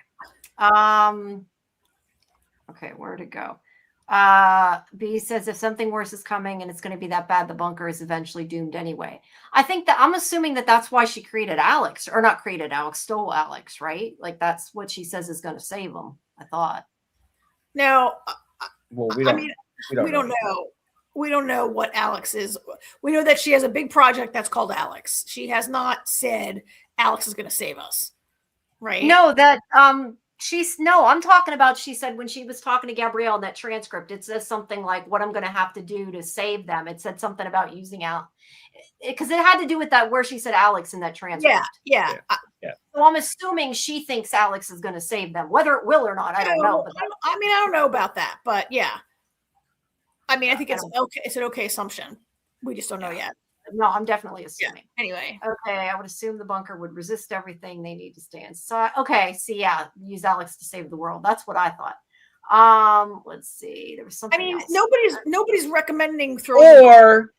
Okay, where to go? B says if something worse is coming and it's going to be that bad, the bunker is eventually doomed anyway. I think that I'm assuming that that's why she created Alex, or not created Alex, stole Alex, right? Like that's what she says is going to save him. I thought. now Well, we don't know. We don't know what Alex is. We know that she has a big project that's called Alex. She has not said Alex is going to save us, right? No, that I'm talking about, she said when she was talking to Gabrielle in that transcript, it says something like what I'm going to have to do to save them. It said something about using Alex, because it had to do with that where she said Alex in that transcript. Yeah. So I'm assuming she thinks Alex is going to save them, whether it will or not. I don't know. But I don't know about that, but yeah. I mean, I think it's okay. It's an okay assumption. We just don't know yet. no, I'm definitely assuming. Yeah. Anyway. Okay, I would assume the bunker would resist everything. They need to stay inside. Okay, see, yeah, use Alex to save the world. That's what I thought. Let's see. There was something. I mean, else. nobody's recommending throwing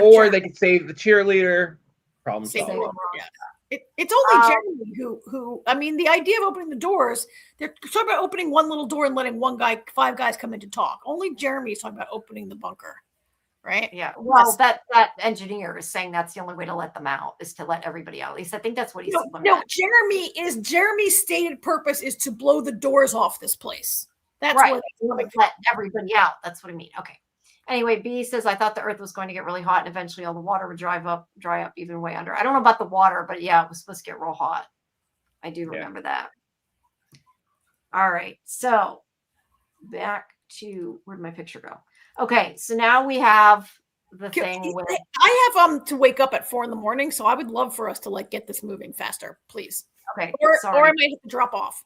or they could save the cheerleader. Problem solved. Yeah. It's only Jeremy who I mean, the idea of opening the doors, they're talking about opening one little door and letting five guys come in to talk. Only Jeremy is talking about opening the bunker, right? Yeah. Well, that engineer is saying that's the only way to let them out is to let everybody out. At least I think that's what he's saying. No, Jeremy's stated purpose is to blow the doors off this place. That's right. What let everybody out. That's what I mean. Okay. Anyway, B says, I thought the earth was going to get really hot and eventually all the water would dry up even way under. I don't know about the water, but yeah, it was supposed to get real hot. I do remember that. All right. So back to, where'd my picture go? Okay. So now we have the thing where I have to wake up at 4 a.m, so I would love for us to get this moving faster, please. Okay. Or I might have to drop off.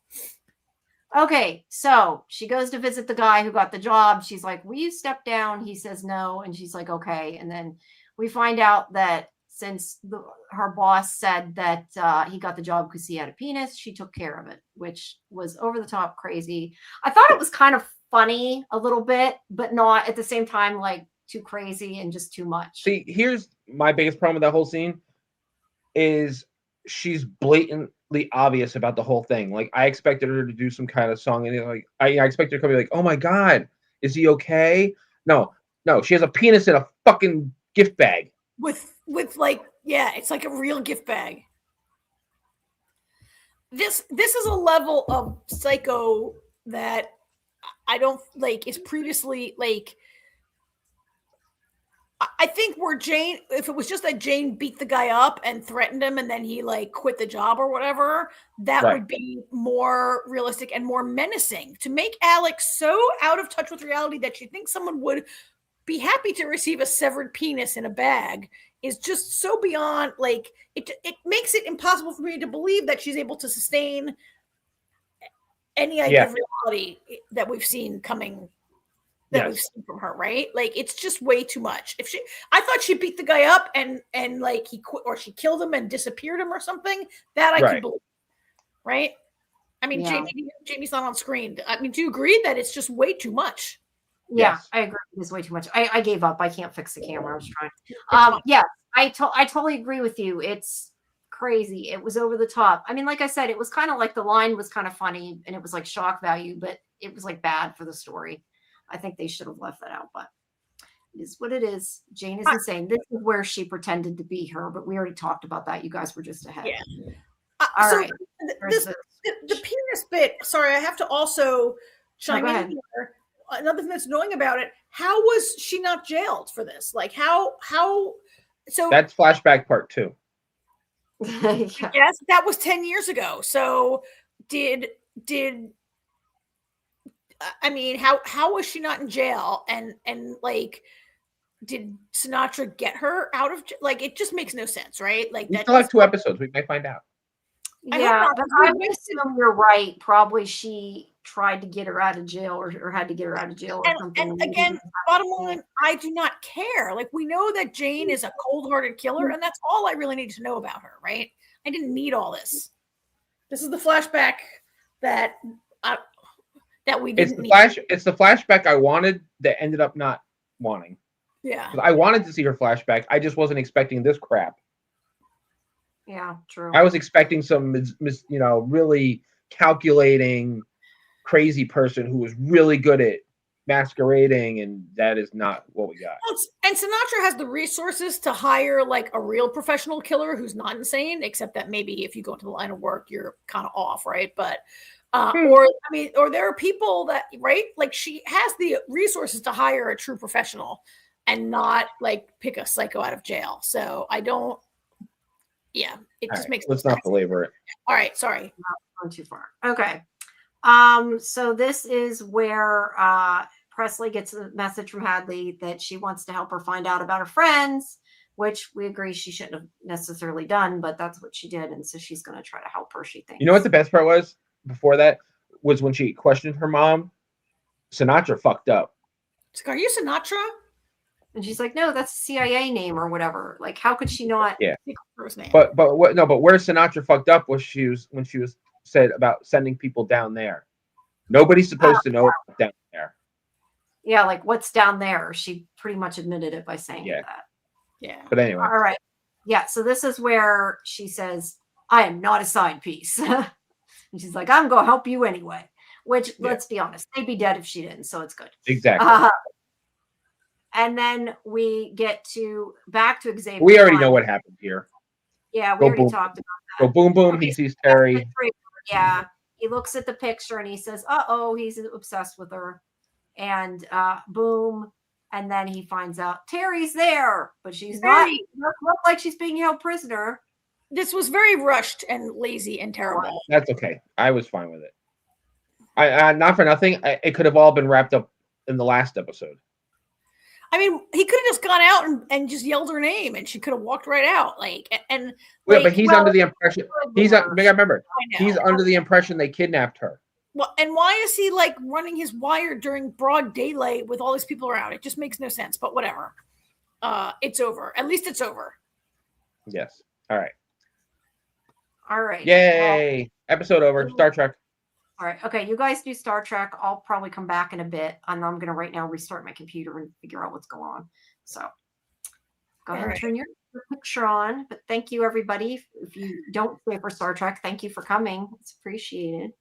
Okay, so she goes to visit the guy who got the job. She's like, will you step down? He says no. And she's like, okay. And then we find out that since her boss said that he got the job because he had a penis, she took care of it, which was over the top crazy. I thought it was kind of funny a little bit, but not at the same time, like too crazy and just too much. See, here's my biggest problem with that whole scene is she's blatantly obvious about the whole thing. Like, I expected her to do some kind of song, and I expected her to come be like, "Oh my god, is he okay?" No, she has a penis in a fucking gift bag. With it's like a real gift bag. This is a level of psycho that I don't is previously I think where Jane, if it was just that Jane beat the guy up and threatened him and then he quit the job or whatever, that would be more realistic and more menacing. To make Alex so out of touch with reality that she thinks someone would be happy to receive a severed penis in a bag is just so beyond, it makes it impossible for me to believe that she's able to sustain any idea of reality that we've seen coming. We've seen from her, right? It's just way too much. I thought she beat the guy up and he quit, or she killed him and disappeared him or something. That I could believe, right? I mean, Jamie's not on screen. I mean, do you agree that it's just way too much? Yeah, I agree. It's way too much. I gave up. I can't fix the camera. I was trying. Yeah, I totally agree with you. It's crazy. It was over the top. I mean, like I said, it was kind of like the line was kind of funny and it was like shock value, but it was like bad for the story. I think they should have left that out, but it is what it is. Jane is insane. This is where she pretended to be her, but we already talked about that. You guys were just ahead. Yeah. All so right. the penis bit. Sorry, I have to also chime in here. Another thing that's annoying about it. How was she not jailed for this? Like how? So that's flashback part 2. Yeah. Yes, that was 10 years ago. So did I mean how was she not in jail? And like did Sinatra get her out of like it just makes no sense, right? Like We that still have 2 episodes. We may find out. Yeah, but I would assume you're right. Probably she tried to get her out of jail or had to get her out of jail or something. And again, bottom line, I do not care. Like we know that Jane is a cold-hearted killer, and that's all I really needed to know about her, right? I didn't need all this. This is the flashback that we didn't need. It's the flashback I wanted that ended up not wanting. Yeah. I wanted to see her flashback. I just wasn't expecting this crap. Yeah, true. I was expecting some, really calculating, crazy person who was really good at masquerading, and that is not what we got. And Sinatra has the resources to hire like a real professional killer who's not insane, except that maybe if you go into the line of work, you're kind of off, right? But or there are people that, right? Like she has the resources to hire a true professional and not like pick a psycho out of jail. So I don't. Yeah, it just makes. Let's not belabor it. All right, sorry. Not going too far. Okay. So this is where Presley gets a message from Hadley that she wants to help her find out about her friends, which we agree she shouldn't have necessarily done, but that's what she did, and so she's going to try to help her. She thinks. You know what the best part was before that was when she questioned her mom. Sinatra fucked up. She's like, are you Sinatra? And she's like, no, that's a CIA name or whatever. Like, how could she not? Yeah. First name. But where Sinatra fucked up was when she was said about sending people down there. Nobody's supposed to know about down there. Yeah, like what's down there? She pretty much admitted it by saying that. Yeah. But anyway. All right. Yeah. So this is where she says, I am not a side piece. And she's like, I'm going to help you anyway. Which, let's be honest, they'd be dead if she didn't. So it's good. Exactly. And then we get back to Xavier. We already know what happened here. Yeah, we already talked about that. Go boom, boom. He sees Terry. Yeah. He looks at the picture and he says, uh-oh, he's obsessed with her. And boom. And then he finds out Terry's there, but she's not. It doesn't look like she's being held prisoner. This was very rushed and lazy and terrible. That's okay. I was fine with it. I not for nothing. It could have all been wrapped up in the last episode. I mean, he could have just gone out and just yelled her name, and she could have walked right out. But he's under the impression. Remember, he's under the impression they kidnapped her. Well, and why is he like running his wire during broad daylight with all these people around? It just makes no sense. But whatever. It's over. At least it's over. Yes. All right. All right. Yay! Episode over. Star Trek. All right. Okay. You guys do Star Trek. I'll probably come back in a bit. And I'm going to right now restart my computer and figure out what's going on. So go ahead and turn your picture on. But thank you, everybody. If you don't stay for Star Trek, thank you for coming. It's appreciated.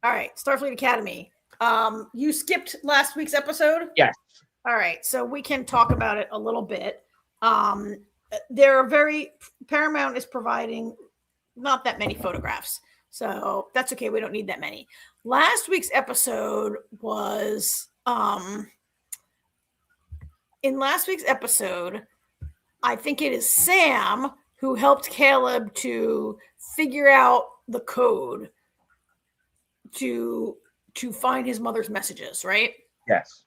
All right. Starfleet Academy. You skipped last week's episode? Yes. All right. So we can talk about it a little bit. Paramount is providing not that many photographs. So that's okay. We don't need that many. Last week's episode was, in last week's episode, I think it is Sam who helped Caleb to figure out the code to find his mother's messages, right? Yes.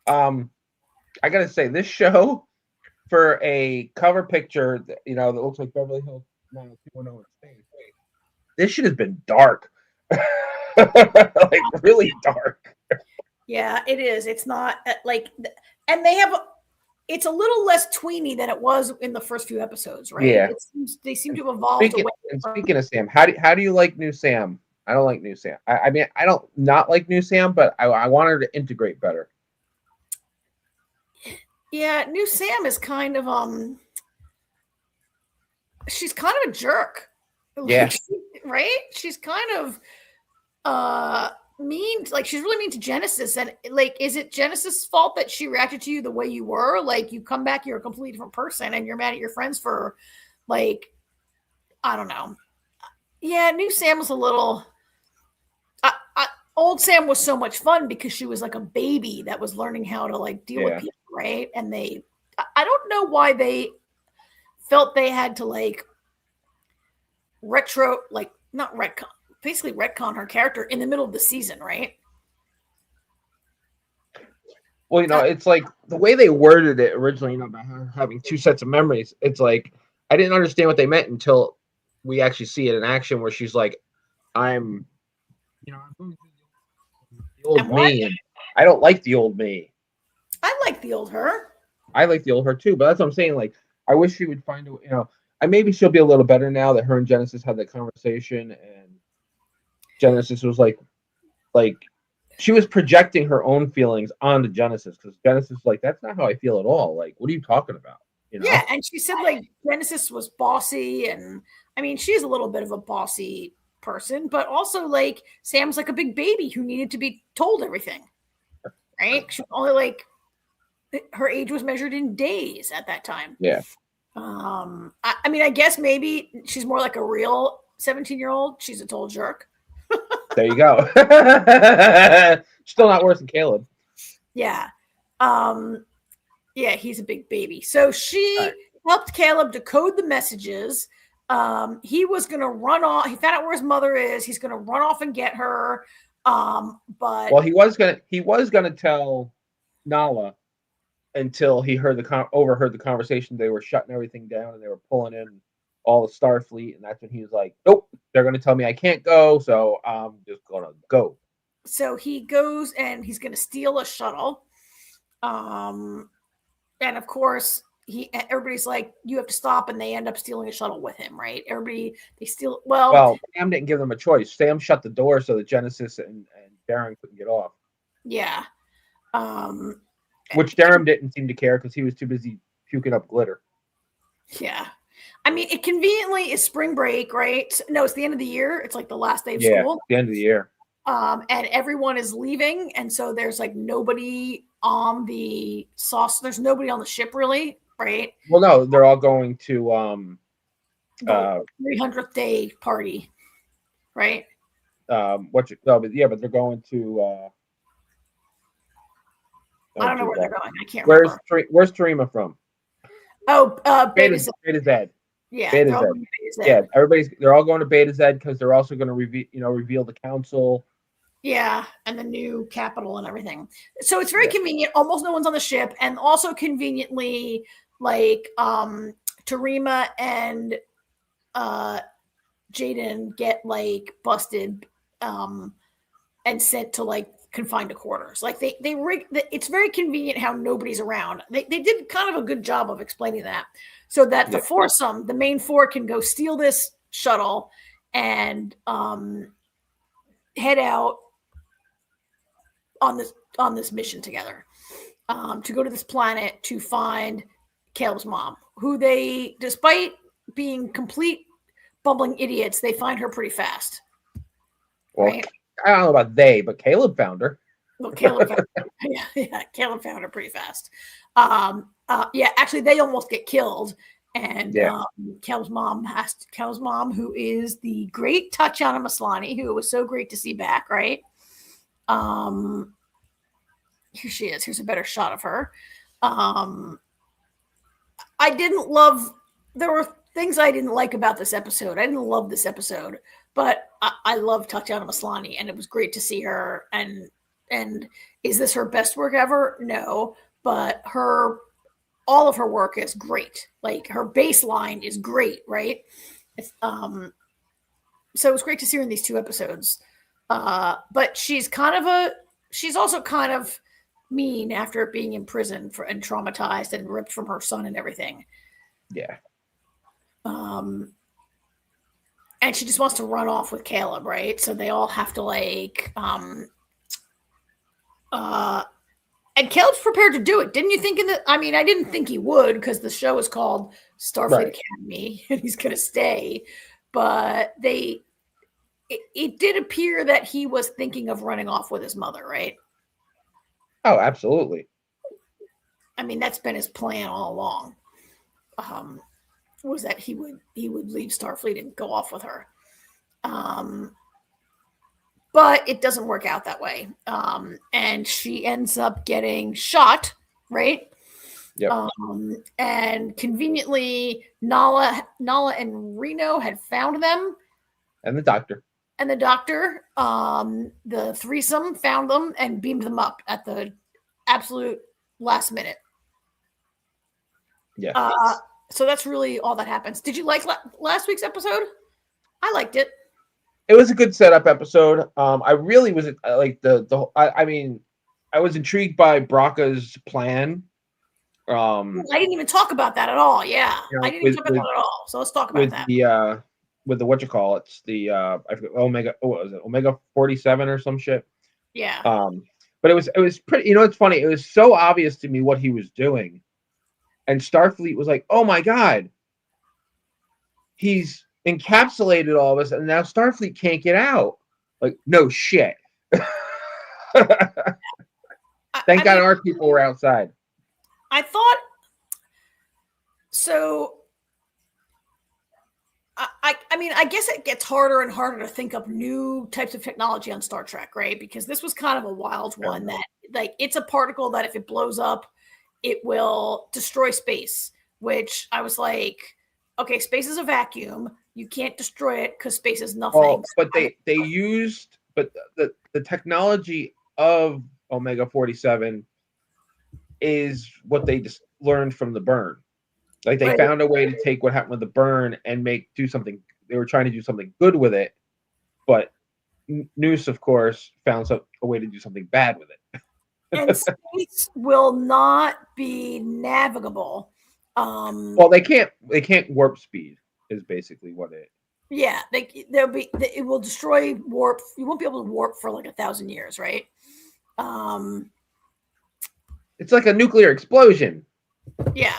I got to say, this show, for a cover picture, that looks like Beverly Hills 90210 in space. This should have been dark. Like really dark. Yeah, it is. It's not and it's a little less tweeny than it was in the first few episodes, right? Yeah. They seem to have evolved away. Speaking of Sam, how do you like new Sam? I don't like new Sam. I mean, I don't not like new Sam, but I want her to integrate better. Yeah, new Sam is kind of she's kind of a jerk. Yeah. Right? She's kind of mean, like she's really mean to Genesis. And like, is it Genesis' fault that she reacted to you the way you were? Like, you come back, you're a completely different person, and you're mad at your friends for, like, I don't know. Yeah, new Sam was a little. Old Sam was so much fun because she was like a baby that was learning how to like deal with people, right? And I don't know why they felt they had to like not retcon, basically retcon her character in the middle of the season, right? Well, it's like the way they worded it originally, about her having two sets of memories. It's like I didn't understand what they meant until we actually see it in action, where she's like, I'm going through the old me, and I don't like the old me. I like the old her. I like the old her too, but that's what I'm saying. Like, I wish she would find maybe she'll be a little better now that her and Genesis had that conversation, and Genesis was like she was projecting her own feelings onto Genesis, because Genesis was like, that's not how I feel at all. Like, what are you talking about? Yeah, and she said like Genesis was bossy, and I mean, she's a little bit of a bossy person, but also like Sam's like a big baby who needed to be told everything, right? She only like her age was measured in days at that time. Yeah. I mean, I guess maybe she's more like a real 17-year-old. She's a total jerk. There you go. Still not worse than Caleb. Yeah. Yeah, he's a big baby. So she helped Caleb decode the messages. He was going to run off. He found out where his mother is. He's going to run off and get her. But he was going to tell Nala until he overheard the conversation. They were shutting everything down and they were pulling in all the Starfleet, and that's when he was like, nope, they're going to tell me I can't go, so I'm just going to go. So he goes and he's going to steal a shuttle. And of course, everybody's like, you have to stop, and they end up stealing a shuttle with him, right? They steal. Well, Sam didn't give them a choice. Sam shut the door so that Genesis and Darren couldn't get off. Yeah. Which Darren didn't seem to care because he was too busy puking up glitter. Yeah. I mean, it conveniently is spring break, right? No, it's the end of the year. It's like the last day of school. The end of the year. And everyone is leaving, and so there's like nobody on the sauce. There's nobody on the ship, really, right? Well, no, they're all going to 300th day party, right? But they're going to. I don't know where they're going. I can't remember. Where's Tarima from? Oh, Beta Z. Yeah, Beta Z. Yeah, they're all going to Beta Z because they're also going to reveal the council. Yeah, and the new capital and everything. So it's very convenient. Almost no one's on the ship, and also conveniently, like Tarima and Jaden get like busted and sent to like confined to quarters. Like they it's very convenient how nobody's around. They did kind of a good job of explaining that, so that the foursome, the main four, can go steal this shuttle and head out on this mission together to go to this planet to find Caleb's mom, who they, despite being complete bumbling idiots, they find her pretty fast. Well, right? I don't know about they, but Caleb found her. Well, Caleb found her. Yeah, Caleb found her pretty fast. Actually, they almost get killed. And Caleb's mom, who is the great Tatiana Maslany, who it was so great to see back, right? Here she is. Here's a better shot of her. There were things I didn't like about this episode. I didn't love this episode, but I love Tatiana Maslany, and it was great to see her. And is this her best work ever? No, but all of her work is great. Like, her baseline is great, right? So it was great to see her in these two episodes. But she's also kind of mean after being in prison and traumatized and ripped from her son and everything. Yeah. And she just wants to run off with Caleb, right? So they all have to like, and And Caleb's prepared to do it. Didn't you think I didn't think he would because the show is called Starfleet Academy and he's going to stay. But it did appear that he was thinking of running off with his mother, right? Oh, absolutely. I mean, that's been his plan all along. Was that he would leave Starfleet and go off with her. But it doesn't work out that way. And she ends up getting shot, right? Yep. And conveniently, Nala and Reno had found them. And the doctor. The threesome found them and beamed them up at the absolute last minute. Yeah. So that's really all that happens. Did you like last week's episode? I liked it. It was a good setup episode. I really was like I mean, I was intrigued by Bracca's plan. I didn't even talk about that at all. Yeah, I didn't even talk about that at all. So let's talk about that. With the it's the I forget, Omega. What was it? Omega 47 or some shit. Yeah. But it was pretty. You know, it's funny. It was so obvious to me what he was doing, and Starfleet was like, "Oh my god, he's encapsulated all of us, and now Starfleet can't get out." Like, no shit. Thank God our people were outside. I thought so. I guess it gets harder and harder to think up new types of technology on Star Trek, right? Because this was kind of a wild one that, like, it's a particle that if it blows up, it will destroy space, which I was like, okay, space is a vacuum. You can't destroy it because space is nothing. Oh, but the technology of Omega 47 is what they just learned from the burn. Like, they found a way to take what happened with the burn and do something. They were trying to do something good with it, but Noose, of course, found a way to do something bad with it. And space will not be navigable. Well, they can't warp speed is basically what it. Yeah, it will destroy warp. You won't be able to warp for like 1,000 years, right? It's like a nuclear explosion. Yeah.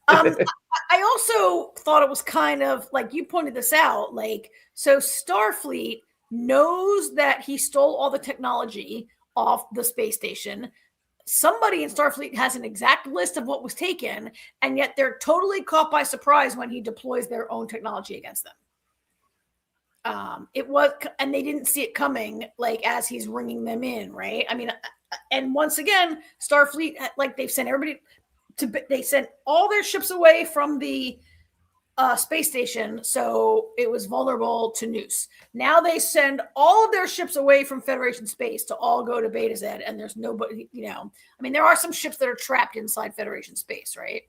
I also thought it was kind of like you pointed this out. Like, so Starfleet knows that he stole all the technology off the space station. Somebody in Starfleet has an exact list of what was taken, and yet they're totally caught by surprise when he deploys their own technology against them. And they didn't see it coming, like, as he's ringing them in, right? I mean, and once again, Starfleet, like, they've sent everybody they sent all their ships away from the space station, so it was vulnerable to Noose. Now they send all of their ships away from Federation space to all go to Beta Z, and there's nobody, I mean, there are some ships that are trapped inside Federation space, right?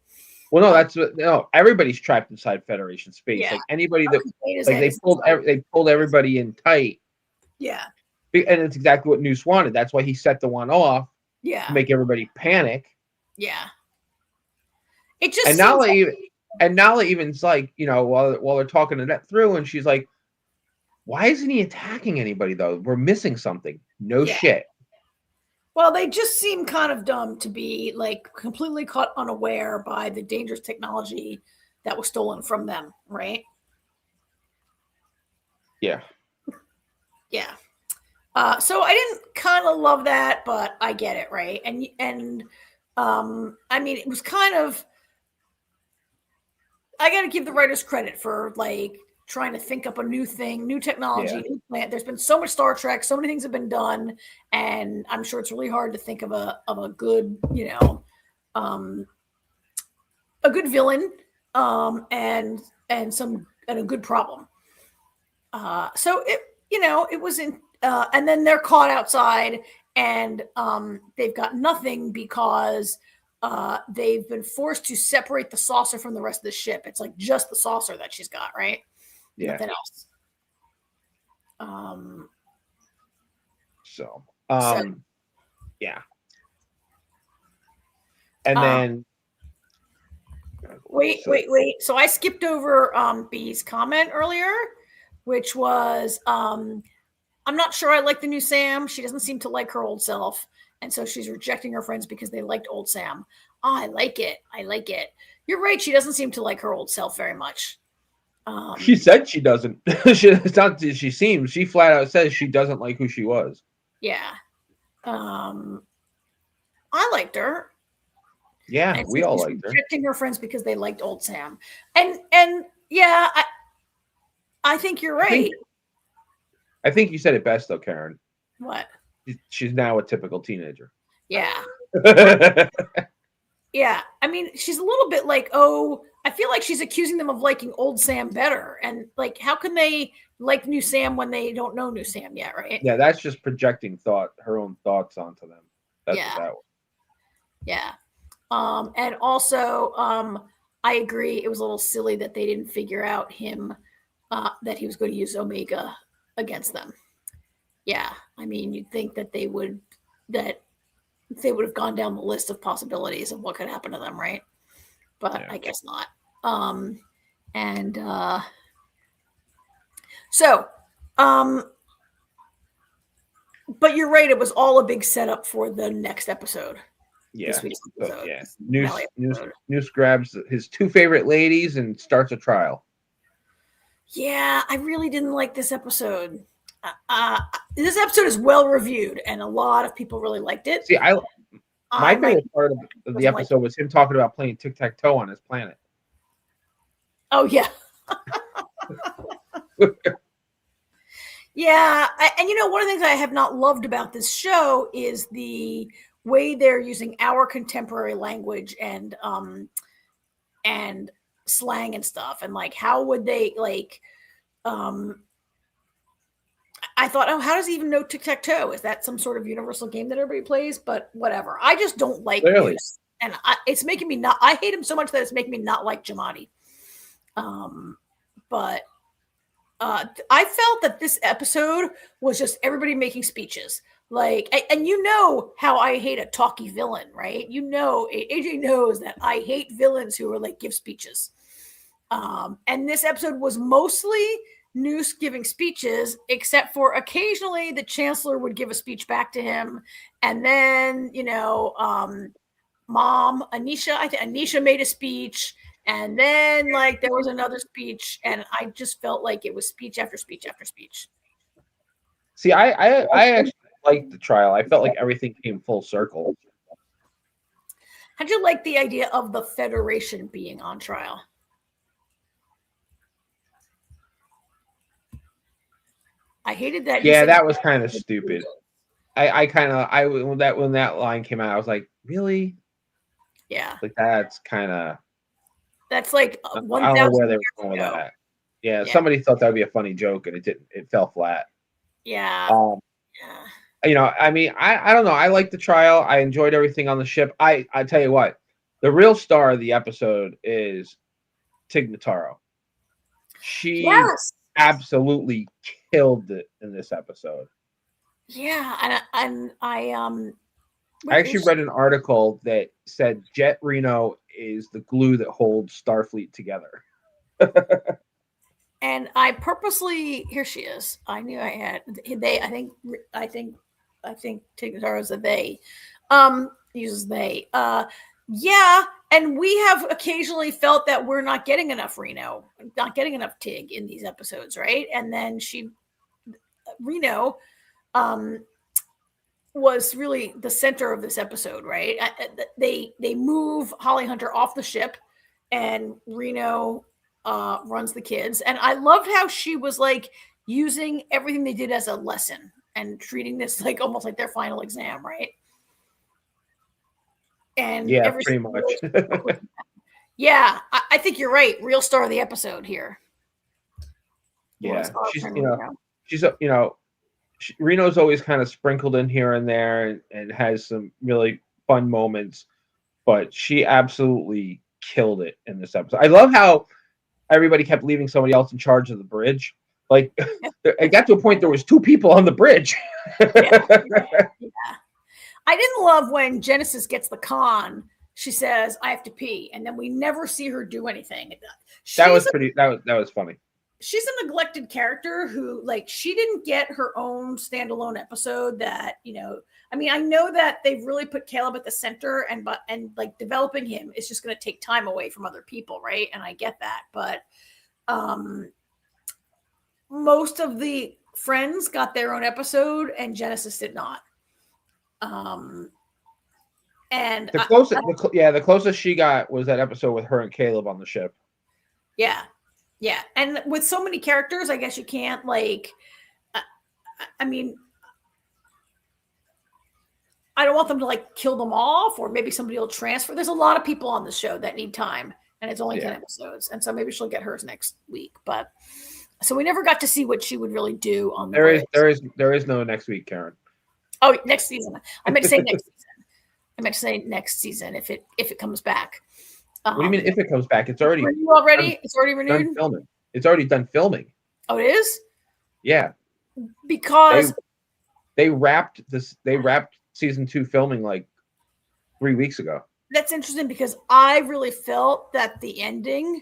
Well, no, everybody's trapped inside Federation space. Yeah. Like, anybody that, like, they pulled everybody in tight. Yeah. And it's exactly what Noose wanted. That's why he set the one off. Yeah. To make everybody panic. Yeah. It just and Nala even's like, while they're talking that through, and she's like, "Why isn't he attacking anybody though? We're missing something." No shit. Well, they just seem kind of dumb to be like completely caught unaware by the dangerous technology that was stolen from them, right? Yeah. Yeah. So I didn't kind of love that, but I get it, right? And I mean, it was kind of. I got to give the writers credit for like trying to think up a new thing, new technology, new plant. There's been so much Star Trek, so many things have been done, and I'm sure it's really hard to think of a good, a good villain, and a good problem. So it was in, and then they're caught outside, and they've got nothing because. They've been forced to separate the saucer from the rest of the ship. It's like just the saucer that she's got, right? Yeah. Nothing else. So yeah. And then wait. So I skipped over B's comment earlier, which was I'm not sure I like the new Sam. She doesn't seem to like her old self. And so she's rejecting her friends because they liked old Sam. Oh, I like it. I like it. You're right. She doesn't seem to like her old self very much. She said she doesn't. It's not that she seems. She flat out says she doesn't like who she was. Yeah. I liked her. Yeah, And we so all she's liked her. rejecting her friends because they liked old Sam. And yeah, I think you're right. I think you said it best though, Karen. What? She's now a typical teenager. Yeah. Yeah. I mean, she's a little bit like, oh, I feel like she's accusing them of liking old Sam better. And like, how can they like new Sam when they don't know new Sam yet, right? Yeah, that's just projecting her own thoughts onto them. That's Yeah. what that was. Yeah. And also, I agree. It was a little silly that they didn't figure out that he was going to use Omega against them. Yeah. I mean, you'd think that they would have gone down the list of possibilities of what could happen to them, right? But Yeah. I guess not. But you're right. It was all a big setup for the next episode. Yeah. This week's episode. Yeah. Finale episode. Noose grabs his two favorite ladies and starts a trial. Yeah, I really didn't like this episode. This episode is well reviewed, and a lot of people really liked it. See, my favorite part of the episode was him talking about playing tic-tac-toe on his planet. Oh, yeah. Yeah, and one of the things I have not loved about this show is the way they're using our contemporary language and slang and stuff, and like how would they I thought, oh, how does he even know tic-tac-toe? Is that some sort of universal game that everybody plays? But whatever. I just don't like Noose. And it's making me I hate him so much that it's making me not like Jamadi. But I felt that this episode was just everybody making speeches. Like, and how I hate a talky villain, right? AJ knows that I hate villains who are like give speeches. And this episode was mostly Noose giving speeches, except for occasionally the Chancellor would give a speech back to him. And then, Mom, Anisha, I think Anisha made a speech. And then there was another speech. And I just felt like it was speech after speech after speech. See, I actually liked the trial. I felt like everything came full circle. How'd you like the idea of the Federation being on trial? I hated that. Yeah, that was kind of stupid. When that line came out, I was like, really? Yeah. Like that's kind of. That's like 1,000 I don't know where they were going with that. Yeah, somebody thought that would be a funny joke, and it didn't. It fell flat. Yeah. I mean, I don't know. I liked the trial. I enjoyed everything on the ship. I tell you what, the real star of the episode is Tig Notaro. She absolutely killed it in this episode. Yeah, and I actually read an article that said Jet Reno is the glue that holds Starfleet together. And I purposely here she is. I knew I had they. I think Tig Notaro's a they. Uses they. Yeah, and we have occasionally felt that we're not getting enough Reno, not getting enough Tig in these episodes, right? And then Reno was really the center of this episode, right? They move Holly Hunter off the ship, and Reno runs the kids. And I loved how she was like using everything they did as a lesson and treating this like almost like their final exam, right? And yeah, pretty much. Yeah, I think you're right. Real star of the episode here. Yeah, Reno's always kind of sprinkled in here and there and has some really fun moments, but she absolutely killed it in this episode. I love how everybody kept leaving somebody else in charge of the bridge. Like, it got to a point there was 2 people on the bridge. Yeah. I didn't love when Genesis gets the con. She says, "I have to pee," and then we never see her do anything. That was funny. she's a neglected character who, like, she didn't get her own standalone episode that, you know, I mean, I know that they've really put Caleb at the center, and like developing him is just going to take time away from other people, right? And I get that, but most of the friends got their own episode, and Genesis did not. And the closest she got was that episode with her and Caleb on the ship. Yeah. And with so many characters, I guess you can't, like, I mean, I don't want them to, like, kill them off, or maybe somebody will transfer. There's a lot of people on the show that need time, and it's only 10 episodes. And so maybe she'll get hers next week. But so we never got to see what she would really do on the There is no next week, Karen. Oh, next season. I meant to say next season. I meant to say next season if it comes back. What do you mean if it comes back? It's already it's already renewed. Done filming. It's already done filming. Oh, it is? Yeah. Because they wrapped season 2 filming like 3 weeks ago. That's interesting, because I really felt that the ending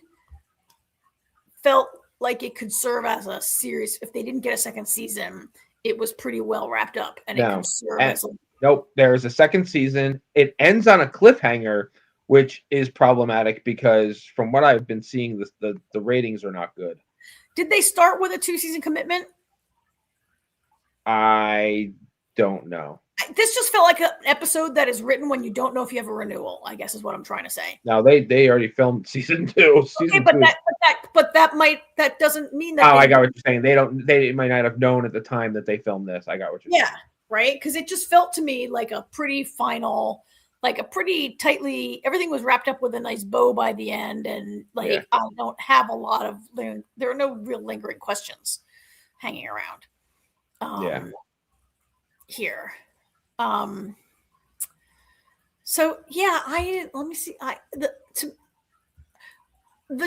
felt like it could serve as a series. If they didn't get a second season, it was pretty well wrapped up, and it could serve as a... Nope, there is a second season. It ends on a cliffhanger, which is problematic because from what I've been seeing, the ratings are not good. Did they start with a 2-season commitment? I don't know. This just felt like an episode that is written when you don't know if you have a renewal, I guess is what I'm trying to say. No, they already filmed season 2. That doesn't mean that. Oh, I got what you're saying. They might not have known at the time that they filmed this. I got what you're saying. Yeah, right? Because it just felt to me like a pretty final, like a pretty tightly, everything was wrapped up with a nice bow by the end. And I don't have a lot of, there are no real lingering questions hanging around. Here. So yeah, let me see.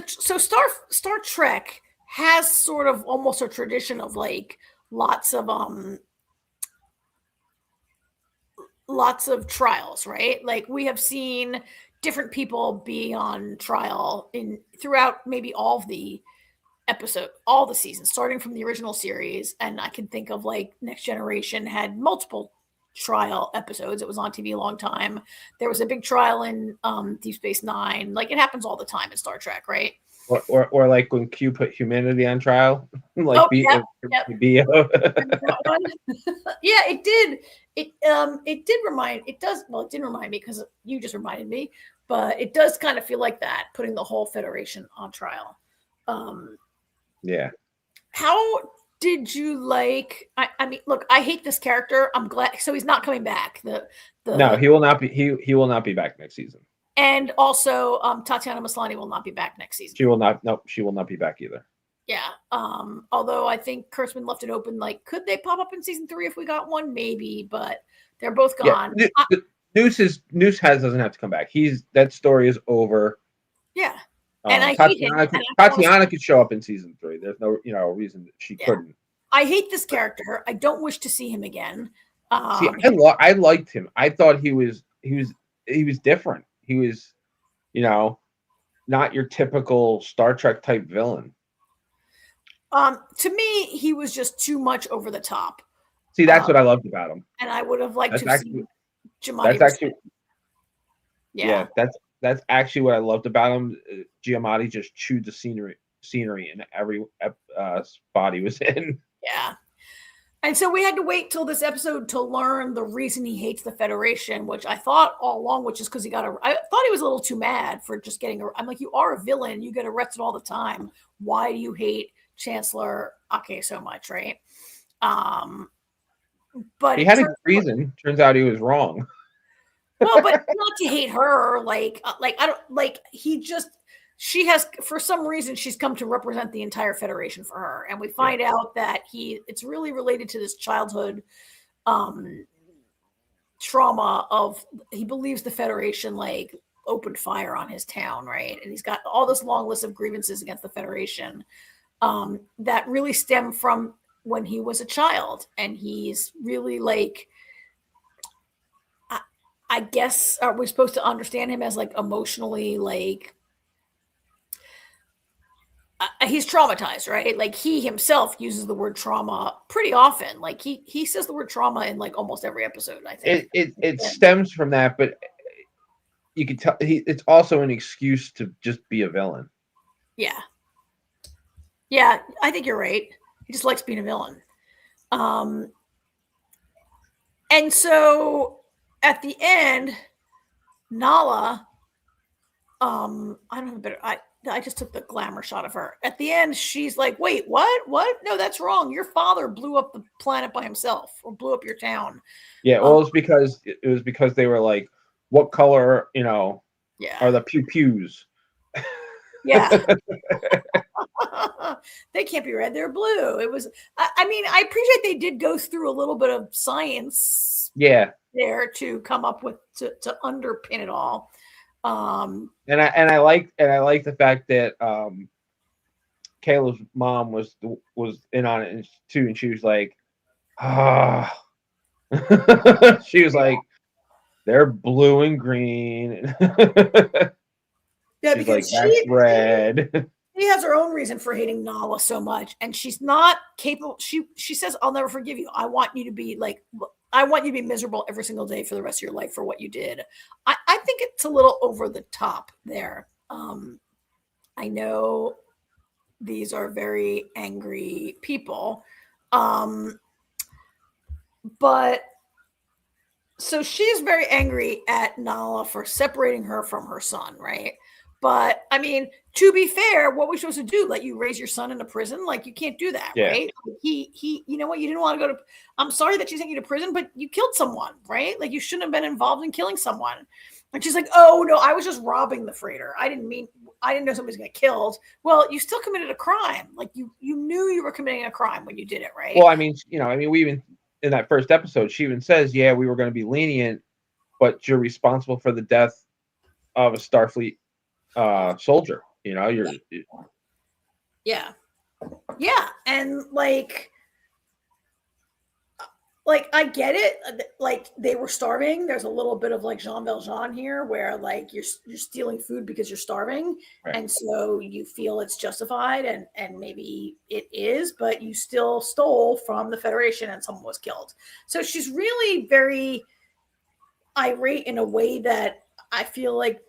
So Star Trek has sort of almost a tradition of, like, lots of trials, right? Like, we have seen different people be on trial throughout maybe all the seasons, starting from the original series. And I can think of, like, Next Generation had multiple trial episodes. It was on TV a long time. There was a big trial in Deep Space Nine. Like, it happens all the time in Star Trek, right? Or like when Q put humanity on trial, like yep. BO. Yeah, it did. It did remind. It does. Well, it didn't remind me because you just reminded me. But it does kind of feel like that, putting the whole Federation on trial. Yeah. How did you like? I mean, look, I hate this character. I'm glad. So he's not coming back. No, he will not be. He will not be back next season. And also, Tatiana Maslany will not be back next season. She will not. No, she will not be back either. Yeah. Although I think Kurtzman left it open. Like, could they pop up in season 3 if we got one? Maybe, but they're both gone. Yeah. Noose doesn't have to come back. That story is over. Yeah. And Tatiana could show up in season 3. There's no reason that she couldn't. I hate this character. I don't wish to see him again. I liked him. I thought he was different. He was, not your typical Star Trek type villain. To me, he was just too much over the top. See, that's what I loved about him. And I would have liked to see Giamatti. That's actually what I loved about him. Giamatti just chewed the scenery in every spot he was in. Yeah. And so we had to wait till this episode to learn the reason he hates the Federation, which I thought all along, which is because I thought he was a little too mad for just I'm like, you are a villain. You get arrested all the time. Why do you hate Chancellor Ake so much, right? But he had a reason. Turns out he was wrong. Well, but not to hate her. She has, for some reason, she's come to represent the entire Federation for her. And we find out that it's really related to this childhood trauma of, he believes the Federation, like, opened fire on his town, right? And he's got all this long list of grievances against the Federation that really stem from when he was a child. And he's really, like, I guess, are we supposed to understand him as, like, emotionally, like, he's traumatized, right? Like he himself uses the word trauma pretty often. Like he says the word trauma in like almost every episode, I think. It stems from that, but you can tell it's also an excuse to just be a villain. Yeah. Yeah, I think you're right. He just likes being a villain. And so at the end, Nala, I don't have a better, I just took the glamour shot of her. At the end, she's like, wait, what? What? No, that's wrong. Your father blew up the planet by himself, or blew up your town. Yeah, well, it was because they were like, what color, are the pew pews? Yeah. They can't be red, they're blue. It was, I mean, I appreciate they did go through a little bit of science there to come up with to underpin it all. And I like the fact that Kayla's mom was in on it too, and she was like, she was like, they're blue and green. Yeah, she's because like, that's red. She has her own reason for hating Nala so much, and she's not capable. She says, "I'll never forgive you. I want you to be miserable every single day for the rest of your life for what you did." I think it's a little over the top there. I know these are very angry people, but so she's very angry at Nala for separating her from her son, right? But I mean, to be fair, what are we supposed to do? Let you raise your son in a prison? Like you can't do that, right? He, you know what? You didn't want to go to. I'm sorry that she's taking you to prison, but you killed someone, right? Like you shouldn't have been involved in killing someone. And she's like, "Oh no, I was just robbing the freighter. I didn't know somebody was going to get killed." Well, you still committed a crime. Like you knew you were committing a crime when you did it, right? Well, I mean, we even in that first episode, she even says, "Yeah, we were going to be lenient, but you're responsible for the death of a Starfleet soldier." You're yeah, and like I get it. Like they were starving. There's a little bit of like Jean Valjean here, where like you're stealing food because you're starving, right. And so you feel it's justified, and maybe it is, but you still stole from the Federation, and someone was killed. So she's really very irate in a way that I feel like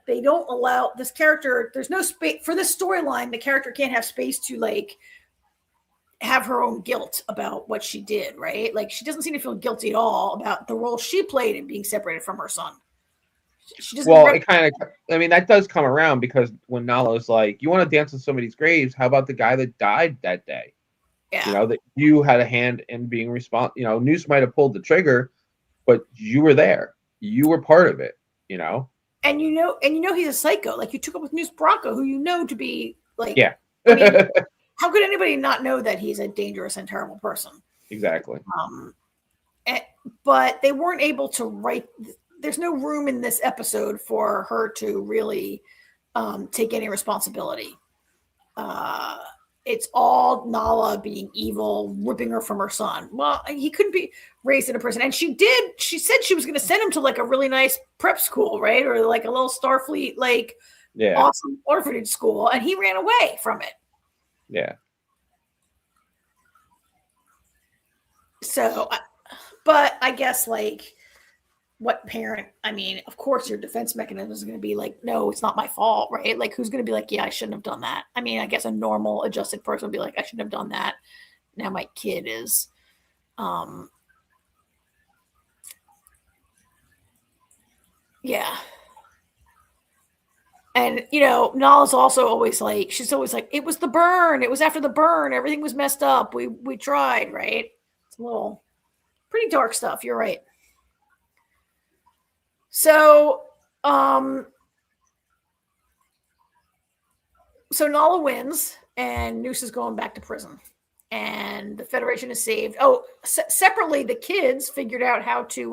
they don't allow this character. There's no space for this storyline. The character can't have space to like have her own guilt about what she did, right? Like she doesn't seem to feel guilty at all about the role she played in being separated from her son. She doesn't. Well, it kind of, I mean, that does come around because when Nala's like, "You want to dance on somebody's graves? How about the guy that died that day?" Yeah. That you had a hand in being responsible. Noose might have pulled the trigger, but you were there. You were part of it. And he's a psycho. Like you took up with Noose Bronco, who you know to be like. Yeah. I mean, how could anybody not know that he's a dangerous and terrible person? Exactly. But they weren't able to write. There's no room in this episode for her to really take any responsibility. It's all Nala being evil, ripping her from her son. Well, he couldn't be raised in a prison. And she said she was going to send him to like a really nice prep school, right? Or like a little Starfleet, like awesome orphanage school. And he ran away from it. Yeah. So, but I guess like what parent, I mean, of course your defense mechanism is going to be like, no, it's not my fault, right? Like who's going to be like, yeah, I shouldn't have done that. I mean, I guess a normal adjusted person would be like, I shouldn't have done that. Now my kid is, yeah. And, Nala's also always like, she's always like, it was the burn. It was after the burn. Everything was messed up. We tried, right? It's a little pretty dark stuff. You're right. So, so Nala wins, and Noose is going back to prison, and the Federation is saved. Oh, separately, the kids figured out how to.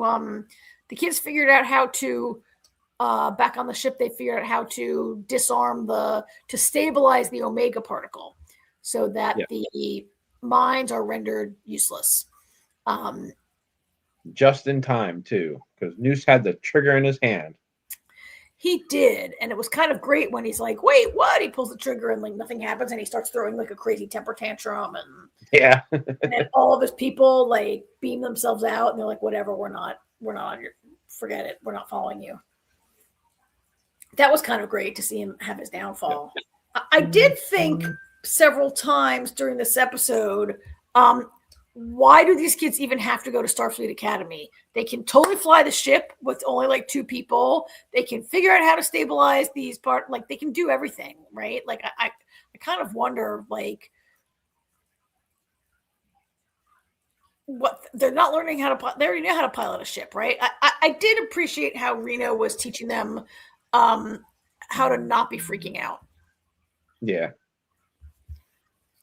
Back on the ship, they figured out how to disarm to stabilize the Omega particle, so that the mines are rendered useless. Just in time too, because Noose had the trigger in his hand. He did, and it was kind of great when he's like, "Wait, what?" He pulls the trigger and like nothing happens, and he starts throwing like a crazy temper tantrum, and all of his people like beam themselves out, and they're like, "Whatever, we're not on your, forget it, we're not following you." That was kind of great to see him have his downfall. I did think several times during this episode, why do these kids even have to go to Starfleet Academy? They can totally fly the ship with only like 2 people. They can figure out how to stabilize these like they can do everything, right? Like I kind of wonder, like, what they're not learning how to. They already know how to pilot a ship, right? I did appreciate how Reno was teaching them how to not be freaking out. Yeah.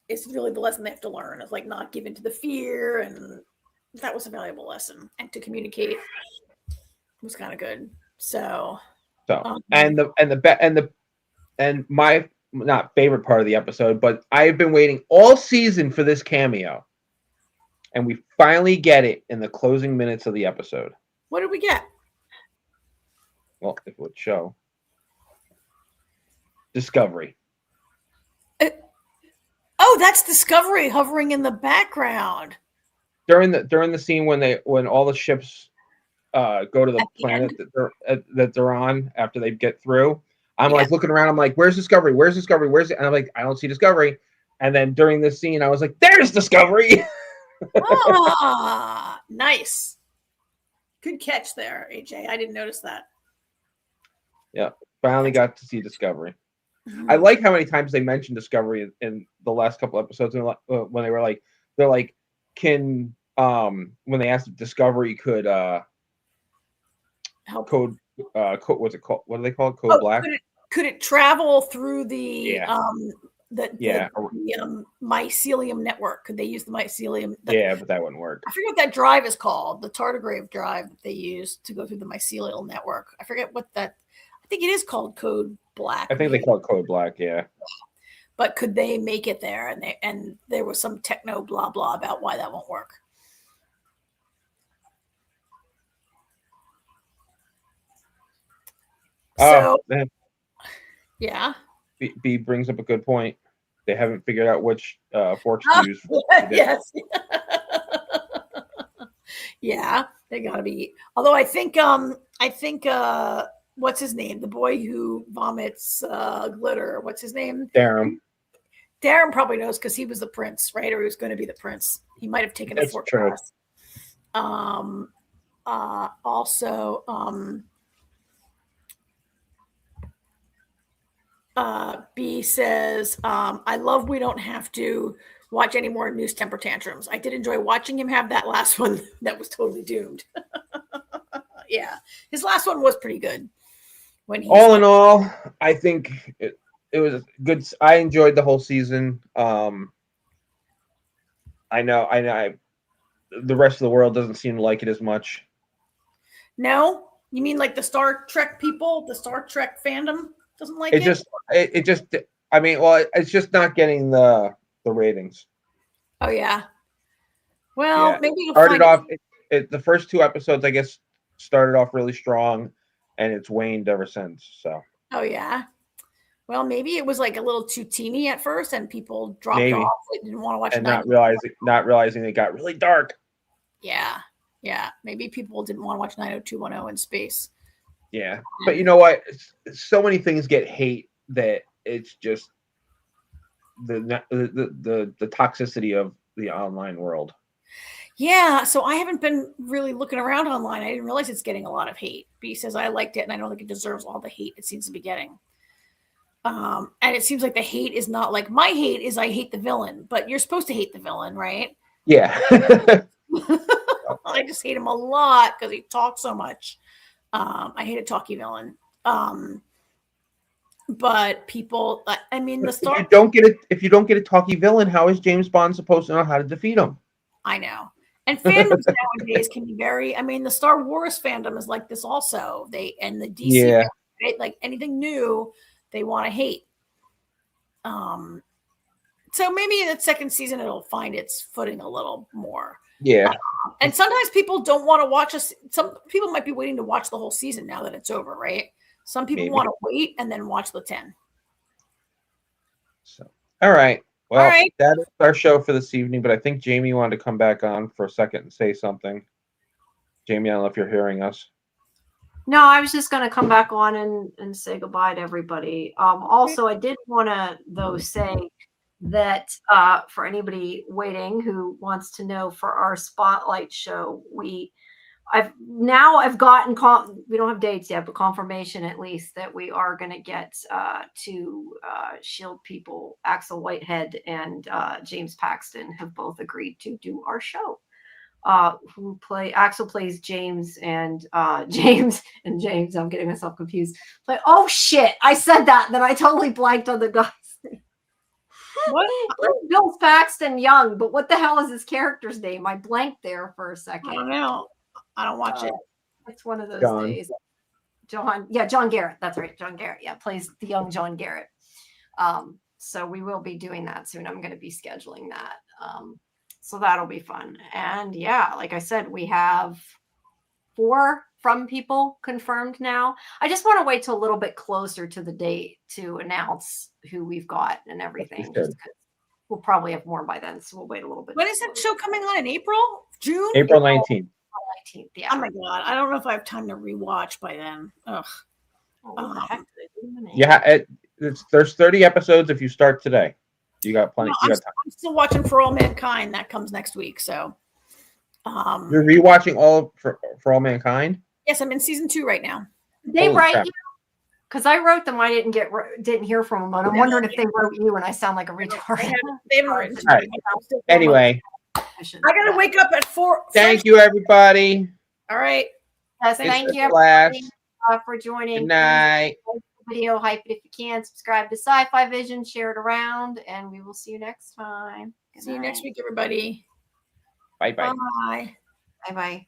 It's really the lesson they have to learn, is like not give in to the fear, and that was a valuable lesson. And to communicate was kind of good. So and my not favorite part of the episode, but I've been waiting all season for this cameo, and we finally get it in the closing minutes of the episode. What did we get? Well, if it would show. Discovery. Oh, that's Discovery hovering in the background During the scene when all the ships go to the planet that they're on after they get through. I'm like looking around. I'm like, "Where's Discovery? Where's Discovery? Where's it?" And I'm like, "I don't see Discovery." And then during this scene, I was like, "There's Discovery!" Nice. Good catch there, AJ. I didn't notice that. Yeah, finally got to see Discovery. I like how many times they mentioned Discovery in the last couple episodes when they were like, they're like, can when they asked if Discovery could help code what's it called? What do they call it? Code Black? Could it travel through the mycelium network? Could they use the mycelium? But that wouldn't work. I forget what that drive is called, the tardigrade drive that they use to go through the mycelial network. I forget what that. I think it is called Code Black. I think they call it Code Black. Yeah. But could they make it there? And there was some techno blah blah about why that won't work. So, yeah. B brings up a good point. They haven't figured out which forks to use. Yes. Yeah, they gotta be. Although I think what's his name? The boy who vomits glitter. What's his name? Darren. Darren probably knows because he was the prince, right? Or he was going to be the prince. He might have taken a fork class. Also, B says, I love we don't have to watch any more news temper tantrums. I did enjoy watching him have that last one that was totally doomed. Yeah, his last one was pretty good. When all in all, I think it was good. I enjoyed the whole season. I know. The rest of the world doesn't seem to like it as much. No, you mean like the Star Trek people, the Star Trek fandom doesn't like it. I mean, well, it's just not getting the ratings. Oh yeah. Well, maybe you'll started off. The first 2 episodes, I guess, started off really strong, and it's waned ever since. So. Oh yeah. Well, maybe it was like a little too teeny at first, and people dropped off. They didn't want to watch. And not realizing it got really dark. Yeah. Maybe people didn't want to watch 90210 in space. Yeah, but you know what? So many things get hate that it's just the toxicity of the online world. Yeah, so I haven't been really looking around online. I didn't realize it's getting a lot of hate. B says I liked it, and I don't think it deserves all the hate it seems to be getting. And it seems like the hate is not like my hate is I hate the villain, but you're supposed to hate the villain, right? Yeah. I just hate him a lot because he talks so much. I hate a talky villain. But people, I mean, the Star. If you don't get a talky villain, how is James Bond supposed to know how to defeat him? I know. And fandoms nowadays can be very. I mean, the Star Wars fandom is like this also. And the DC, right? Like anything new, they want to hate. So maybe in the second season it'll find its footing a little more. Yeah. And sometimes people don't want to watch us. Some people might be waiting to watch the whole season now that it's over, right? Some people Maybe. want to wait and then watch the 10. So, all right. Well, All right. that is our show for this evening, but I think Jamie wanted to come back on for a second and say something. Jamie, I don't know if you're hearing us. No, I was just going to come back on and say goodbye to everybody. Also, I did want to, though, say that for anybody waiting who wants to know, for our spotlight show, I've gotten we don't have dates yet, but confirmation at least that we are going to get two Shield people, Axel Whitehead and James Paxton, have both agreed to do our show. Axel plays James, and James, I'm getting myself confused. But oh shit, I said that, then I totally blanked on the guy's name. What? Bill Paxton Young, but what the hell is his character's name? I blanked there for a second. I don't know. I don't watch it. It's one of those John. days. John Garrett. That's right. John Garrett. Yeah, plays the young John Garrett. So we will be doing that soon. I'm going to be scheduling that. So that'll be fun. And yeah, like I said, we have 4 from people confirmed now. I just want to wait till a little bit closer to the date to announce who we've got and everything. Just 'cause we'll probably have more by then. So we'll wait a little bit. When is that show coming on? In April? June? April 19th. 19th. Yeah. Oh my God. I don't know if I have time to rewatch by then. Ugh. What the heck did I do in the name? Yeah, there's 30 episodes if you start today. You got plenty. No, You got time. I'm still watching For All Mankind. That comes next week. So, You're rewatching all for All Mankind. yes, I'm in season 2 right now. Did they Holy write crap. you? Because I wrote them. I didn't hear from them. And I'm wondering if they wrote you and I sound like a retard. They haven't written All right. Anyway, I gotta wake up at 4. thank you, everybody. All right. Yes, It's thank a you blast. everybody, for joining. Good night. Please like the video, hype it if you can. Subscribe to Sci-Fi Vision, share it around, and we will see you next time. Good See you next night. week, everybody. Bye bye. Bye. Bye bye.